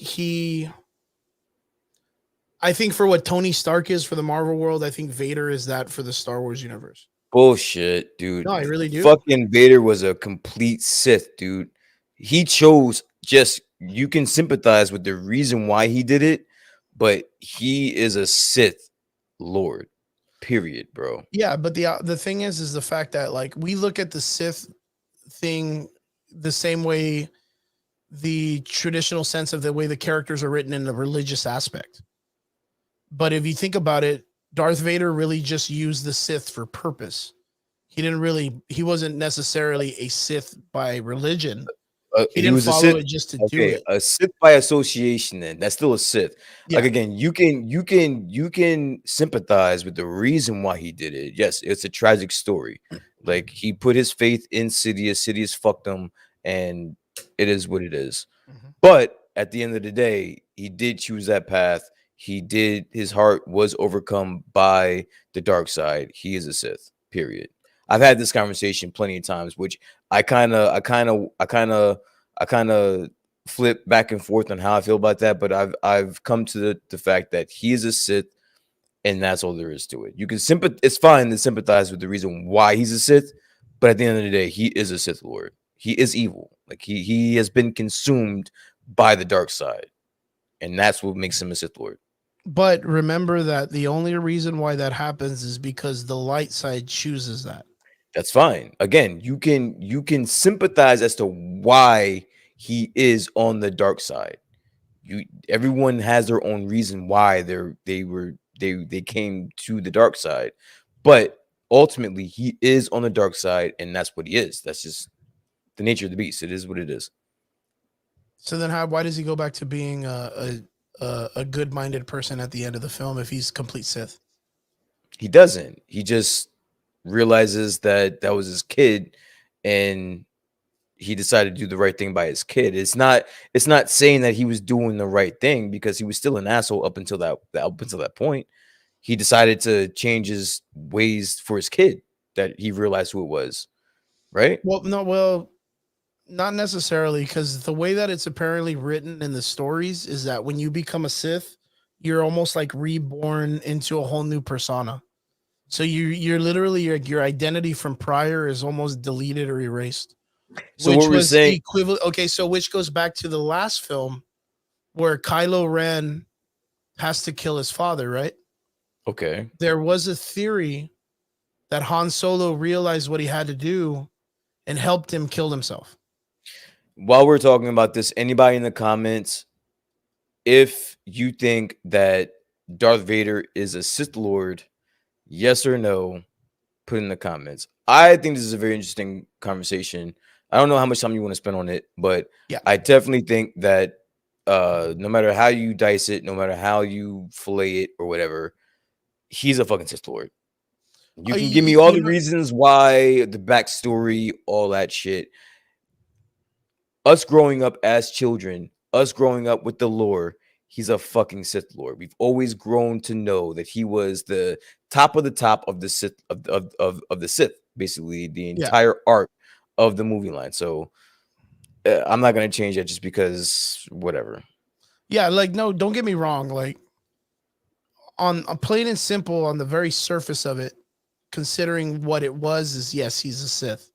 I think for what Tony Stark is for the Marvel world, I think Vader is that for the Star Wars universe. Bullshit, dude. No, I really do. Fucking Vader was a complete Sith, dude. He chose just you can sympathize with the reason why he did it, but he is a Sith Lord. Period, bro. Yeah, but the thing is the fact that like we look at the Sith thing the same way, the traditional sense of the way the characters are written in the religious aspect. But if you think about it, Darth Vader really just used the Sith for purpose. He wasn't necessarily a Sith by religion. He He didn't was a follow Sith. it just to do Okay, it. a Sith by association. Then that's still a Sith. Like Yeah. again, you can sympathize with the reason why he did it. Yes, it's a tragic story. Like he put his faith in Sidious. Sidious fucked him, and it is what it is. Mhm. But at the end of the day, he did choose that path. He did. His heart was overcome by the dark side. He is a Sith. Period. I've had this conversation plenty of times, which I kind of flip back and forth on how I feel about that. But I've come to the fact that he is a Sith, and that's all there is to it. You can sympathize. It's fine to sympathize with the reason why he's a Sith, but at the end of the day, he is a Sith Lord. He is evil. Like he has been consumed by the dark side, and that's what makes him a Sith Lord. But remember that the only reason why that happens is because the light side chooses that. That's fine. Again, you can sympathize as to why he is on the dark side. You everyone has their own reason why they came to the dark side, but ultimately he is on the dark side, and that's what he is. That's just the nature of the beast. It is what it is. So then why does he go back to being a good-minded person at the end of the film if he's complete Sith? He doesn't. He just realizes that that was his kid, and he decided to do the right thing by his kid. It's not saying that he was doing the right thing because he was still an asshole up until that point. He decided to change his ways for his kid that he realized who it was, right? Well, no, well, not necessarily, because the way that it's apparently written in the stories is that when you become a Sith, you're almost like reborn into a whole new persona. So you're literally your identity from prior is almost deleted or erased, So what which we're was saying, equivalent. Okay, so which goes back to the last film where Kylo Ren has to kill his father, right? okay, There was a theory that Han Solo realized what he had to do and helped him kill himself. while we're talking about this, anybody in the comments, if you think that Darth Vader is a Sith Lord, yes or no, put in the comments. I think this is a very interesting conversation. I don't know how much time you want to spend on it, but Yeah. I definitely think that no matter how you dice it, no matter how you fillet it or whatever, he's a fucking Sith Lord. You can give me all the reasons why, the backstory, all that shit. Us growing up as children, us growing up with the lore, he's a fucking Sith Lord. We've always grown to know that he was the top of the top of the Sith of the Sith, basically the entire arc of the movie line. So I'm not gonna change that just because whatever. Yeah, like no, don't get me wrong. Like on plain and simple, on the very surface of it, considering what it was, is yes, he's a Sith.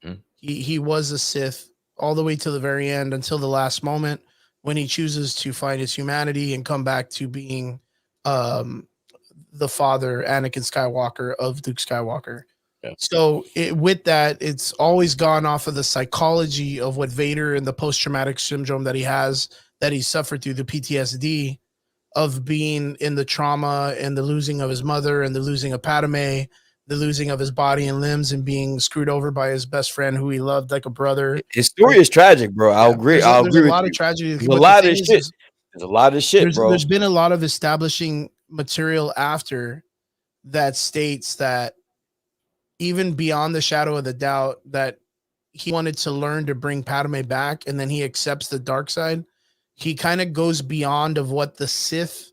Mhm. He was a Sith all the way to the very end until the last moment when he chooses to find his humanity and come back to being the father, Anakin Skywalker, of Luke Skywalker. Yeah. So with that, it's always gone off of the psychology of what Vader and the post-traumatic syndrome that he has, that he suffered through, the PTSD of being in the trauma and the losing of his mother and the losing of Padme, the losing of his body and limbs, and being screwed over by his best friend who he loved like a brother. His story is tragic, bro. I'll agree. I'll agree with a lot you. of tragedy. There's a lot of shit. There's a lot of shit, bro. There's been a lot of establishing material after that states that even beyond the shadow of the doubt that he wanted to learn to bring Padme back, and then he accepts the dark side. He kind of goes beyond of what the Sith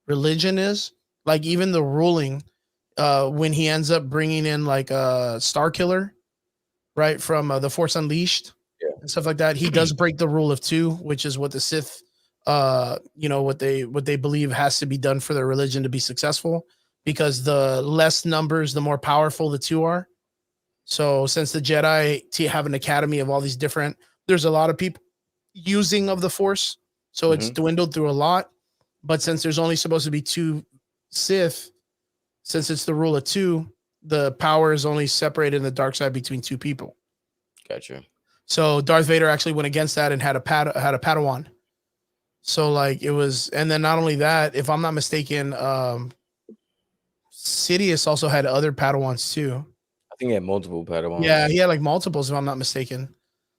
religion is. Like even the ruling, when he ends up bringing in like a Star Killer, right, from the Force Unleashed, and stuff like that. He does break the rule of two, which is what the Sith, what they believe has to be done for their religion to be successful, because the less numbers, the more powerful the two are. So since the Jedi have an academy of all these different, there's a lot of people using of the Force, so it's dwindled through a lot. But since there's only supposed to be two Sith, since it's the rule of two, the power is only separated in the dark side between two people. Gotcha. So Darth Vader actually went against that and had a Padawan. So like it was, and then not only that, if I'm not mistaken, Sidious also had other Padawans too. I think he had multiple Padawans. Yeah, he had like multiples, if I'm not mistaken.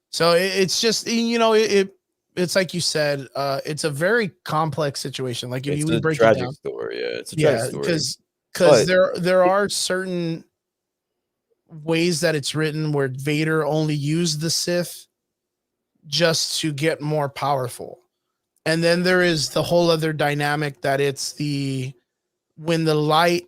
So it's just, it's like you said, it's a very complex situation. Like if you break it down, story. Yeah, it's a tragic story. Because there are certain ways that it's written where Vader only used the Sith just to get more powerful. And then there is the whole other dynamic that it's when the light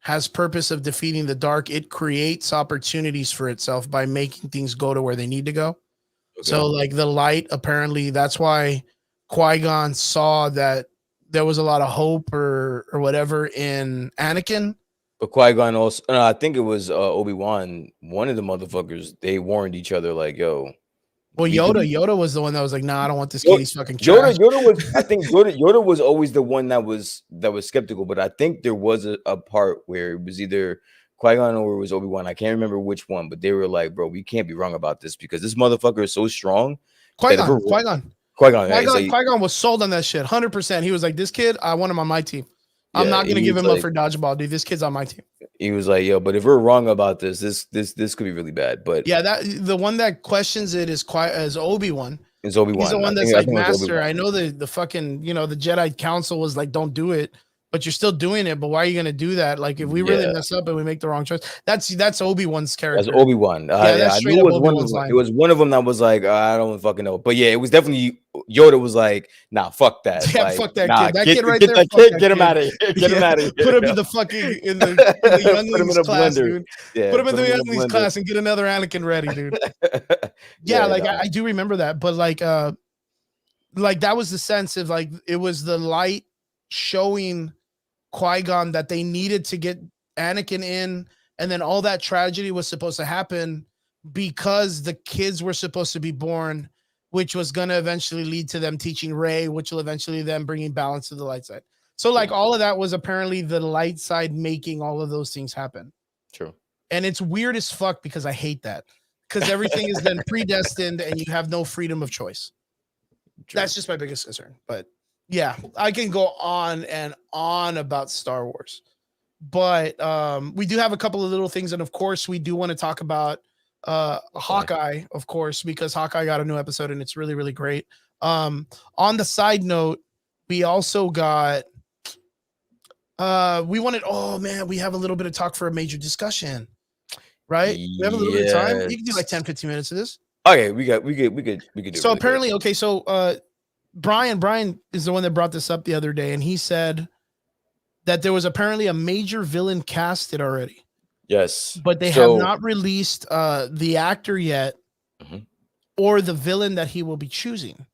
has purpose of defeating the dark, it creates opportunities for itself by making things go to where they need to go. Okay. So like the light, apparently that's why Qui-Gon saw that there was a lot of hope or whatever in Anakin. But Qui-Gon also, I think it was Obi-Wan, one of the motherfuckers, they warned each other like, yo. Well, Yoda was the one that was like, nah, I don't want this kid. He's fucking trash. Yoda was always the one that was skeptical, but I think there was a part where it was either Qui-Gon or it was Obi-Wan. I can't remember which one, but they were like, bro, we can't be wrong about this because this motherfucker is so strong. Qui-Gon was sold on that shit 100%. He was like, this kid, I want him on my team. I'm not gonna give him up for dodgeball, dude. This kid's on my team. He was like, yo, but if we're wrong about this could be really bad. But yeah, that the one that questions it is Obi-Wan. It's Obi-Wan. He's the one that's like master. I know the fucking, the Jedi Council was like, don't do it, but you're still doing it. But why are you gonna do that? Like, if we really mess up and we make the wrong choice, that's Obi-Wan's character. That's Obi-Wan. I knew it was one of them. It was one of them that was like, I don't fucking know. But yeah, it was definitely Yoda was like, nah, fuck that. Yeah, like, fuck that kid. That kid right there. Get him out of here. Get him out of here. Put him in the fucking in the younglings class, dude. Yeah, put him in the younglings class and get another Anakin ready, dude. I do remember that, but like that was the sense of like it was the light showing Qui-Gon that they needed to get Anakin in, and then all that tragedy was supposed to happen because the kids were supposed to be born, which was going to eventually lead to them teaching Rey, which will eventually then bringing balance to the light side. So like all of that was apparently the light side making all of those things happen. True. And it's weird as fuck because I hate that, because everything is then predestined and you have no freedom of choice. True. That's just my biggest concern. But yeah, I can go on and on about Star Wars, but we do have a couple of little things. And of course we do want to talk about Hawkeye, of course, because Hawkeye got a new episode and it's really, really great. On the side note, we also got We wanted. Oh man, we have a little bit of talk for a major discussion, right? We have a little bit of time. You can do like Yes. 10-15 minutes of this. Okay, we could do it So really quick. apparently, okay, so Brian is the one that brought this up the other day, and he said that there was apparently a major villain casted already, Yes. but they have So not released the actor yet mhm. or the villain that he will be choosing.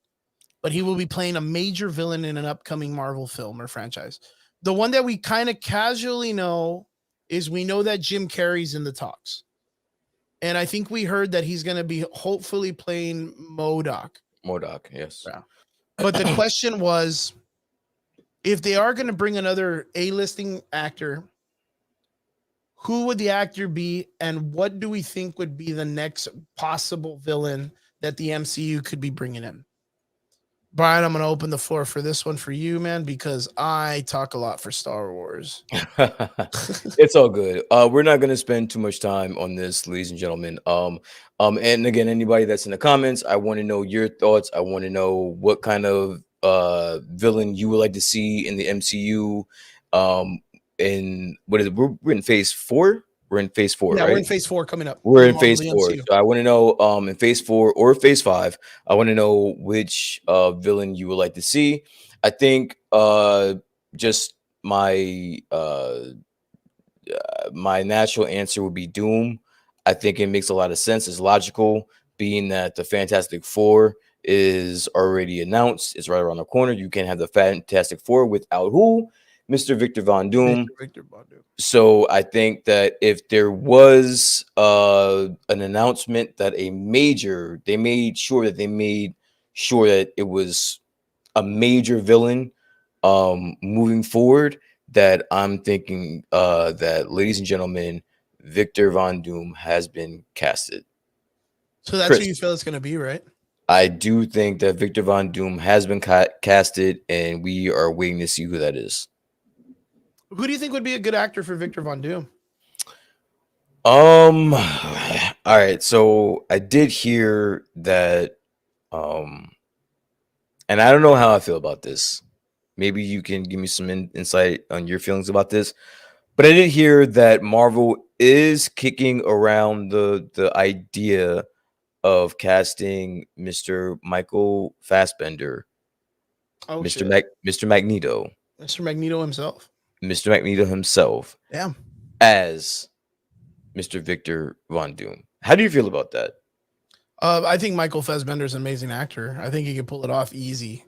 But he will be playing a major villain in an upcoming Marvel film or franchise. The one that we kind of casually know is we know that Jim Carrey's in the talks. And I think we heard that he's going to be hopefully playing MODOK. MODOK, yes. Yeah. But the question was, if they are going to bring another A-listing actor, who would the actor be, and what do we think would be the next possible villain that the MCU could be bringing in? Brian, I'm going to open the floor for this one for you, man, because I talk a lot for Star Wars. It's all good. We're not gonna spend too much time on this, ladies and gentlemen. And again, anybody that's in the comments, I want to know your thoughts. I want to know what kind of villain you would like to see in the MCU. And what is it? We're in phase 4. We're in phase 4, Yeah, right? we're in phase 4 coming up. We're in Marvel phase the 4. MCU. So I want to know in phase 4 or phase 5, I want to know which villain you would like to see. I think just my natural answer would be Doom. I think it makes a lot of sense. It's logical, being that the Fantastic Four is already announced. It's right around the corner. You can't have the Fantastic Four without who? Mr. Victor Von Doom. Victor Von Doom. So I think that if there was an announcement that they made sure that it was a major villain moving forward, that I'm thinking that, ladies and gentlemen, Victor Von Doom has been casted. So that's Chris, who you feel it's going to be, right? I do think that Victor Von Doom has been casted, and we are waiting to see who that is. Who do you think would be a good actor for Victor Von Doom? All right. So I did hear that, and I don't know how I feel about this. Maybe you can give me some insight on your feelings about this. But I did hear that Marvel is kicking around the idea of casting Mr. Michael Fassbender, Oh, Mr. shit. Mr. Magneto, Mr. Magneto himself. Mr. Magneto himself, Yeah. as Mr. Victor Von Doom. How do you feel about that? I think Michael Fassbender is an amazing actor. I think he could pull it off easy.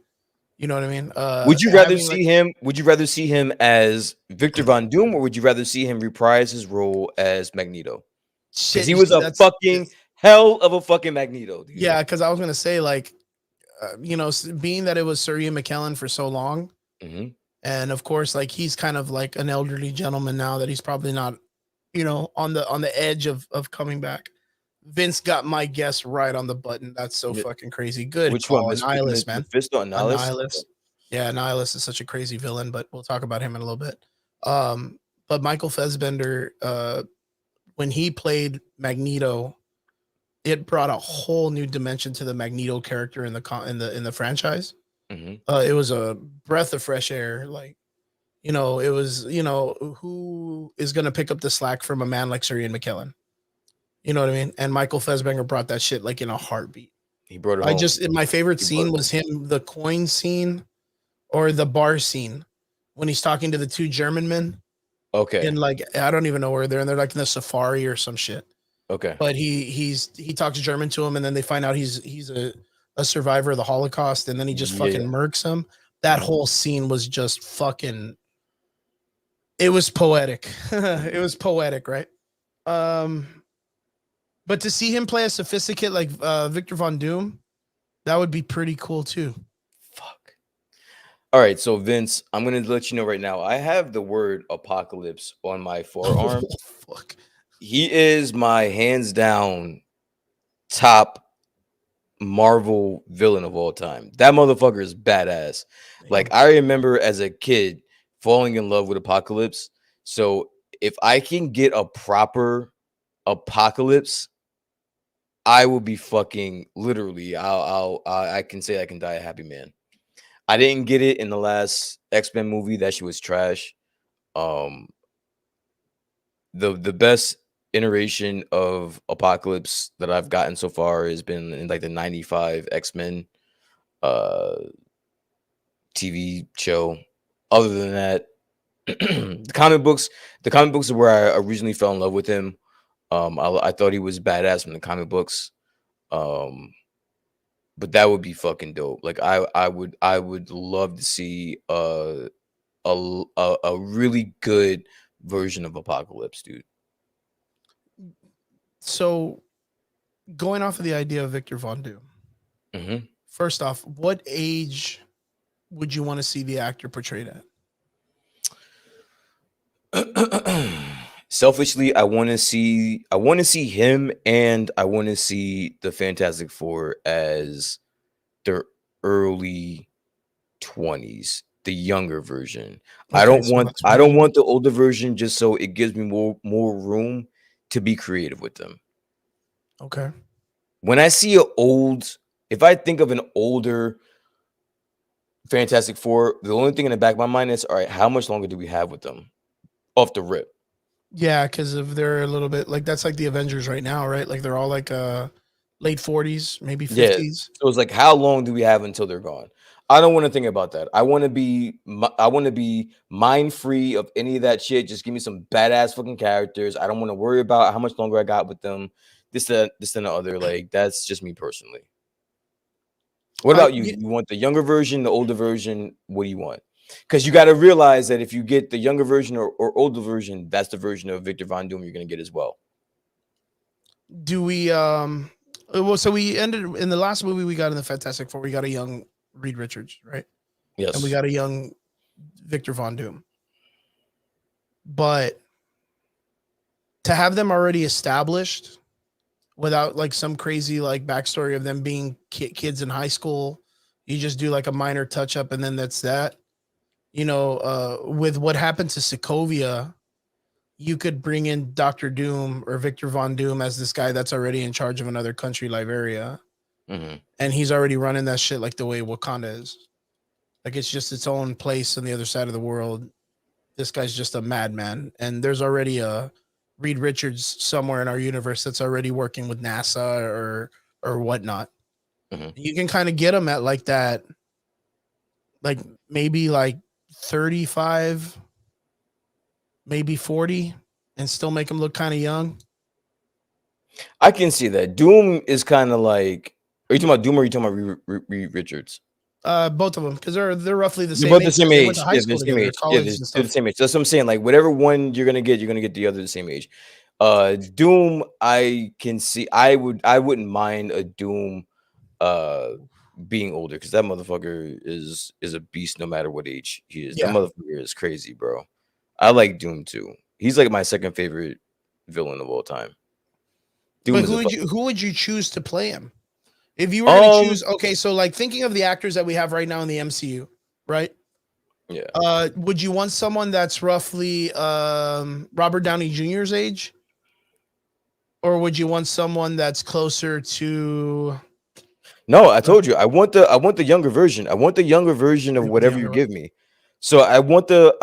You know what I mean? Would you rather Having, like, see him? Would you rather see him as Victor Von Doom, or would you rather see him reprise his role as Magneto? Because shit, he you was see, a fucking hell of a fucking Magneto. Dude. yeah, because I was gonna say, like, being that it was Sir Ian McKellen for so long, Mhm. and of course, like, he's kind of like an elderly gentleman now that he's probably not, on the edge of coming back. Vince got my guess right on the button. That's so Mi- fucking crazy. Good Which one, call, Annihilus, man. Mephisto and Nihilus? Annihilus. Yeah, Annihilus is such a crazy villain, but we'll talk about him in a little bit. But Michael Fassbender, when he played Magneto, it brought a whole new dimension to the Magneto character in the franchise. Mhm. It was a breath of fresh air. Like, it was, who is gonna pick up the slack from a man like Sir Ian McKellen? You know what I mean? And Michael Fassbender brought that shit like in a heartbeat. He brought it home. My favorite He brought scene it was him, the coin scene or the bar scene when he's talking to the two German men. Okay. And like, I don't even know where they're in. They're like in the safari or some shit. Okay. But he talks German to him, and then they find out he's a survivor of the Holocaust, and then he just fucking Yeah. murks him. That whole scene was just fucking. It was poetic. It was poetic, right? But to see him play a sophisticate like Victor Von Doom, that would be pretty cool too. Fuck. All right, so Vince, I'm gonna let you know right now. I have the word apocalypse on my forearm. Oh, fuck. He is my hands down top Marvel villain of all time. That motherfucker is badass. Like, I remember as a kid falling in love with Apocalypse. So if I can get a proper Apocalypse, I will be fucking literally. I can say I can die a happy man. I didn't get it in the last X-Men movie. That shit was trash. Um, the best iteration of Apocalypse that I've gotten so far has been in like the 95 X-Men uh TV show. Other than that, the comic books are where I originally fell in love with him. I thought he was badass from the comic books. Um, but that would be fucking dope. Like I would love to see a really good version of Apocalypse, dude. So going off of the idea of Victor Von Doom, Hmm. first off, what age would you want to see the actor portrayed at? Selfishly, I want to see him, and I want to see the Fantastic Four as their early 20s, the younger version. I Okay, don't so want that's I don't when. want the older version just so it gives me more room to be creative with them. Okay. When I see if I think of an older Fantastic Four, the only thing in the back of my mind is, all right, how much longer do we have with them off the rip? Yeah, because if they're a little bit like that's like the Avengers right now, right? Like they're all like late 40s, maybe Yeah. 50s. So it's like, how long do we have until they're gone? I don't want to think about that. I want to be mind free of any of that shit. Just give me some badass fucking characters. I don't want to worry about how much longer I got with them. This and the other. Like, that's just me personally. What I about you? y- You want the younger version, the older version? What do you want? Because you got to realize that if you get the younger version or older version, that's the version of Victor Von Doom you're gonna get as well. do we well, so we ended in the last movie we got in the Fantastic Four, we got a young Reed Richards, right? And we Yes. got a young Victor Von Doom. But to have them already established without like some crazy like backstory of them being kids in high school, you just do like a minor touch up and then that's that. With what happened to Sokovia, you could bring in Doctor Doom or Victor Von Doom as this guy that's already in charge of another country, Liberia, Hmm. and he's already running that shit like the way Wakanda is. Like it's just its own place on the other side of the world. This guy's just a madman, and there's already a Reed Richards somewhere in our universe that's already working with NASA or whatnot. Hmm. You can kind of get him at like that, like maybe like 35, maybe 40, and still make him look kind of young. I can see that. Doom is kind of like. Are you talking about Doom or are you talking about Reed Richards? Both of them because they're roughly the They're same both the age same because they went to age. high Yeah, they're school the same together, age. Yeah, college and they're the stuff. same age. That's what I'm saying. Like whatever one you're gonna get the other the same age. Doom, I can see. I wouldn't mind a Doom uh being older because that motherfucker is a beast no matter what age he is. That Yeah, motherfucker is crazy, bro. I like Doom too. He's like my second favorite villain of all time. Doom but is a fucking who would you choose to play him if you were going to um choose? Okay, so like thinking of the actors that we have right now in the MCU, right? yeah. Would you want someone that's roughly Robert Downey Jr.'s age, or would you want someone that's closer to No, I told you I want the younger version. I want the younger version of you want the whatever you younger one? give me. So I want the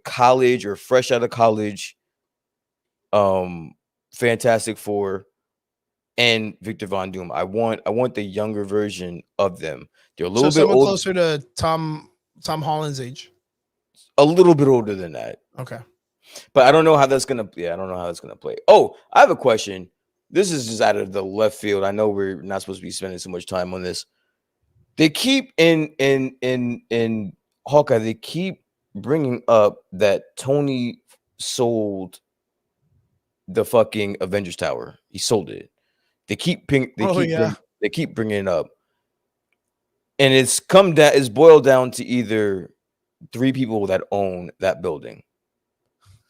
college or fresh out of college um Fantastic Four and Victor Von Doom. I want the younger version of them. They're So someone closer to Tom Holland's age. a little bit older than that. Okay. But I don't know how that's gonna. Yeah, I don't know how that's gonna play. Oh, I have a question. This is just out of the left field. I know we're not supposed to be spending so much time on this. They keep in Hawkeye. They keep bringing up that Tony sold the fucking Avengers Tower. He sold it. They keep ping, they Oh keep yeah. bring, they keep bringing it up, and it's boiled down to either three people that own that building,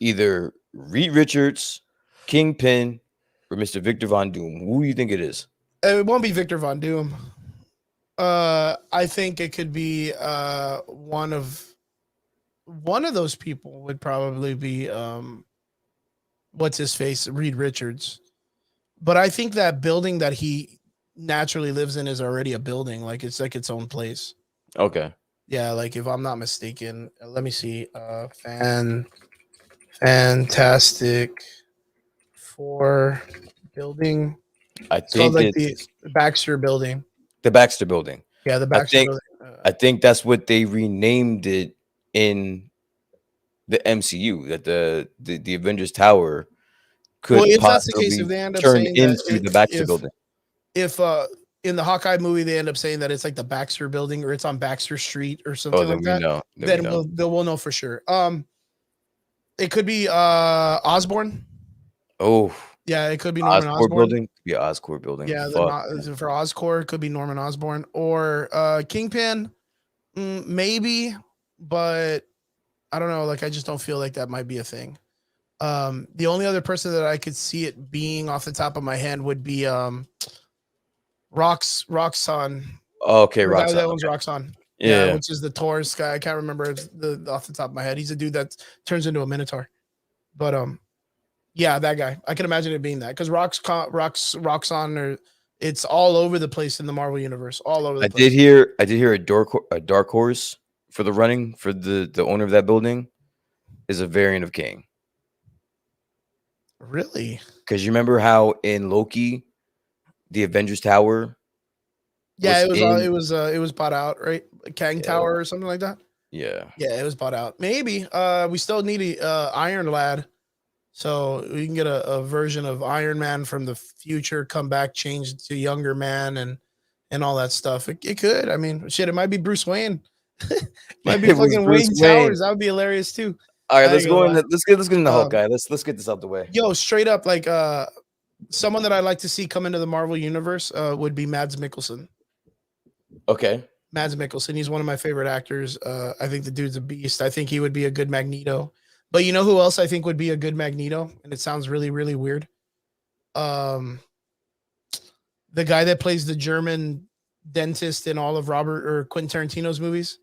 either Reed Richards, Kingpin, or Mr. Victor Von Doom. Who do you think it is? It won't be Victor Von Doom. I think it could be one of those people would probably be what's his face, Reed Richards. But I think that building that he naturally lives in is already a building, like it's its own place. Okay. Yeah, like if I'm not mistaken, let me see. Fantastic Four building. I It's called think like the it's Baxter Building. the Baxter Building. Yeah, the I Baxter think Building. I think that's what they renamed it in the MCU. That the Avengers Tower Well, could if that's the case, if possibly they end up turn saying that, into the Baxter if Building. if in the Hawkeye movie they end up saying that it's like the Baxter Building or it's on Baxter Street or Oh, something then like we that, know. Then we then know. we'll know for sure. It could be Osborn. Oh, Yeah, it could be Norman Oscorp Osborn. Building. Yeah, Oscorp Building. Yeah, Fuck. for Oscorp, it could be Norman Osborn or Kingpin, maybe, but I don't know. Like, I just don't feel like that might be a thing. The only other person that I could see it being off the top of my head would be Roxxon, Okay, the guy Roxanne. that owns Okay. Roxxon. Yeah, Yeah. which is the Taurus guy. I can't remember the off the top of my head. He's a dude that turns into a Minotaur. But yeah, that guy. I can imagine it being that because Roxxon or it's all over the place in the Marvel universe, all over the place. I did hear a dark horse for the running for the owner of that building is a variant of King. Really? Because you remember how in Loki, the Avengers Tower Yeah, was in. it was bought out, right? Kang Yeah, Tower or something like that. yeah. Yeah, it was bought out. Maybe. We still need a Iron Lad, so we can get a version of Iron Man from the future, come back, change to younger man, and all that stuff. It could. I mean, shit. It might be Bruce Wayne. Might be It was fucking Bruce Wayne Wayne. Towers. That would be hilarious too. All right, I ain't let's gonna go in. lie. Let's get into Um, Hawkeye. Let's get this out the way. Yo, straight up, like someone that I like to see come into the Marvel universe would be Mads Mikkelsen. Okay. Mads Mikkelsen. He's one of my favorite actors. I think the dude's a beast. I think he would be a good Magneto. But you know who else I think would be a good Magneto? And it sounds really, really weird. Um, the guy that plays the German dentist in all of Robert or Quentin Tarantino's movies.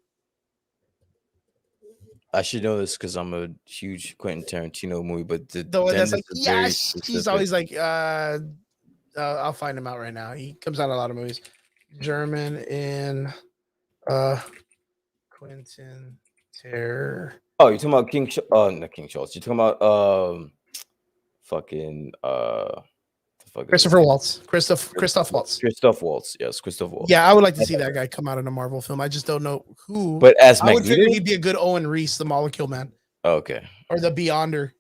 I should know this because I'm a huge Quentin Tarantino movie, but The one that's like, dentist is very yes, he's specific. always like, I'll find him out right now. He comes out in a lot of movies. German in Quentin Tar. Oh, you're talking about not King Charles. You're talking about fucking the fuck is his Christopher name? Waltz. Christoph Waltz. Christoph Waltz. Yes, Christoph Waltz. Yeah, I would like to see that guy come out in a Marvel film. I just don't know who. But as I would figure Magneto. he'd be a good Owen Reese, the Molecule Man, Okay. or the Beyonder.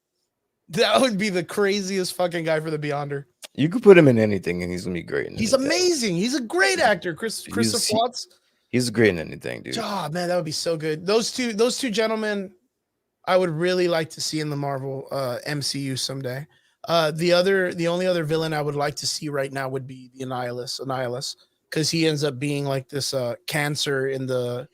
That would be the craziest fucking guy for the Beyonder. You could put him in anything and he's gonna be great. In He's anything. amazing. He's a great actor, Christoph Waltz. He's great in anything, dude. Oh man, that would be so good. Those two gentlemen, I would really like to see in the Marvel MCU someday. The only other villain I would like to see right now would be the Annihilus, because he ends up being like this cancer in the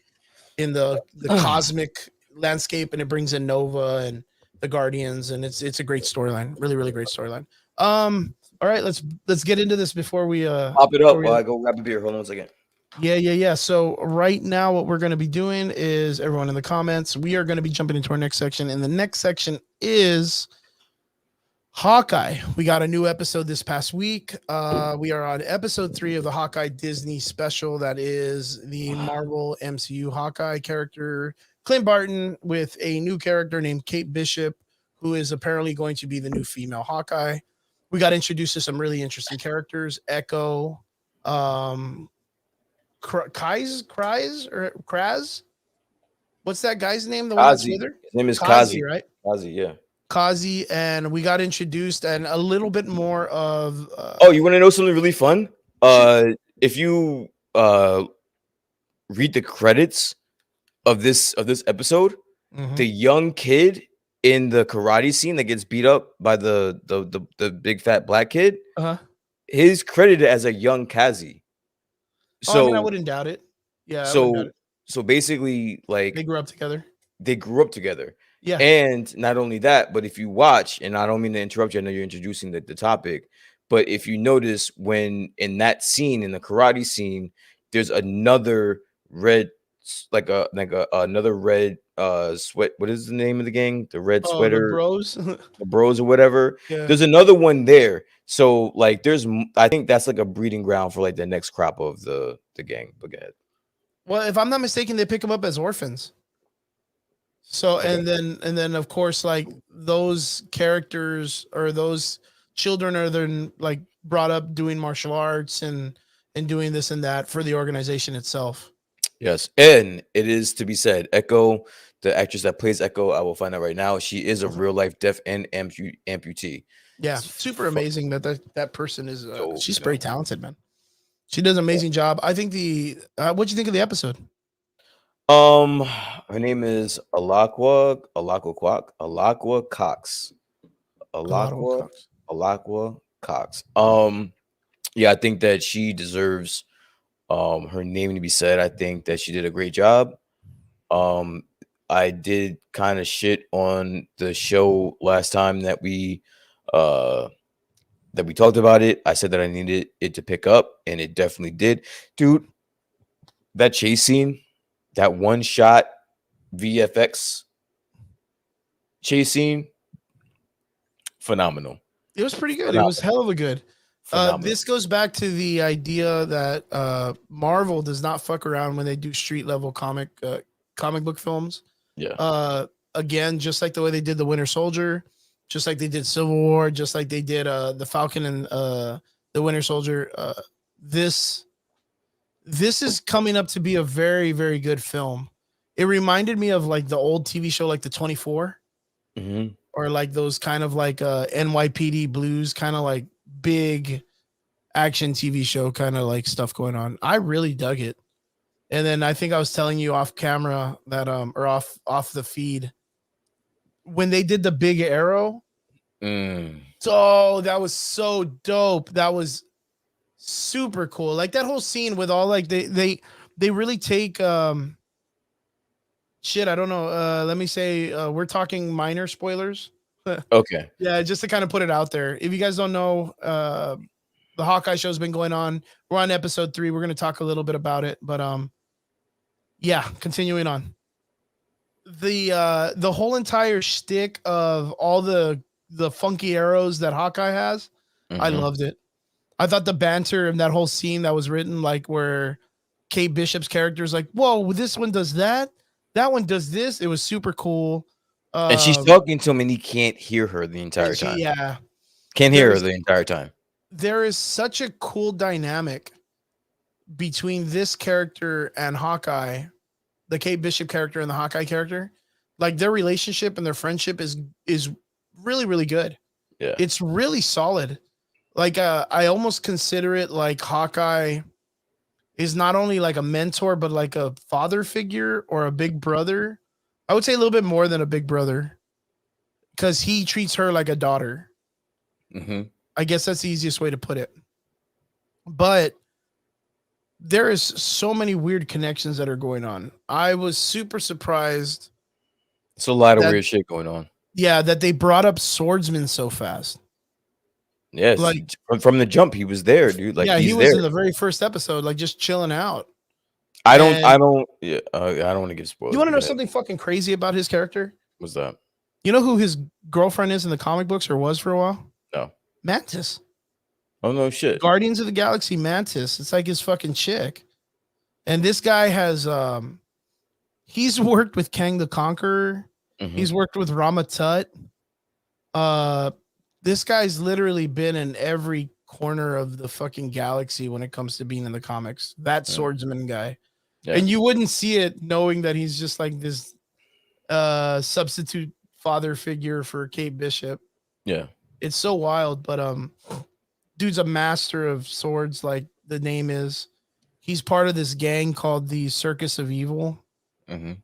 cosmic landscape, and it brings in Nova and the Guardians, and it's a great storyline, really, really great storyline. All right, let's get into this before we Pop it up while I go grab a beer. Hold on 1 second. Yeah. So right now, what we're going to be doing is, everyone in the comments, we are going to be jumping into our next section, and the next section is Hawkeye. We got a new episode this past week. We are on episode 3 of the Hawkeye Disney special. That is the Marvel MCU Hawkeye character, Clint Barton, with a new character named Kate Bishop, who is apparently going to be the new female Hawkeye. We got introduced to some really interesting characters. Echo, Kraz? What's that guy's name? The one that's with her? His name is Kazi, Kazi. right? Kazi, yeah. Kazi, and we got introduced and a little bit more of. Oh, you want to know something really fun? If you read the credits of this episode, the young kid in the karate scene that gets beat up by the big fat black kid, he's credited as a young Kazi. So I mean, I wouldn't doubt it. Yeah. So basically, like, they grew up together. Yeah. And not only that, but if you watch, and I don't mean to interrupt you, I know you're introducing the topic, but if you notice, when in that scene, in the karate scene, there's another red, another red sweat. What is the name of the gang? The red sweater, the bros. The bros or whatever. Yeah. There's another one there. So like, I think that's like a breeding ground for like the next crop of the gang. But go ahead. Well, if I'm not mistaken, they pick them up as orphans. So Okay. and then of course like those characters or those children are then like brought up doing martial arts and doing this and that for the organization itself. Yes, and it is to be said, Echo, the actress that plays Echo, I will find out right now. She is a Mhm. real life deaf and amputee. Yeah, It's super fucking amazing that person is dope, she's very yo. talented, man. She does an amazing job. I think the what'd you think of the episode? Um, her name is Alakwa Cox. A lot of Alakwa Wilcox. Alakwa Cox. Yeah, I think that she deserves her name to be said. I think that she did a great job. Um, I did kind of shit on the show last time uh that we talked about it. I said that I needed it to pick up, and it definitely did. Dude, that chase scene, that one shot VFX chase scene, phenomenal. It was pretty good. It was Phenomenal. hell of a good. Phenomenal. This goes back to the idea that Marvel does not fuck around when they do street level comic book films. Yeah. Again, just like the way they did the Winter Soldier, just like they did Civil War, just like they did the Falcon and the Winter Soldier. This this is coming up to be a very very good film. It reminded me of like the old TV show like the 24 Mhm. or like those kind of like NYPD Blues kind of like big action TV show kind of like stuff going on. I really dug it. And then I think I was telling you off camera that or off the feed when they did the big arrow. Mm. So that was so dope. That was super cool. Like that whole scene with all like they really take shit, I don't know. Let me say we're talking minor spoilers. Okay. Yeah, just to kind of put it out there. If you guys don't know, the Hawkeye show's been going on. We're on episode 3. We're going to talk a little bit about it, but yeah, continuing on. The whole entire shtick of all the funky arrows that Hawkeye has, I Mhm. loved it. I thought the banter and that whole scene that was written like where Kate Bishop's character is like, "Whoa, this one does that. That one does this." It was super cool. And she's Um talking to him, and he can't hear her the and entire she time. yeah, Can't hear her there's the entire time. there is such a cool dynamic between this character and Hawkeye, the Kate Bishop character and the Hawkeye character. Like their relationship and their friendship is really really good. Yeah. It's really solid. Like I almost consider it like Hawkeye is not only like a mentor but like a father figure or a big brother. I would say a little bit more than a big brother cuz he treats her like a daughter. Mhm. I guess that's the easiest way to put it. But there is so many weird connections that are going on. I was super surprised It's a lot of that weird shit going on. yeah, that they brought up swordsman so fast. Yes, Like from the jump, he was there, dude. Like yeah, he he's was there. in the very first episode like just chilling out. I And don't. Yeah, I don't want to give you spoilers. want to But know go ahead. something fucking crazy about his character? What's that? You know who his girlfriend is in the comic books or was for a while? No. Mantis. Oh no, shit. Guardians of the Galaxy Mantis. It's like his fucking chick. And this guy has he's worked with Kang the Conqueror. Mhm. He's worked with Rama Tut. Uh this guy's literally been in every corner of the fucking galaxy when it comes to being in the comics. That Yeah. swordsman guy. Yeah. And you wouldn't see it knowing that he's just like this substitute father figure for Kate Bishop. Yeah. It's so wild, but dude's a master of swords like the name is. He's part of this gang called the Circus of Evil. Mhm.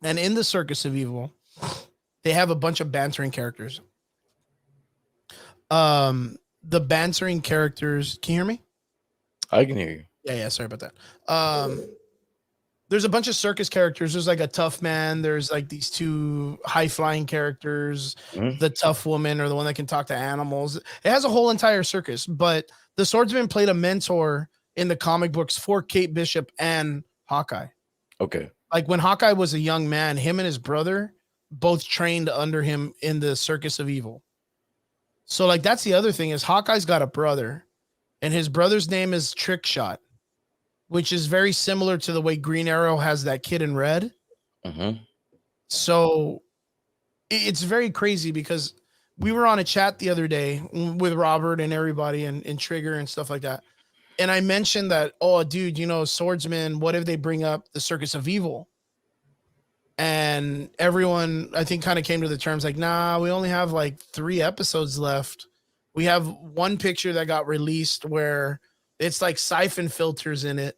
And in the Circus of Evil, they have a bunch of bantering characters. The bantering characters, can you hear me? I can hear you. Yeah, sorry about that. There's a bunch of circus characters. There's like a tough man. There's like these two high flying characters, Mhm. the tough woman or the one that can talk to animals. It has a whole entire circus, but the swordsman played a mentor in the comic books for Kate Bishop and Hawkeye. Okay. Like when Hawkeye was a young man, him and his brother both trained under him in the Circus of Evil. So like that's the other thing is Hawkeye's got a brother and his brother's name is Trickshot. which is very similar to the way Green Arrow has that kid in red. Mm-hmm. So it's very crazy because we were on a chat the other day with Robert and everybody and Trigger and stuff like that. And I mentioned that, oh, dude, you know, Swordsman, what if they bring up the Circus of Evil? And everyone, I think, kind of came to the terms like, nah, we only have like 3 episodes left. We have one picture that got released where it's like siphon filters in it,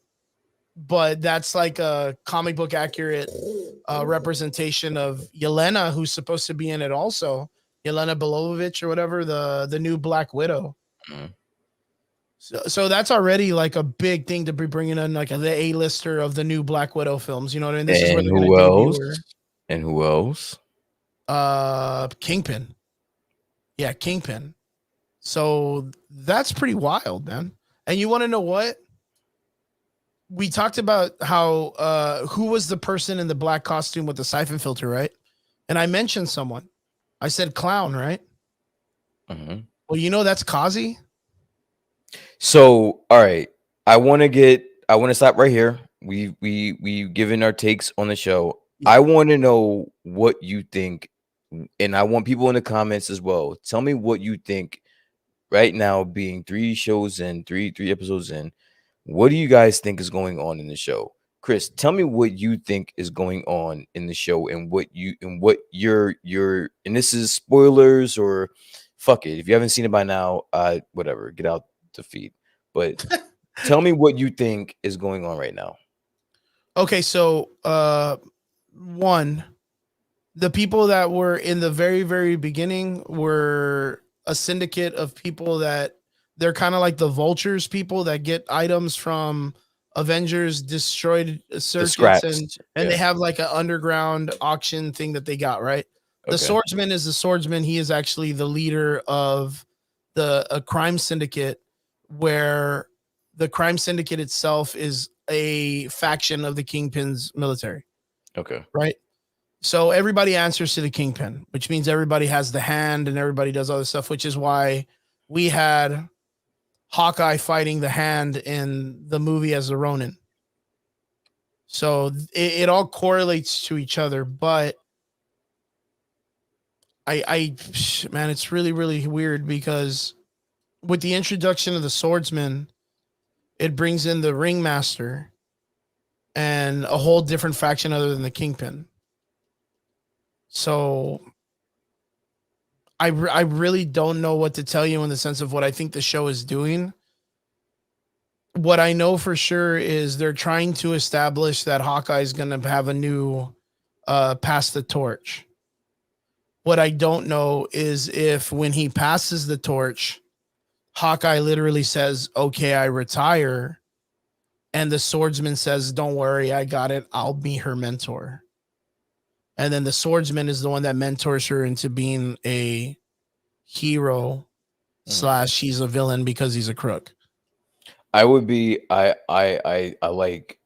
but that's like a comic book accurate representation of Yelena, who's supposed to be in it also. Yelena Belovovich or whatever, the new Black Widow. Mm. So that's already like a big thing to be bringing in, like the A-lister of the new Black Widow films. You know what I mean? This is where And they're going who to else? debut her. And who else? Kingpin. Yeah, Kingpin. So that's pretty wild, man. And you want to know what? We talked about how who was the person in the black costume with the siphon filter, right? And I mentioned someone. I said clown, right? Mm-hmm. Well, you know that's Kazi. So, all right, I want to stop right here. We've given our takes on the show. Yeah. I want to know what you think, and I want people in the comments as well. Tell me what you think right now, being 3 shows in, three episodes in. What do you guys think is going on in the show? Chris, tell me what you think is going on in the show and what your and this is spoilers or fuck it. If you haven't seen it by now, whatever, get out the feed. But tell me what you think is going on right now. Okay, so one, the people that were in the very, very beginning were a syndicate of people that they're kind of like the vultures people that get items from Avengers destroyed The circuits scraps. and Yeah. they have like an underground auction thing that they got, right? The Okay. swordsman is the swordsman. He is actually the leader of a crime syndicate where the crime syndicate itself is a faction of the Kingpin's military, Okay. right? So everybody answers to the Kingpin, which means everybody has the hand and everybody does all this stuff, which is why we had Hawkeye fighting the hand in the movie as a Ronin. So it all correlates to each other, but man, it's really, really weird because with the introduction of the swordsman, it brings in the ringmaster and a whole different faction other than the Kingpin. So I really don't know what to tell you in the sense of what I think the show is doing. What I know for sure is they're trying to establish that Hawkeye is going to have a new pass the torch. What I don't know is if when he passes the torch, Hawkeye literally says, okay, I retire. And the swordsman says, don't worry, I got it. I'll be her mentor. And then the swordsman is the one that mentors her into being a hero / he's a villain because he's a crook. I would be I like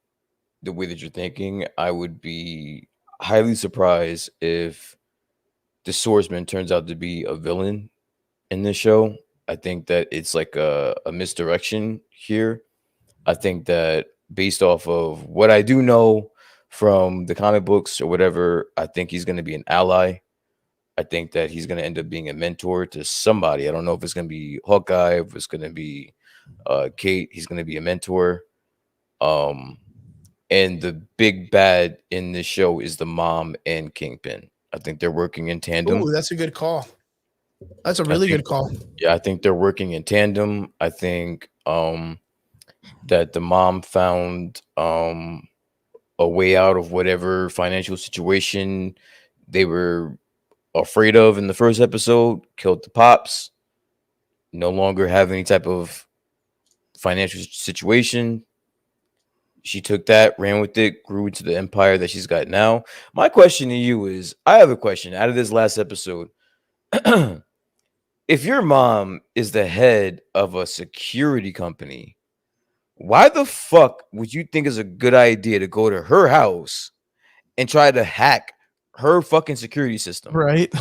the way that you're thinking. I would be highly surprised if the swordsman turns out to be a villain in this show. I think that it's like a misdirection here. I think that based off of what I do know from the comic books or whatever, I think he's going to be an ally. I think that he's going to end up being a mentor to somebody. I don't know if it's going to be Hawkeye, if it's going to be Kate. He's going to be a mentor. And the big bad in this show is the mom and Kingpin. I think they're working in tandem. Ooh, that's a good call. That's a really good call. Yeah, I think they're working in tandem. I think that the mom found a way out of whatever financial situation they were afraid of in the first episode, killed the pops, no longer have any type of financial situation. She took that, ran with it, grew into the empire that she's got now. My question to you is, I have a question out of this last episode. If your mom is the head of a security company, why the fuck would you think is a good idea to go to her house and try to hack her fucking security system? Right.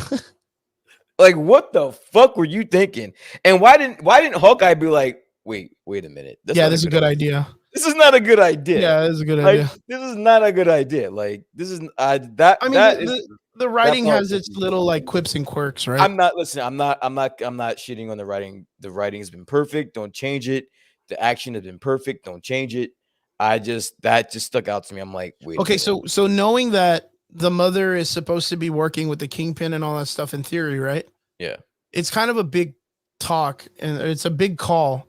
Like, what the fuck were you thinking? And why didn't Hawkeye be like, wait a minute? Yeah, that's a good idea. This is not a good idea. Yeah, it's a good Like, idea. this is not a good idea. Like, this is that I mean, that is the that writing part has pissed its me little off. like quips and quirks, right? I'm not listen. I'm not shitting on the writing. The writing has been perfect. Don't change it. The action has been perfect. Don't change it. That just stuck out to me. I'm like, wait a Okay, minute. so knowing that the mother is supposed to be working with the kingpin and all that stuff in theory, right? Yeah. It's kind of a big talk and it's a big call.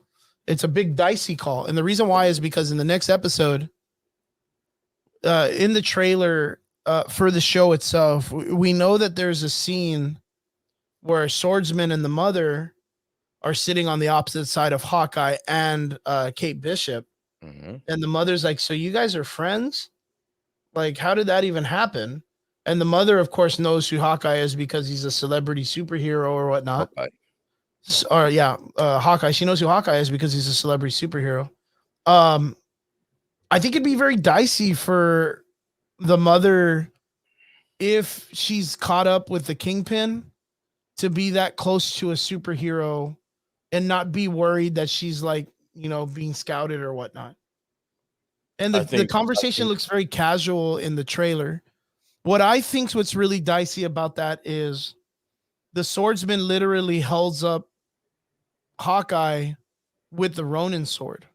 It's a big dicey call. And the reason why is because in the next episode, in the trailer for the show itself, we know that there's a scene where a swordsman and the mother are sitting on the opposite side of Hawkeye and Kate Bishop. Mm-hmm. And the mother's like, so you guys are friends? Like, how did that even happen? And the mother, of course, knows who Hawkeye is because he's a celebrity superhero or whatnot. Okay. Or yeah, Hawkeye. She knows who Hawkeye is because he's a celebrity superhero. I think it'd be very dicey for the mother if she's caught up with the Kingpin to be that close to a superhero and not be worried that she's like, being scouted or whatnot. And the conversation looks very casual in the trailer. What I think's what's really dicey about that is the swordsman literally holds up Hawkeye with the Ronin sword.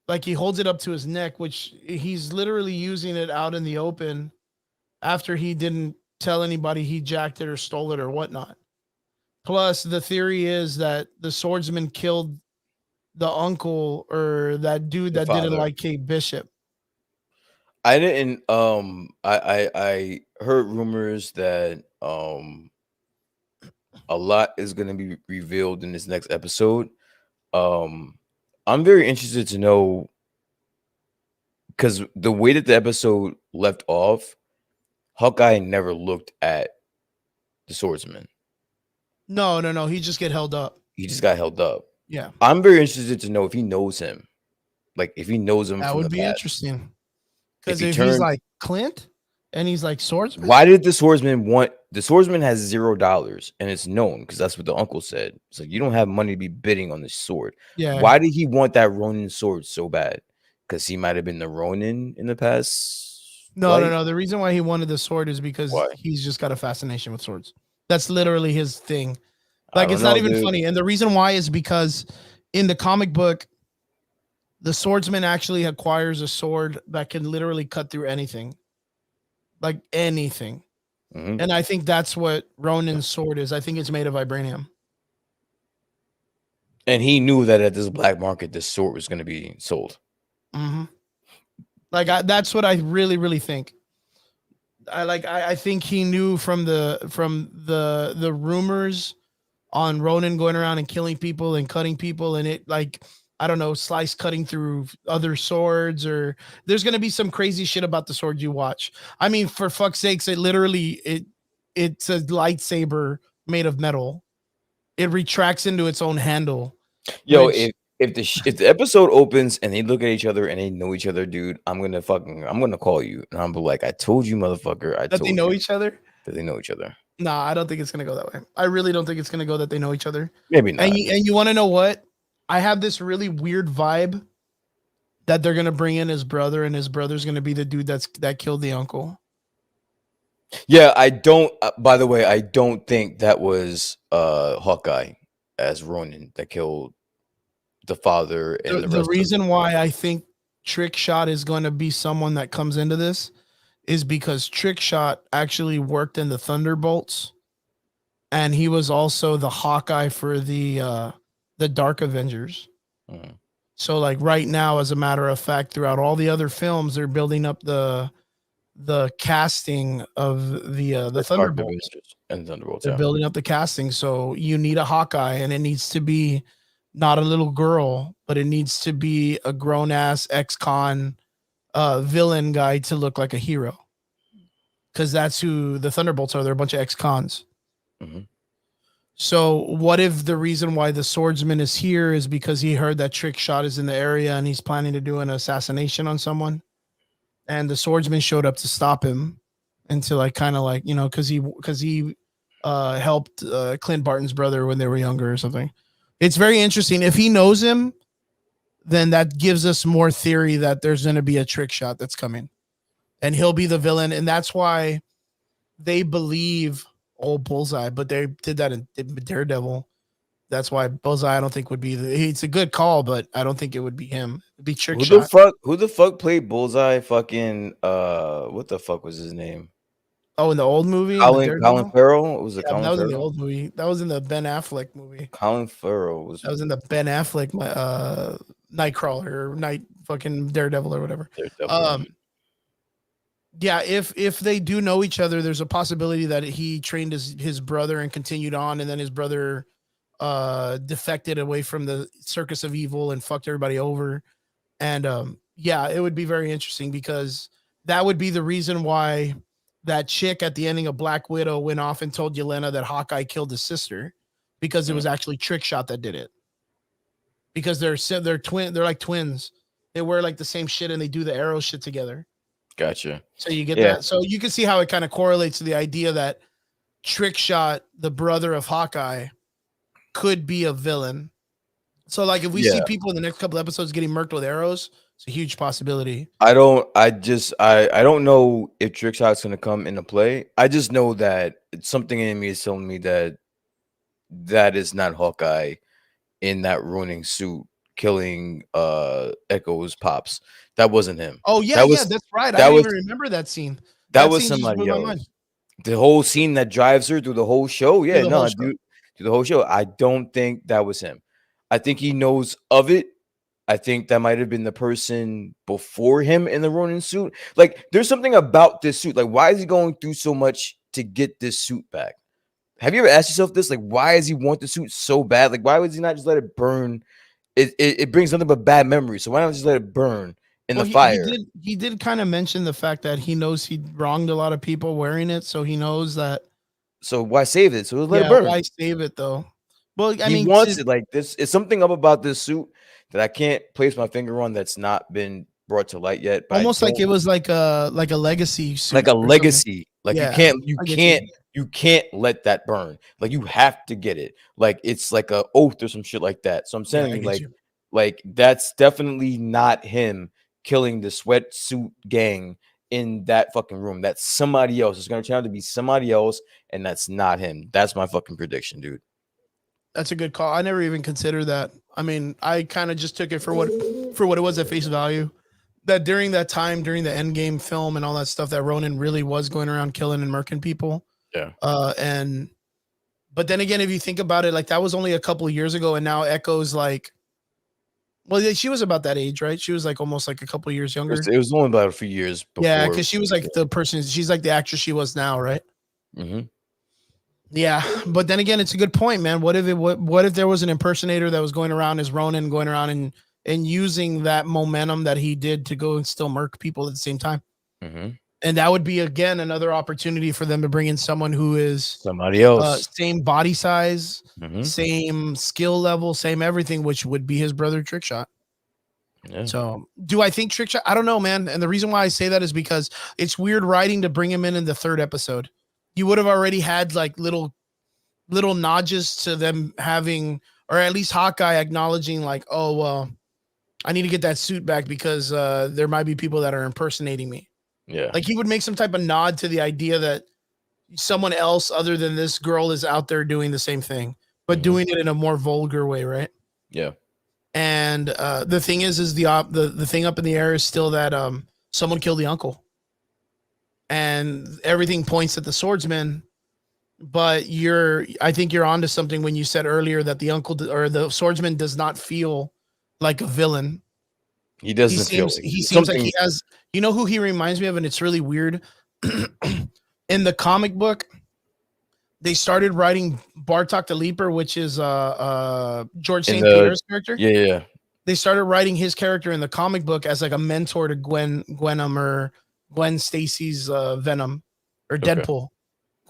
Like he holds it up to his neck, which he's literally using it out in the open after he didn't tell anybody he jacked it or stole it or whatnot. Plus, the theory is that the swordsman killed the uncle or that dude that didn't like Kate Bishop. I didn't I heard rumors that a lot is going to be revealed in this next episode. I'm very interested to know, because the way that the episode left off, Hawkeye never looked at the swordsman. No. He just get held up. He just got held up. Yeah. I'm very interested to know if he knows him. Like, if he knows him. That from would the be past. interesting. Because if he's like Clint and he's like swordsman. Why did the swordsman want the swordsman has $0 and it's known because that's what the uncle said. So you don't have money to be bidding on this sword. Yeah. Why did he want that Ronin sword so bad? Because he might have been the Ronin in the past. No. The reason why he wanted the sword is because he's just got a fascination with swords. That's literally his thing. Like, it's not even funny. And the reason why is because in the comic book, the swordsman actually acquires a sword that can literally cut through anything. Like anything. Mm-hmm. And I think that's what Ronin's sword is. I think it's made of vibranium. And he knew that at this black market, this sword was going to be sold. Mm-hmm. Like, that's what I really, really think. I think he knew from the rumors on Ronin going around and killing people and cutting people, and it, like, I don't know, slice cutting through other swords, or there's going to be some crazy shit about the sword you watch. I mean, for fuck's sakes, it's a lightsaber made of metal. It retracts into its own handle. Yo, if the episode opens and they look at each other and they know each other, dude, I'm gonna call you and I'm like, I told you, motherfucker. That they know each other. That they know each other. Nah, I don't think it's gonna go that way. I really don't think it's gonna go that they know each other. Maybe not. And you want to know what? I have this really weird vibe that they're gonna bring in his brother, and his brother's gonna be the dude that killed the uncle. Yeah, I don't. By the way, I don't think that was Hawkeye as Ronin that killed the father. And the reason why I think Trickshot is going to be someone that comes into this is because Trickshot actually worked in the Thunderbolts, and he was also the Hawkeye for the Dark Avengers. Mm. So, like, right now, as a matter of fact, throughout all the other films, they're building up the casting of the Thunderbolts. And Thunderbolts. They're building up the casting, so you need a Hawkeye, and it needs to be not a little girl, but it needs to be a grown-ass ex-con villain guy to look like a hero. Because that's who the Thunderbolts are. They're a bunch of ex-cons. Mm-hmm. So what if the reason why the swordsman is here is because he heard that Trickshot is in the area and he's planning to do an assassination on someone? And the swordsman showed up to stop him and to, like, kind of like, because he helped Clint Barton's brother when they were younger or something. It's very interesting. If he knows him, then that gives us more theory that there's going to be a trick shot that's coming, and he'll be the villain, and that's why they believe old Bullseye, but they did that in Daredevil. That's why Bullseye I don't think would be it's a good call, but I don't think it would be him. It'd be trick shot. Who the fuck played Bullseye? Fucking what the fuck was his name? Oh, in the old movie, Colin Farrell. Was it yeah, Colin that was in the Farrell? old movie. That was in the Ben Affleck movie. Colin Farrell was That was in the Ben Affleck Nightcrawler or Night fucking Daredevil or whatever. Daredevil. Yeah, if they do know each other, there's a possibility that he trained his brother and continued on, and then his brother defected away from the circus of evil and fucked everybody over. And yeah, it would be very interesting because that would be the reason why that chick at the ending of Black Widow went off and told Yelena that Hawkeye killed his sister, because it was actually Trick Shot that did it. Because they're like twins. They wear like the same shit and they do the arrow shit together. Gotcha. So you get that. So you can see how it kind of correlates to the idea that Trick Shot, the brother of Hawkeye, could be a villain. So like if we see people in the next couple episodes getting murked with arrows, it's a huge possibility. I don't know if Trick Shot's gonna come into play. I just know that something in me is telling me that that is not Hawkeye in that ruining suit killing Echo's pops. That wasn't him. Oh yeah, that's right. I don't even remember that scene. That was somebody else. The whole scene that drives her through the whole show. Yeah, no, dude, through the whole show. I don't think that was him. I think he knows of it. I think that might have been the person before him in the Ronin suit. Like, there's something about this suit. Like, why is he going through so much to get this suit back? Have you ever asked yourself this? Like, why does he want the suit so bad? Like, why would he not just let it burn? It brings nothing but bad memories. So why not just let it burn in the fire? He did kind of mention the fact that he knows he wronged a lot of people wearing it, so he knows that. So why save it? So let it burn. Why save it though? Well, I mean, he wants it like this. It's something up about this suit that I can't place my finger on. That's not been brought to light yet. Almost like it was like a legacy suit. Like a legacy. Like yeah, you can't let that burn. Like you have to get it. Like it's like a oath or some shit like that. So I'm saying like that's definitely not him killing the sweatsuit gang in that fucking room. That's somebody else. It's gonna turn out to be somebody else, and that's not him. That's my fucking prediction, dude. That's a good call. I never even considered that. I mean, I kind of just took it for what it was at face value. That during that time, during the Endgame film and all that stuff, that Ronin really was going around killing and murking people. Yeah. But then again, if you think about it, like that was only a couple of years ago, and now Echo's like, well, she was about that age, right? She was like almost like a couple of years younger. It was only about a few years before. Yeah, because she was like the person. She's like the actress she was now, right? Mm-hmm. Yeah, but then again, it's a good point, man. What if there was an impersonator that was going around as Ronin, going around and using that momentum that he did to go and still murk people at the same time? Mm-hmm. And that would be again another opportunity for them to bring in someone who is somebody else, same body size, same skill level, same everything, which would be his brother Trick Shot. Yeah. So do I think Trick Shot? I don't know, man. And the reason why I say that is because it's weird writing to bring him in the third episode. You would have already had like little nodges to them having, or at least Hawkeye acknowledging like, oh, well, I need to get that suit back because there might be people that are impersonating me. Yeah. Like he would make some type of nod to the idea that someone else other than this girl is out there doing the same thing, but doing it in a more vulgar way. Right. Yeah. And the thing is the thing up in the air is still that someone killed the uncle. And everything points at the swordsman, but I think you're onto something when you said earlier that the uncle or the swordsman does not feel like a villain. He doesn't he seems like he has, you know who he reminds me of, and it's really weird. In the comic book, they started writing Bartok the Leaper, which is George St. Pierre's character. Yeah. They started writing his character in the comic book as like a mentor to Gwenum or Gwen Stacy's Venom or Deadpool.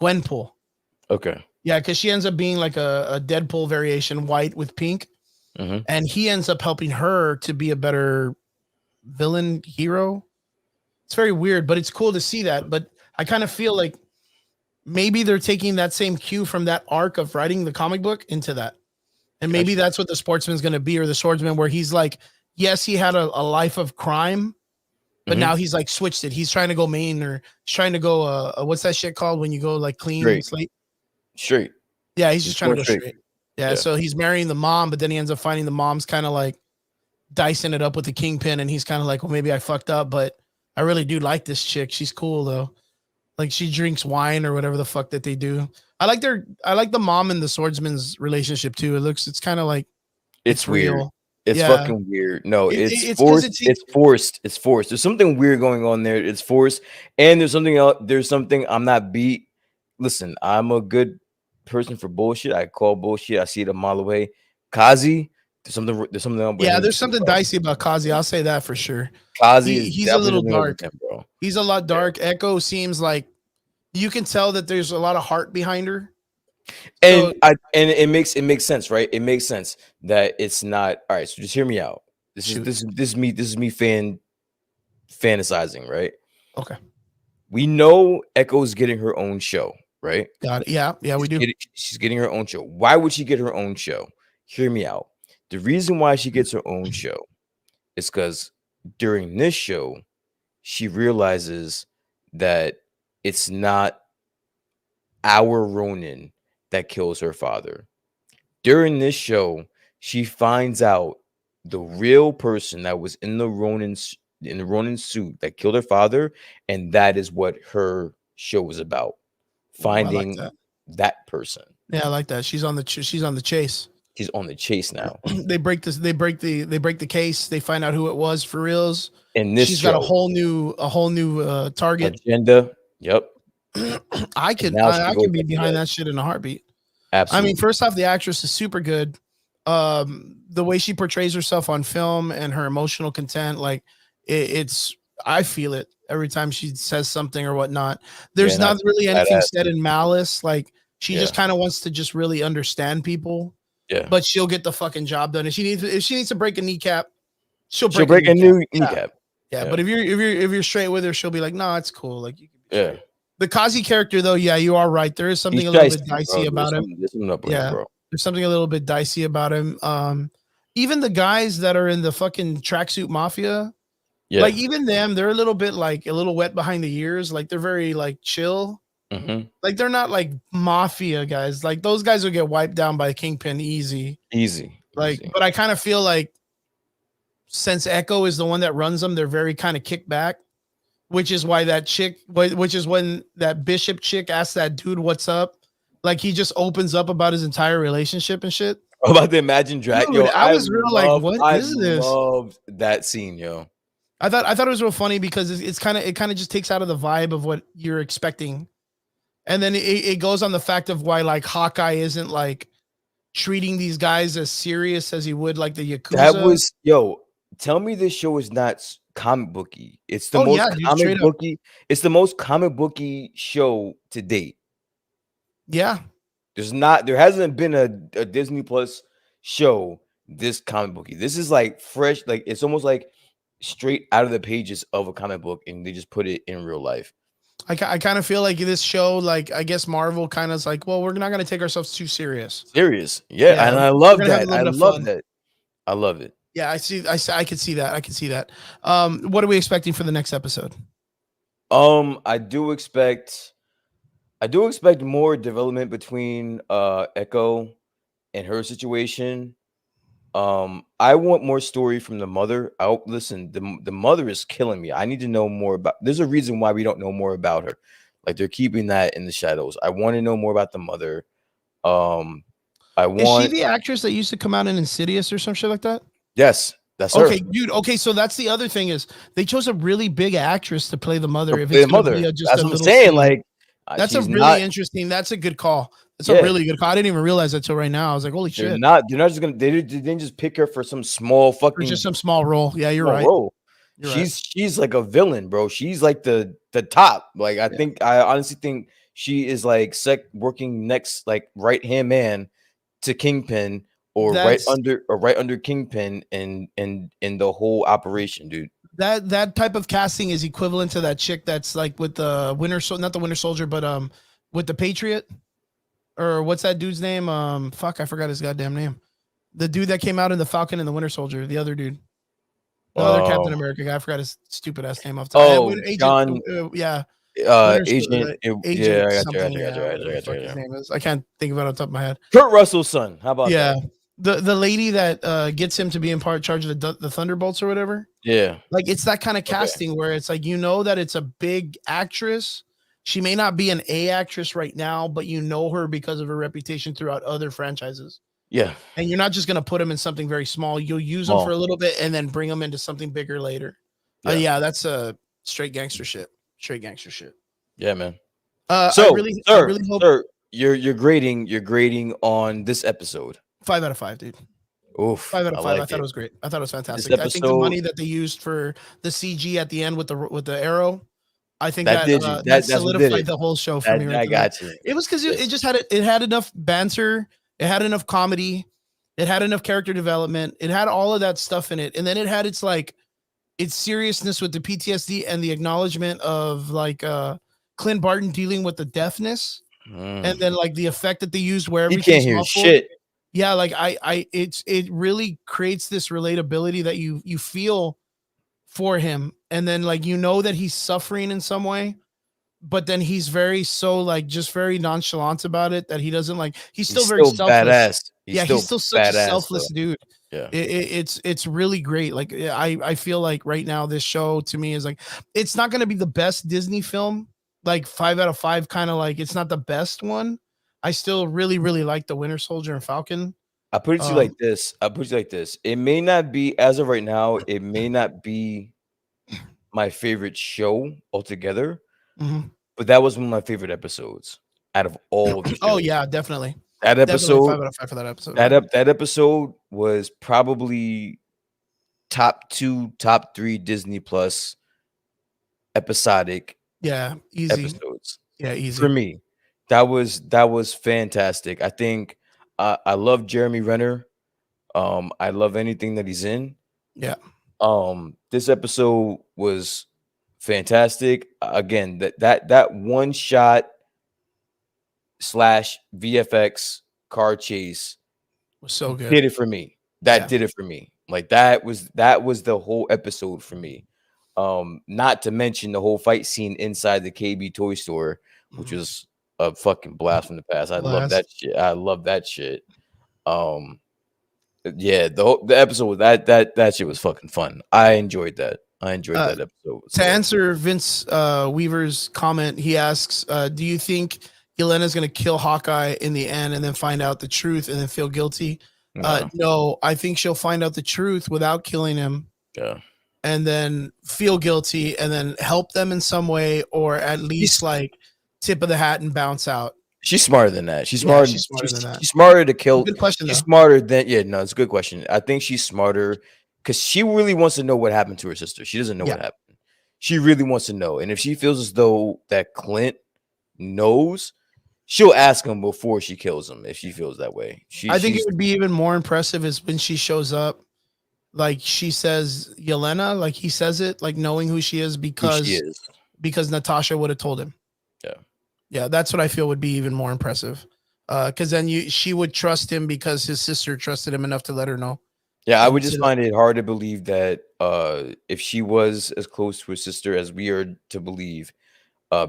Gwenpool. Okay. Yeah, because she ends up being like a Deadpool variation, white with pink. And he ends up helping her to be a better villain hero. It's very weird, but it's cool to see that. But I kind of feel like maybe they're taking that same cue from that arc of writing the comic book into that. And maybe that's what the sportsman's going to be, or the swordsman, where he's like, yes, he had a life of crime, but Mhm. now he's like switched it. He's trying to go main, or he's trying to go what's that shit called when you go like clean Straight, slate? straight. Yeah, he's He's just trying to going go straight. straight. Yeah, Yeah. so he's marrying the mom, but then he ends up finding the mom's kind of like dicing it up with the kingpin, and he's kind of like, well, maybe I fucked up, but I really do like this chick. She's cool though. Like she drinks wine or whatever the fuck that they do. I like the mom and the swordsman's relationship too. It's kind of like It's it's weird. real. It's Yeah. fucking weird. No, it's It's because forced. It's forced. It's forced. There's something weird going on there. It's forced. And there's something else. There's something I'm not beat. Listen, I'm a good person for bullshit. I call bullshit. I see it a mile away. Kazi, there's something up with yeah, him there's too, something bro. dicey about Kazi. I'll say that for sure. Kazi is He's a definitely little something up dark. with him, bro. He's a lot Yeah. dark. Echo seems like you can tell that there's a lot of heart behind her. And it makes sense, right? It makes sense that it's not all right. So just hear me out. This Shoot. is me fantasizing, right? Okay. We know Echo's getting her own show, right? Got it. Yeah, we do. She's getting her own show. Why would she get her own show? Hear me out. The reason why she gets her own show is because during this show, she realizes that it's not our Ronin that kills her father. During this show, she finds out the real person that was in the Ronin suit that killed her father, and that is what her show was about. Ooh, I like Finding that. that person. Yeah, I like that. She's on the chase. She's on the chase now. They break the case. They find out who it was for reals. In this She's show, got a whole new target. agenda. Yep. I And can now she I goes can be after behind that shit in a heartbeat. Absolutely. I mean, first off, the actress is super good. The way she portrays herself on film and her emotional content, like it's I feel it every time she says something or whatnot. There's not really anything said in malice. Like she just kind of wants to just really understand people. Yeah. But she'll get the fucking job done. If she needs to break a kneecap, she'll break a new kneecap. Yeah, but if you're straight with her, she'll be like, "No, it's cool." Like you can be Yeah. The Kazi character, though, yeah, you are right. There is something a little bit dicey about him. There's something up with him, bro. There's something a little bit dicey about him. Even the guys that are in the fucking tracksuit mafia, like even them, they're a little bit like a little wet behind the ears. Like they're very like chill. Mm-hmm. Like they're not like mafia guys. Like those guys will get wiped down by Kingpin easy. Like, but I kind of feel like since Echo is the one that runs them, they're very kind of kicked back. Which is why which is when that Bishop chick asked that dude, "What's up?" Like he just opens up about his entire relationship and shit. I'm about to imagine Drag. Yo, I was real like, what is this? I love that scene, yo. I thought it was real funny because it kind of just takes out of the vibe of what you're expecting, and then it goes on the fact of why like Hawkeye isn't like treating these guys as serious as he would like the Yakuza. That was Tell me this show is not comic booky. It's the comic booky. It's the most comic booky show to date. Yeah. There hasn't been a Disney Plus show this comic booky. This is like fresh, like it's almost like straight out of the pages of a comic book, and they just put it in real life. I kind of feel like this show, like I guess Marvel kind of is like, well, we're not going to take ourselves too serious. Yeah, and I love that. I love that. I love it. Yeah, I can see that. I can see that. What are we expecting for the next episode? I do expect more development between Echo and her situation. I want more story from the mother. Listen, the mother is killing me. I need to know more about. There's a reason why we don't know more about her. Like they're keeping that in the shadows. I want to know more about the mother. Is she the actress that used to come out in Insidious or some shit like that? Yes, that's okay, her. Dude. Okay, so that's the other thing is they chose a really big actress to play the mother. If it's mother, that's what I'm saying. Scene. Like that's a really interesting. That's a good call. That's a really good call. I didn't even realize that till right now. I was like, holy shit. They're not just gonna. They didn't just pick her for some small fucking. Or just some small role. Yeah, you're right. Role. She's like a villain, bro. She's like the top. Like I honestly think she is like working next, like right hand man to Kingpin. Or right under Kingpin and the whole operation, dude. That type of casting is equivalent to that chick that's like with the not the Winter Soldier, but with the Patriot, or what's that dude's name? Fuck, I forgot his goddamn name. The dude that came out in the Falcon and the Winter Soldier, the other dude. The other Captain Um, America guy, I forgot his stupid ass name off the top. oh, Agent, John, yeah, Winter Agent. Yeah, Agent I got you. I got something, you. I got you. yeah, I got whatever you. I the got you. I fuck got his you. name is. I can't think of it on top of my head. Kurt Russell's son. How about Yeah, that? the lady that gets him to be in charge of the Thunderbolts or whatever. Yeah. Like it's that kind of Okay. casting where it's like that it's a big actress. She may not be an A actress right now, but you know her because of her reputation throughout other franchises. Yeah. And you're not just gonna put them in something very small. You'll use them for a little bit and then bring them into something bigger later. Yeah, that's a straight gangster shit. Straight gangster shit. Yeah, man. I So, really hope sir, you're grading on this episode. 5 out of 5, dude. Oof, 5 out of 5. like I thought it was great. I thought it was This fantastic. I think the episode money that they used for the CG at the end with the arrow, I think that did you. that That's what did solidified it. the whole show for me. Right I there. got you. It was because Yes. it just had enough banter, it had enough comedy, it had enough character development, it had all of that stuff in it, and then it had its seriousness with the PTSD and the acknowledgement of Clint Barton dealing with the deafness, and then the effect that they used where He everything's can't hear muffled. shit. Yeah, it really creates this relatability that you feel for him, and then that he's suffering in some way, but then he's very just very nonchalant about it, that he doesn't he's still very selfless. Badass. He's still such a selfless dude. Yeah. It's really great. I feel like right now this show to me is it's not going to be the best Disney film, 5 out of 5, kind of it's not the best one. I still really, really like the Winter Soldier and Falcon. I put it to you like this. It may not be, as of right now, it may not be my favorite show altogether, but that was one of my favorite episodes out of all the shows. Oh yeah, definitely. That Definitely episode, 5 out of 5 for that episode. that episode was probably top 2, top 3 Disney Plus episodic easy episodes. Yeah, easy for me. That was fantastic. I think I love Jeremy Renner. I love anything that he's in. Yeah. This episode was fantastic. Again, that one shot / VFX car chase was so good. Did it for me. Did it for me. That was the whole episode for me. Not to mention the whole fight scene inside the KB toy store, which was a fucking blast from the past. I love that shit. Yeah, the episode that shit was fucking fun. I enjoyed that. That episode. To answer Vince Weaver's comment, he asks, do you think Yelena's going to kill Hawkeye in the end and then find out the truth and then feel guilty? No, I think she'll find out the truth without killing him. Yeah. And then feel guilty and then help them in some way, or at least tip of the hat and bounce out. She's smarter than that. She's smarter than that. She's smarter to kill. Good question. She's smarter than it's a good question. I think she's smarter because she really wants to know what happened to her sister. She doesn't know what happened. She really wants to know. And if she feels as though that Clint knows, she'll ask him before she kills him if she feels that way. I think it would be even more impressive is when she shows up. She says Yelena, he says it, knowing who she is because Natasha would have told him. Yeah, that's what I feel would be even more impressive. Because then she would trust him because his sister trusted him enough to let her know. Yeah, I would just find it hard to believe that if she was as close to her sister as we are to believe,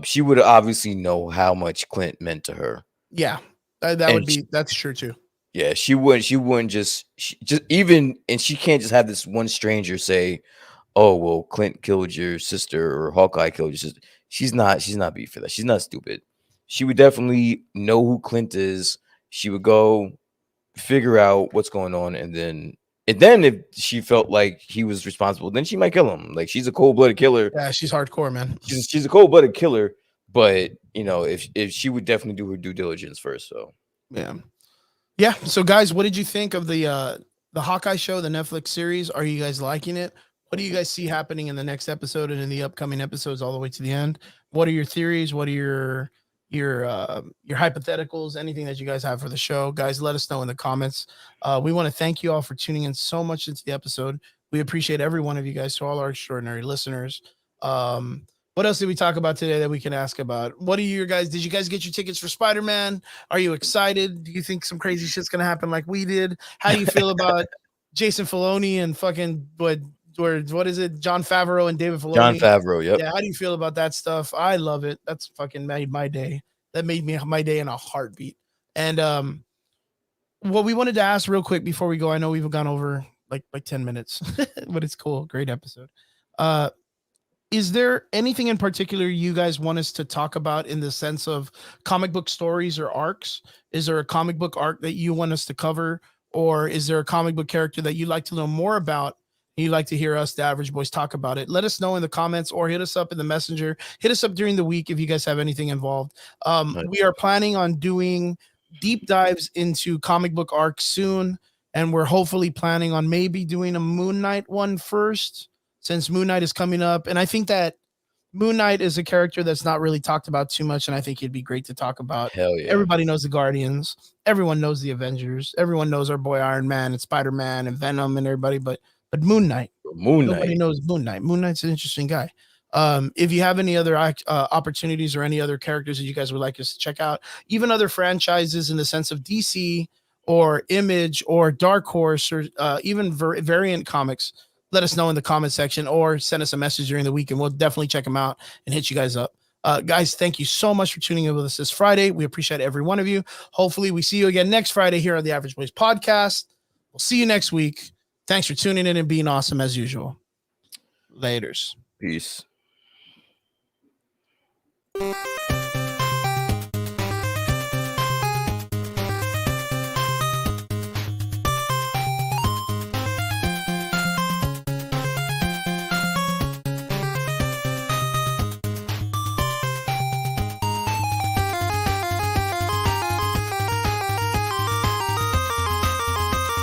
she would obviously know how much Clint meant to her. Yeah, that's true too. Yeah, she wouldn't just even, and she can't just have this one stranger say, "Oh, well, Clint killed your sister," or "Hawkeye killed your sister." She's not beat for that. She's not stupid. She would definitely know who Clint is. She would go figure out what's going on, and then if she felt like he was responsible, then she might kill him. She's a cold-blooded killer. Yeah, she's hardcore, man. She's a cold-blooded killer, but if she would definitely do her due diligence first. So yeah. So guys, what did you think of the Hawkeye show, the Netflix series? Are you guys liking it? What do you guys see happening in the next episode and in the upcoming episodes all the way to the end? What are your theories? What are your hypotheticals? Anything that you guys have for the show? Guys, let us know in the comments. We want to thank you all for tuning in so much into the episode. We appreciate every one of you guys, to all our extraordinary listeners. What else did we talk about today that we can ask about? What are you guys? Did you guys get your tickets for Spider-Man? Are you excited? Do you think some crazy shit's gonna happen like we did? How do you feel about Jason Filoni and fucking where what is it? John Favreau and David Filoni. John Favreau. Yep. Yeah, how do you feel about that stuff? I love it. That's fucking made my day. That made me my day in a heartbeat. And what we wanted to ask real quick before we go, I know we've gone over like 10 minutes, but it's cool. Great episode. Is there anything in particular you guys want us to talk about in the sense of comic book stories or arcs? Is there a comic book arc that you want us to cover? Or is there a comic book character that you'd like to know more about? You'd like to hear us, the Average Boys, talk about it? Let us know in the comments or hit us up in the messenger. Hit us up during the week if you guys have anything involved. We are planning on doing deep dives into comic book arcs soon. And we're hopefully planning on maybe doing a Moon Knight one first, since Moon Knight is coming up. And I think that Moon Knight is a character that's not really talked about too much, and I think it'd be great to talk about. Hell yeah. Everybody knows the Guardians. Everyone knows the Avengers. Everyone knows our boy Iron Man and Spider-Man and Venom and everybody, but Moon Knight. Nobody knows Moon Knight. Moon Knight's an interesting guy. If you have any other opportunities or any other characters that you guys would like us to check out, even other franchises in the sense of DC or Image or Dark Horse or even variant comics, let us know in the comment section or send us a message during the week and we'll definitely check them out and hit you guys up. Guys, thank you so much for tuning in with us this Friday. We appreciate every one of you. Hopefully we see you again next Friday here on the Average Boys podcast. We'll see you next week. Thanks for tuning in and being awesome as usual. Laters. Peace.